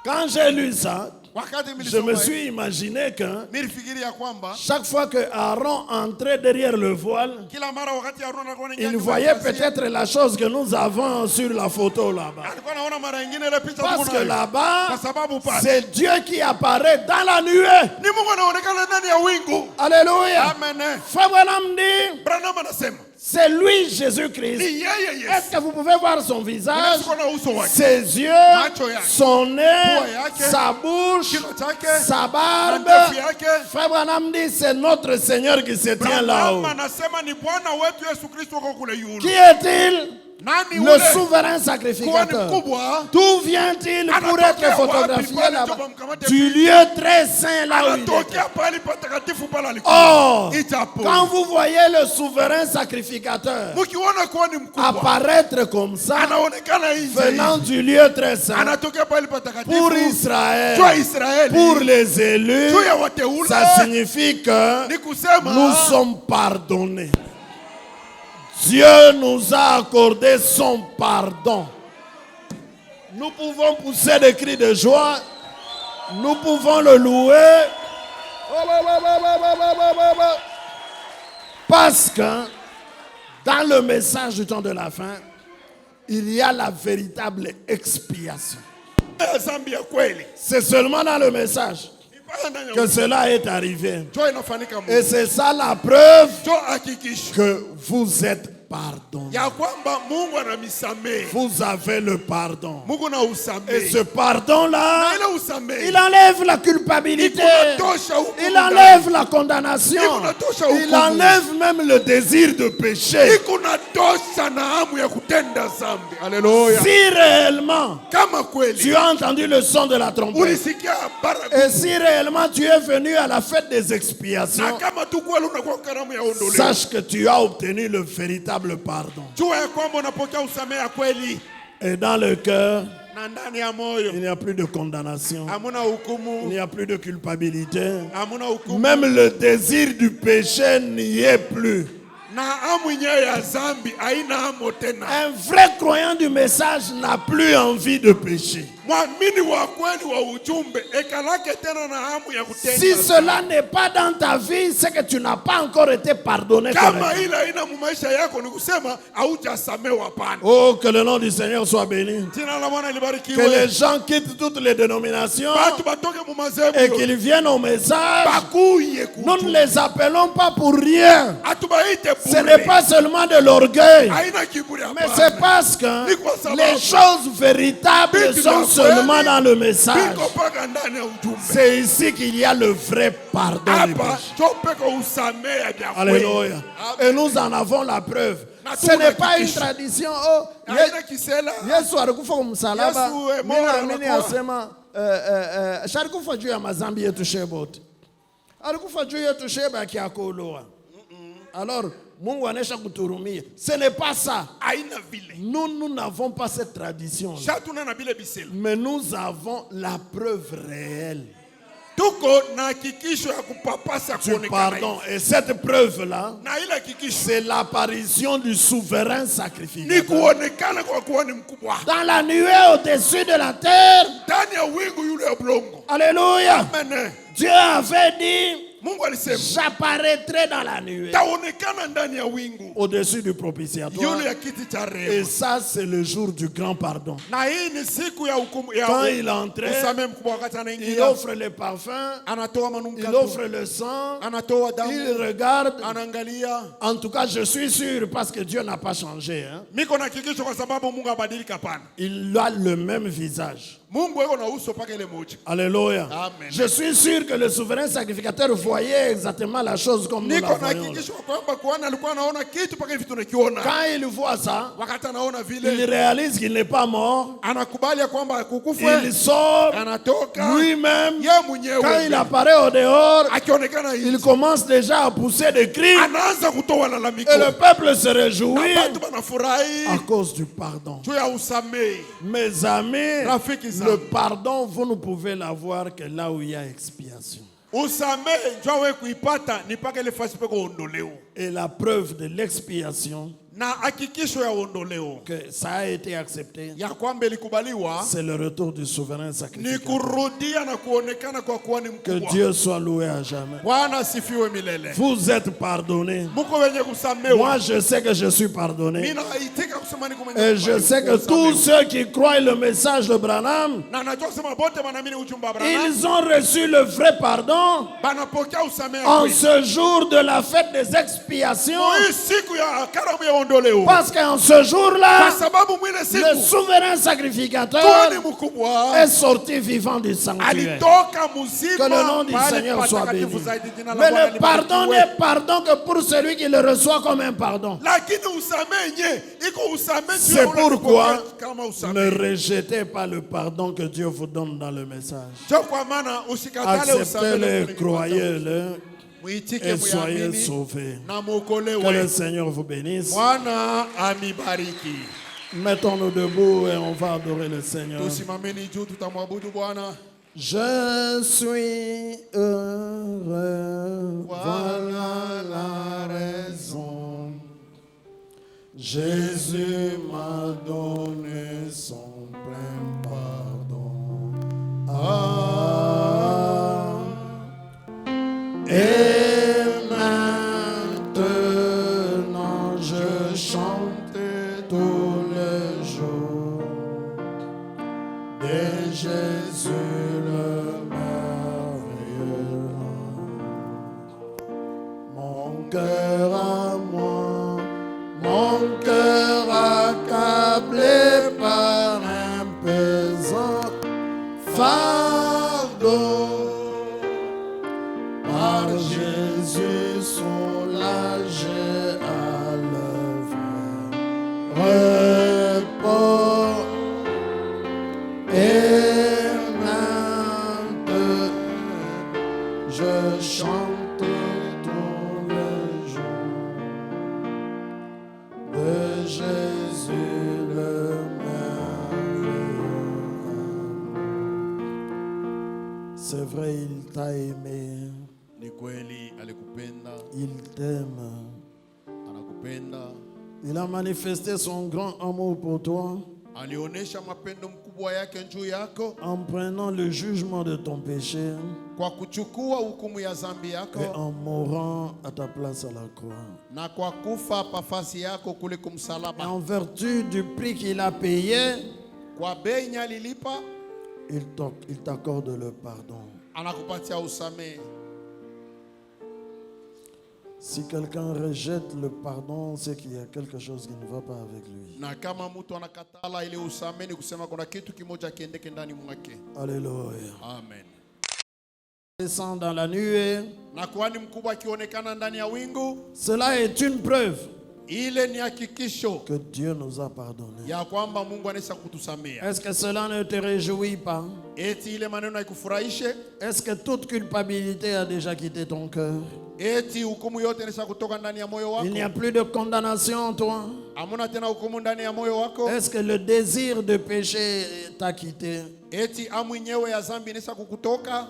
Quand j'ai lu ça, wakati je milisoma me hivi, suis imaginé que nilifikiri ya kwamba chaque fois que Aaron entrait derrière le voile, kila mara wakati Haruna alikuwa anaingia il nyuma voyait ya pazia, peut-être la chose que nous avons sur la photo là-bas. alikuwa anaona mara nyingine ile picha Parce tuko que nayo. là-bas, Kwa sababu pale c'est Dieu qui apparaît dans la nuée. ni Mungu anaonekana ndani ya wingu. Alléluia. Amen. Frère Branham dit, Branham anasema c'est lui Jésus-Christ. ni yeye Est-ce Yesu. que vous pouvez voir son visage, Unaweza kuona uso wake, ses yeux, Macho yake, son nez, pua yake, sa bouche, kichwa chake, sa barbe? ndevu yake. Frère Branham dit, c'est notre Seigneur qui se tient là-haut. Branham anasema ni Bwana wetu Yesu Kristo uko kule yule. Qui est-il? Nani Le ule? souverain Kuhani sacrificateur. mkubwa. D'où vient-il pour Anatokea être photographié wapi pale là-bas? toba mkamate Du picha? lieu très saint là où il était. Anatokea pale patakatifu pale alikuwa. Or, Ichapo. quand vous voyez le souverain sacrificateur Mkiona kuhani mkubwa apparaître comme ça, anaonekana nje, venant du lieu très saint, anatokea pale patakatifu pour Israël, kwa Israeli, pour les élus, juu ya wateule, ça signifie que ni kusema nous sommes pardonnés. Dieu nous a accordé son pardon. Nous pouvons pousser des cris de joie. Nous pouvons le louer. Parce que dans le message du temps de la fin, il y a la véritable expiation. zambi ya kweli C'est seulement dans le message ipaka ndani ya que cela est arrivé. jo inafanyika Et Mungu. c'est ça la preuve Jo hakikisho que vous êtes pardonnés. ya kwamba Mungu anamisamehe. Vous avez le pardon. Mungu na Et usamehe. ce pardon-là, Na ile usamehe il enlève la culpabilité. ikunatosha hukumu Il ndani. enlève la condamnation. Ikunatosha Il hukumu. enlève même le désir de péché. Ikunatosha na hamu ya kutenda zambi. Haleluya. Si réellement Kama kweli tu as entendu le son de la trompette, ulisikia habari et si réellement tu es venu à la fête des na expiations, kama tu kweli unakuwa karamu ya ondoleo, sache que tu as obtenu le véritable pardon. jua ya kwamba unapokea usamehe ya kweli, Et dans le cœur, na ndani ya moyo il n'y a plus de condamnation. hamuna Il hukumu, n'y a plus de culpabilité. hamuna hukumu, Même le désir du péché n'y est plus. na hamu yenyewe ya zambi haina hamu tena. Un vrai croyant du message n'a plus envie de pécher. Mwamini wa kweli wa ujumbe ekalake tena na hamu ya kutenda Si zambi. cela n'est pas dans ta vie, c'est que tu n'as pas encore été pardonné. Kama correctement. ila haina mu maisha yako ni kusema haujasamewa. Hapana. Oh, que le nom du Seigneur soit béni. Jina la Bwana Que les libarikiwe. gens quittent toutes les dénominations Watu batoke mu et madhehebu qu'ils viennent au message. bakuye Nous ne kutu. les appelons pas pour rien. Atubaite Ce n'est pas seulement de l'orgueil, haina kiburi mais hapana. c'est parce que les choses véritables sont seulement dans le message. Biko paka ndani ya ujumbe. C'est ici qu'il y a le vrai pardon des Hapa péchés. jo peko usamehe ya kweli. Alléluia. Et nous en avons la preuve. Ce n'est pas une tradition. Oh, Haina kisela. Yesu alikufa kwa msalaba. Yesu, Mimi moyo naamini anakuwa. asema alikufa juu ya mazambi yetu shebote. Alikufa juu yetu sheba akiakoloa. Alors Mungu anesha kuturumia. Ce n'est pas ça. Haina vile. Nous n'avons pas cette tradition. Shatuna na bile bisela. Mais nous avons la preuve réelle Tuko na hakikisho ya kupapasa du kuonekana. pardon. Et cette preuve-là, Na ile hakikisho c'est l'apparition du souverain ni sacrificateur. kuonekana kwa kuwa ni mkubwa. Dans la nuée au-dessus de la terre. Ndani ya wingu yule ya bulongo. Alléluia. Amen. Dieu avait dit, Mungu alisema j'apparaîtrai dans la nuée taonekana ndani ya wingu au-dessus du yule propitiatoire. ya kiti cha Et rehema. ça, c'est le jour du grand pardon. Na hii ni siku ya hukumu ya Quand il entrait, usamehe mkubwa. Wakati il anaingia offre les parfums, anatoa il manukato, offre le sang, anatoa il damu, regarde. anaangalia. En tout cas, je suis sûr, parce que Dieu n'a pas changé. Hein. Miko na hakikisho kwa sababu Mungu abadilika. Hapana, Il a le même visage. Mungu eko na uso paka ile moja. Alléluia. Amen. Je suis sûr que le souverain sacrificateur voyait exactement la chose comme nous la Niko na voyons. hakikisho kwamba kuhani alikuwa anaona kitu paka hivi tunakiona. Quand il voit ça, Wakati anaona il vile réalise qu'il n'est pas mort. anakubali ya kwamba Il kukufa, sort anatoka lui-même. ye Quand mwenyewe il apparaît au dehors, akionekana il hivi commence déjà à pousser des cris. anaanza kutoa lalamiko. Et le peuple se Na réjouit watu wanafurahi à cause du pardon. juu ya usamehe. Mes amis, Rafiki zangu, le pardon, vous ne pouvez l'avoir que là où il y a expiation. usamehe njoo wewe kuipata ni paka ile fasi peko ondoleo. Et la preuve de l'expiation, Na hakikisho ya ondoleo que ça a été accepté, ya kwamba ilikubaliwa c'est le retour du souverain ni sacrificateur. kurudia na kuonekana kwa kuhani Que mkubwa. Dieu soit loué à jamais. Bwana asifiwe milele. Vous êtes pardonnés. Muko wenye kusamewa. Moi, je sais que je suis pardonné. Mimi naitika kusema niko mwenye Et je sais que tous ceux qui croient le message de Branham, na najua kusema bote wanaamini ujumbe wa Abrahamu ils ont reçu le vrai pardon banapokea usamehe en kweli. ce jour de la fête des expiations. Hii siku ya karamu ya ondoleo. Parce qu'en ce jour-là, Kwa sababu mwile le siku souverain sacrificateur kuhani mkubwa est sorti vivant du sanctuaire. alitoka Que mzima le nom du mahali Seigneur soit béni. patakatifu zaidi, jina la Mais Bwana le pardon libarikiwe. n'est pardon que pour celui qui le reçoit comme un pardon. Lakini usamehe nye iko usamehe C'est juu ya ule pourquoi kupokea kama ne usamehe. rejetez pas le pardon que Dieu vous donne dans le message. Ndio kwa maana usikatale usamehe. Acceptez-le, croyez-le Muitike et soyez muyamini sauvés. na Que le muokolewe. Seigneur vous bénisse. Bwana amibariki. Mettons-nous debout et on va adorer le Seigneur. Tusimameni juu tutamwabudu Bwana. Je suis heureux, voilà la raison. Jésus m'a donné son plein pardon. Ah, et maintenant je chante tous les jours de Jésus le merveilleux. Mon cœur à moi, mon cœur accablé par un pesant fardeau, par Jésus soulagé à l'œuvre, repos. Et maintenant, je chante tous les jours de Jésus le merveilleux. C'est vrai, il t'a aimé, Ni kweli alikupenda, il t'aime. anakupenda. Il a manifesté son grand amour pour toi Alionyesha mapendo mkubwa yake juu yako en prenant le jugement de ton péché kwa kuchukua hukumu ya dhambi yako et en mourant à ta place à la croix. na kwa kufa pafasi yako kule Et kumsalaba. en vertu du prix qu'il a payé, Kwa bei nye alilipa, il t'accorde le pardon. anakupatia usamehe. Si quelqu'un rejette le pardon, c'est qu'il y a quelque chose qui ne va pas avec lui. Na kama mtu anakatala ile usamehe, ni kusema kuna kitu kimoja kiendeke ndani mwake. Alléluia. Amen. Descend dans la nuée. Na kuhani mkubwa akionekana ndani ya wingu, Cela est une preuve ile ni hakikisho que Dieu nous a pardonné. ya kwamba Mungu anaweza kutusamea. Est-ce que cela ne te réjouit pas? Eti ile maneno haikufurahishe? Est-ce que toute culpabilité a déjà quitté ton cœur? Eti hukumu yote inaweza kutoka ndani ya moyo Il n'y a wako? plus de condamnation en toi? Hamuna tena hukumu ndani ya moyo wako? Est-ce que le désir de péché t'a quitté? Eti amu yenyewe ya dhambi inaweza kukutoka?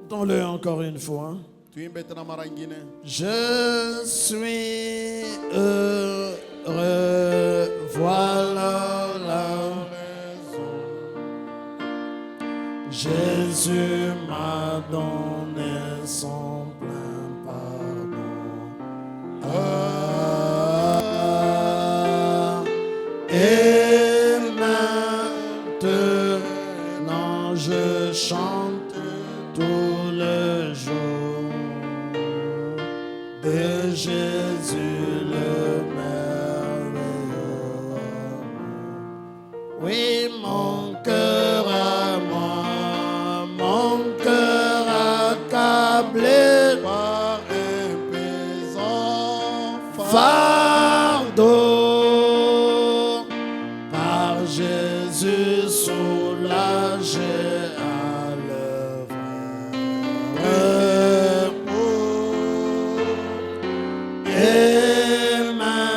Chantons-le encore une fois. Tuimbe tena mara nyingine. Je suis heureux, voilà la raison. Jésus m'a donné son plein pardon. Ah, et maintenant je chante tous les jours de Jésus le merveilleux. Oui, mon fardeau, par Jésus soulagé à l'œuvre. Et maintenant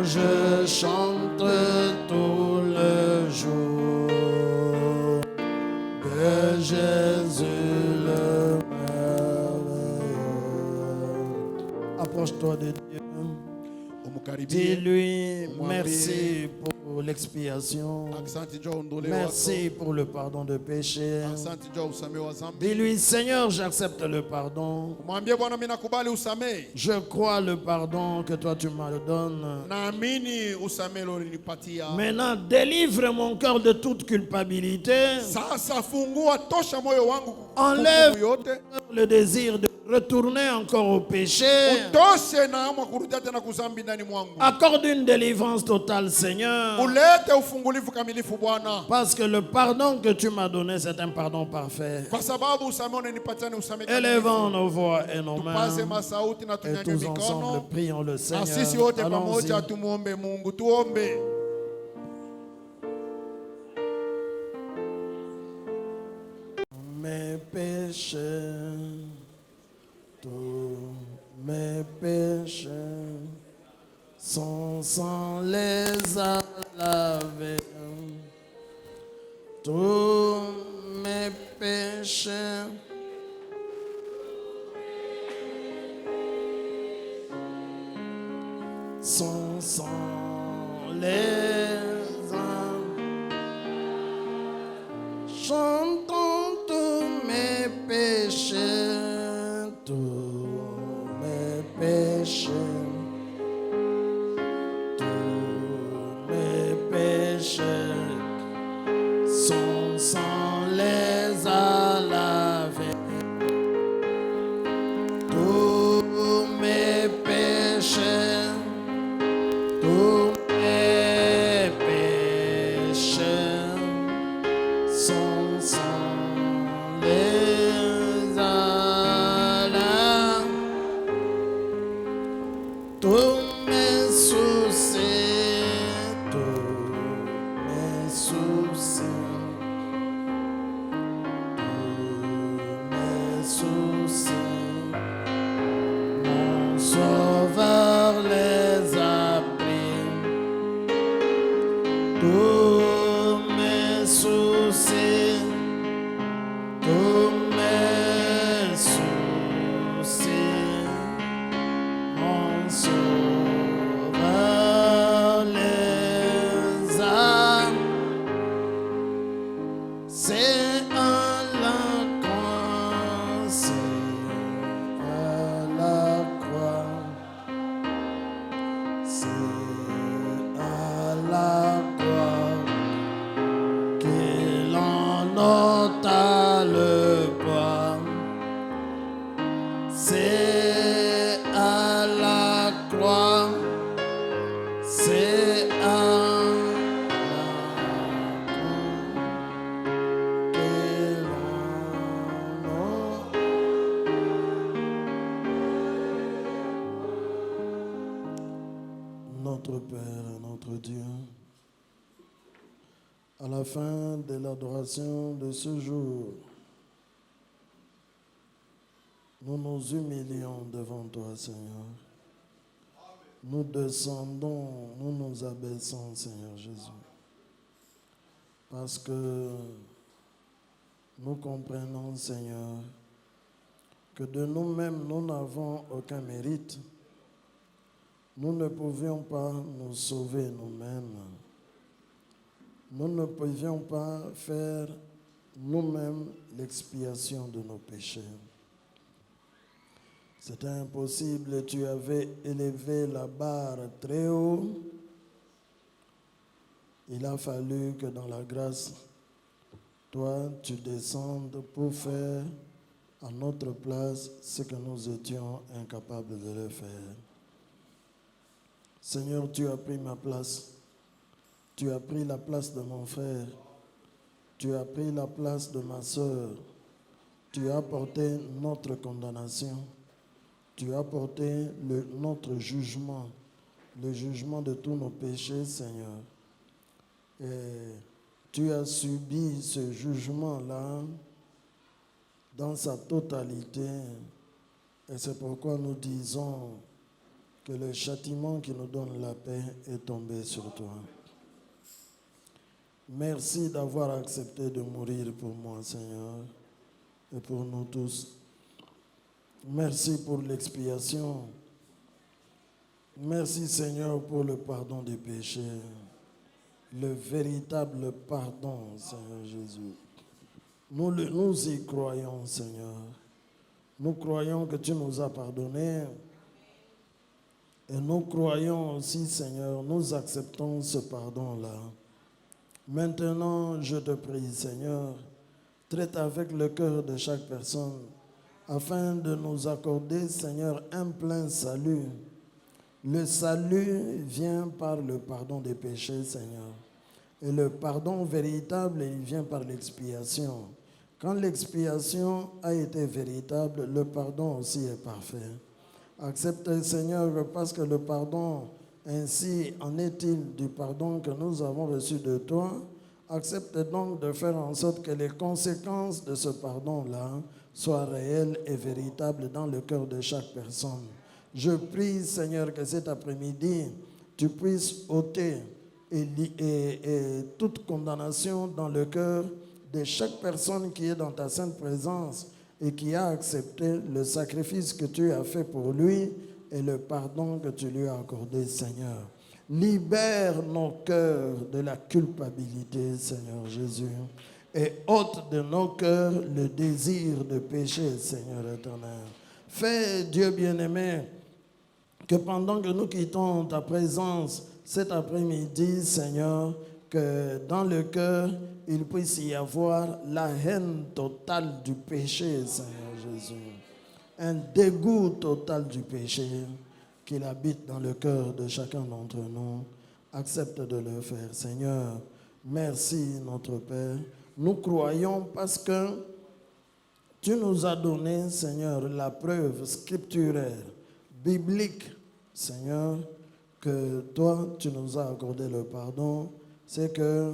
je chante tout le jour de Jésus le merveilleux. Approche-toi de Dieu. Dis-lui merci pour l'expiation. Merci pour le pardon de péché. Dis-lui, Seigneur, j'accepte le pardon. Je crois le pardon que toi tu me donnes. Maintenant, délivre mon cœur de toute culpabilité. Enlève le désir de retourner encore au péché. Accorde une délivrance totale, Seigneur. Parce que le pardon que tu m'as donné, c'est un pardon parfait. Élevons nos voix et nos mains. Et tous ensemble, prions le Seigneur. Allons-y. Mes péchés, tous mes péchés, son sang les a lavés. Tous mes péchés, son sang les a. Chantons tous mes péchés, tous mes péchés, tous mes péchés, son sang les a lavés. Tous mes péchés, tous mes péchés, son sang les a lavés. Tous mes soucis, tous mes soucis, mon Sauveur les a pris. Tous mes soucis, tous mes soucis, mon Sauveur les a. C'est à la croix, c'est à la croix, c'est à la croix qu'il en ôta le poids. C'est à la croix, c'est à la Notre Père, notre Dieu, à la fin de l'adoration de ce jour, nous nous humilions devant toi, Seigneur. Nous descendons, nous nous abaissons, Seigneur Jésus, parce que nous comprenons, Seigneur, que de nous-mêmes, nous n'avons aucun mérite. Nous ne pouvions pas nous sauver nous-mêmes. Nous ne pouvions pas faire nous-mêmes l'expiation de nos péchés. C'était impossible et tu avais élevé la barre très haut. Il a fallu que dans la grâce, toi, tu descendes pour faire à notre place ce que nous étions incapables de le faire. Seigneur, tu as pris ma place. Tu as pris la place de mon frère. Tu as pris la place de ma sœur. Tu as porté notre condamnation. tu as porté notre jugement, le jugement de tous nos péchés, Seigneur. Et tu as subi ce jugement-là dans sa totalité. Et c'est pourquoi nous disons que le châtiment qui nous donne la paix est tombé sur toi. Merci d'avoir accepté de mourir pour moi, Seigneur, et pour nous tous. Merci pour l'expiation. Merci, Seigneur, pour le pardon des péchés, le véritable pardon, Seigneur Jésus. Nous y croyons, Seigneur. Nous croyons que tu nous as pardonné. Et nous croyons aussi, Seigneur, nous acceptons ce pardon-là. Maintenant, je te prie, Seigneur, traite avec le cœur de chaque personne afin de nous accorder, Seigneur, un plein salut. Le salut vient par le pardon des péchés, Seigneur. Et le pardon véritable, il vient par l'expiation. Quand l'expiation a été véritable, le pardon aussi est parfait. Accepte, Seigneur, parce que le pardon, ainsi en est-il du pardon que nous avons reçu de toi. Accepte donc de faire en sorte que les conséquences de ce pardon-là soient réelles et véritables dans le cœur de chaque personne. Je prie, Seigneur, que cet après-midi, tu puisses ôter et toute condamnation dans le cœur de chaque personne qui est dans ta sainte présence et qui a accepté le sacrifice que tu as fait pour lui et le pardon que tu lui as accordé, Seigneur. Libère nos cœurs de la culpabilité, Seigneur Jésus, et ôte de nos cœurs le désir de pécher, Seigneur éternel. Fais, Dieu bien-aimé, que pendant que nous quittons ta présence cet après-midi, Seigneur, que dans le cœur, il puisse y avoir la haine totale du péché, Seigneur Jésus. Un dégoût total du péché qu'il habite dans le cœur de chacun d'entre nous. Accepte de le faire, Seigneur. Merci, notre Père. Nous croyons parce que tu nous as donné, Seigneur, la preuve scripturaire, biblique, Seigneur, que toi, tu nous as accordé le pardon. C'est que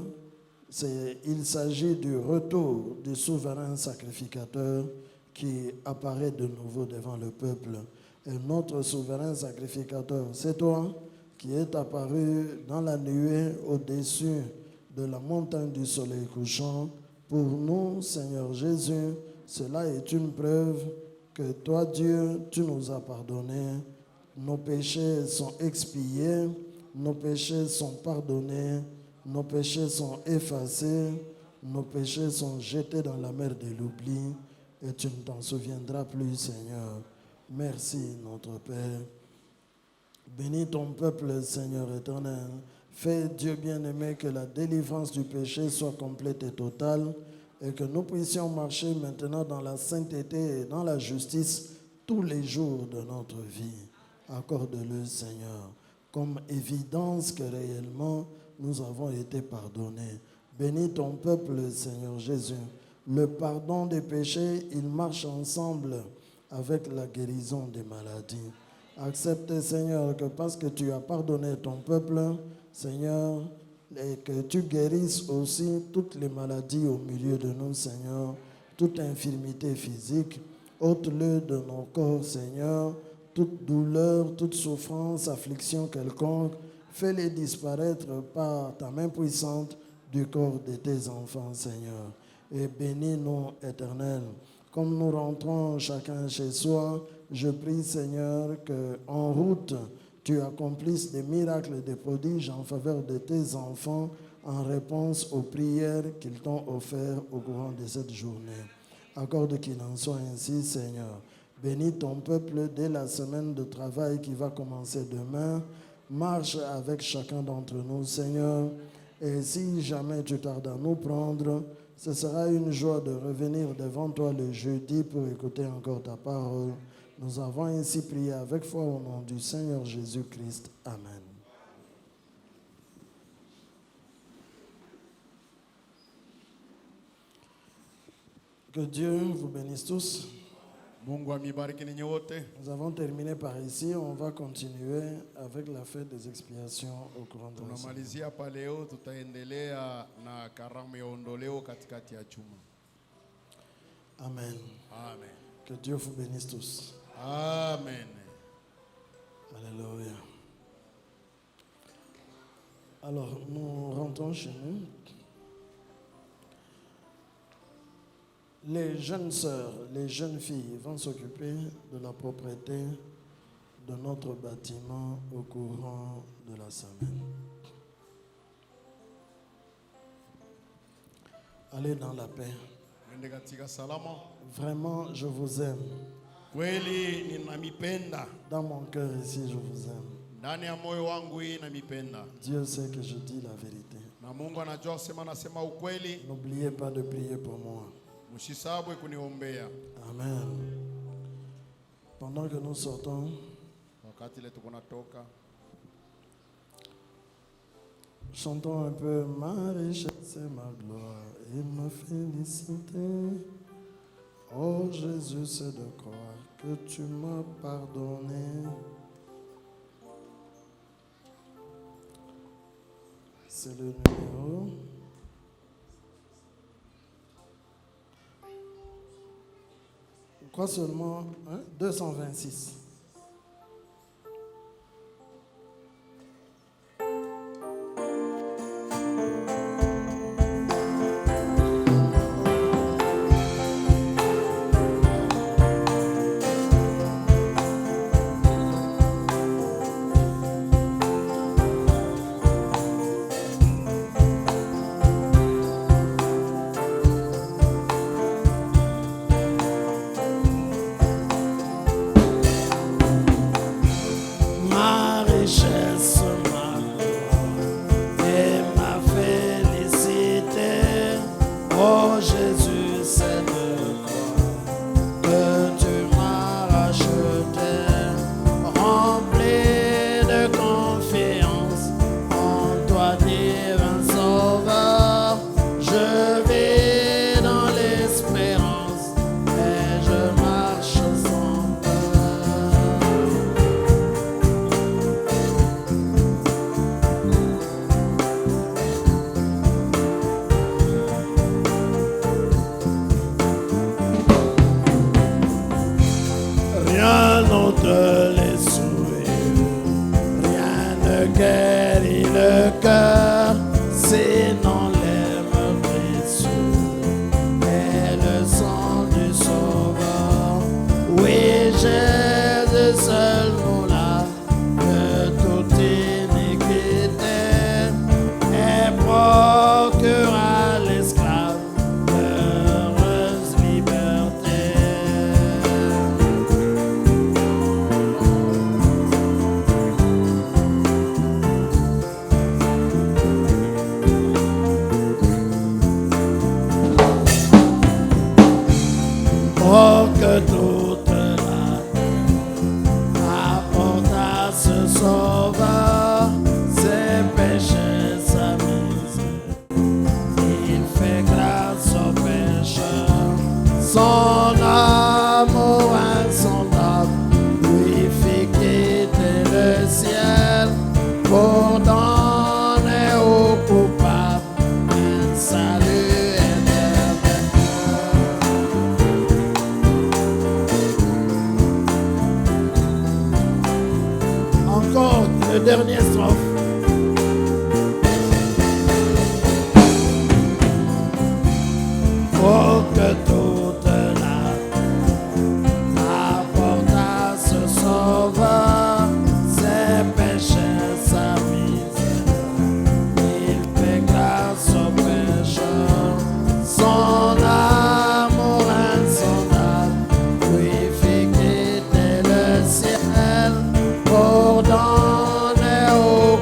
il s'agit du retour du souverain sacrificateur qui apparaît de nouveau devant le peuple. Et notre souverain sacrificateur, c'est toi qui es apparu dans la nuée au-dessus de la montagne du soleil couchant. Pour nous, Seigneur Jésus, cela est une preuve que toi, Dieu, tu nous as pardonné. Nos péchés sont expiés, nos péchés sont pardonnés, nos péchés sont effacés, nos péchés sont jetés dans la mer de l'oubli et tu ne t'en souviendras plus, Seigneur. Merci, notre Père. Bénis ton peuple, Seigneur éternel. Fais, Dieu bien-aimé, que la délivrance du péché soit complète et totale et que nous puissions marcher maintenant dans la sainteté et dans la justice tous les jours de notre vie. Accorde-le, Seigneur, comme évidence que réellement nous avons été pardonnés. Bénis ton peuple, Seigneur Jésus. Le pardon des péchés, il marche ensemble avec la guérison des maladies. Accepte, Seigneur, que parce que tu as pardonné ton peuple, Seigneur, et que tu guérisses aussi toutes les maladies au milieu de nous, Seigneur, toute infirmité physique, ôte-le de nos corps, Seigneur, toute douleur, toute souffrance, affliction quelconque, fais-les disparaître par ta main puissante du corps de tes enfants, Seigneur. Et bénis-nous, Éternel. Comme nous rentrons chacun chez soi, je prie, Seigneur, qu'en route, tu accomplisses des miracles et des prodiges en faveur de tes enfants en réponse aux prières qu'ils t'ont offertes au courant de cette journée. Accorde qu'il en soit ainsi, Seigneur. Bénis ton peuple dès la semaine de travail qui va commencer demain. Marche avec chacun d'entre nous, Seigneur. Et si jamais tu tardes à nous prendre, ce sera une joie de revenir devant toi le jeudi pour écouter encore ta parole. Nous avons ainsi prié avec foi au nom du Seigneur Jésus-Christ. Amen. Que Dieu vous bénisse tous. Mungu amibariki ninyi wote. Nous avons terminé par ici. On va continuer avec la fête des expiations au courant de la semaine. Tunamalizia hapa leo, tutaendelea na karamu ya ondoleo katikati ya chuma. Amen. Amen. Que Dieu vous bénisse tous. Amen. Alléluia. Alors, nous rentrons chez nous. Les jeunes sœurs, les jeunes filles vont s'occuper de la propreté de notre bâtiment au courant de la semaine. Allez dans la paix. Mwende katika salama. Vraiment, je vous aime. Kweli ninamipenda. Dans mon cœur ici, je vous aime. Ndani ya moyo wangu hii namipenda. Dieu sait que je dis la vérité. Na Mungu anajua sema nasema ukweli. N'oubliez pas de prier pour moi. Msisahau kuniombea. Amen. Pendant que nous sortons, Wakati ile tuko natoka, chantons un peu ma richesse et ma gloire et ma félicité. Oh Jésus, c'est de croire que tu m'as pardonné. C'est le numéro. Je crois seulement 226. Ma richesse, ma gloire et ma félicité. Oh Jésus, c'est de croire que tu m'as racheté, rempli de confiance en toi, divin Sauveur. Je vis dans l'espérance et je marche sans peur. Rien n'ôte les souhaits, rien ne guérit le cœur, sinon les meurtrissures et le sang du Sauveur. Oui, Jésus seul nous l'a de toute iniquité et procure à l'esclave l'heureuse liberté. Oh, que toute la terre apporte à ce Sauveur ses péchés, sa misère. Il fait grâce aux pécheurs, son amour insondable lui fit quitter le ciel pour donner aux coupables un salut éternel. Encore le dernier strophe. Oh, que toute la terre apporte à ce Sauveur ses péchés, sa misère. Il fait grâce aux pécheurs, son amour insondable lui fit quitter le ciel pour donner aux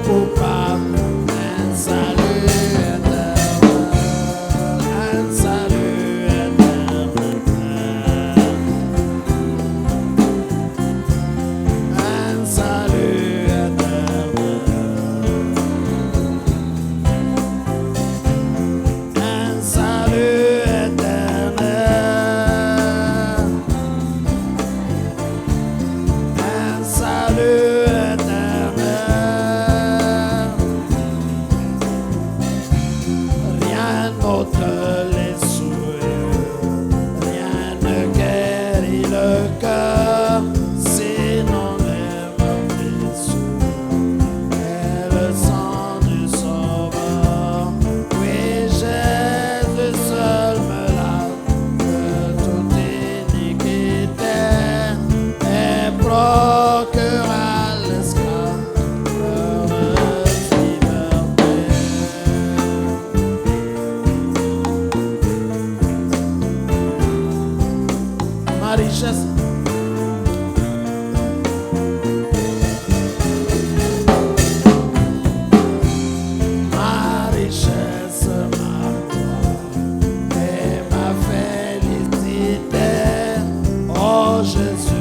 Jésus.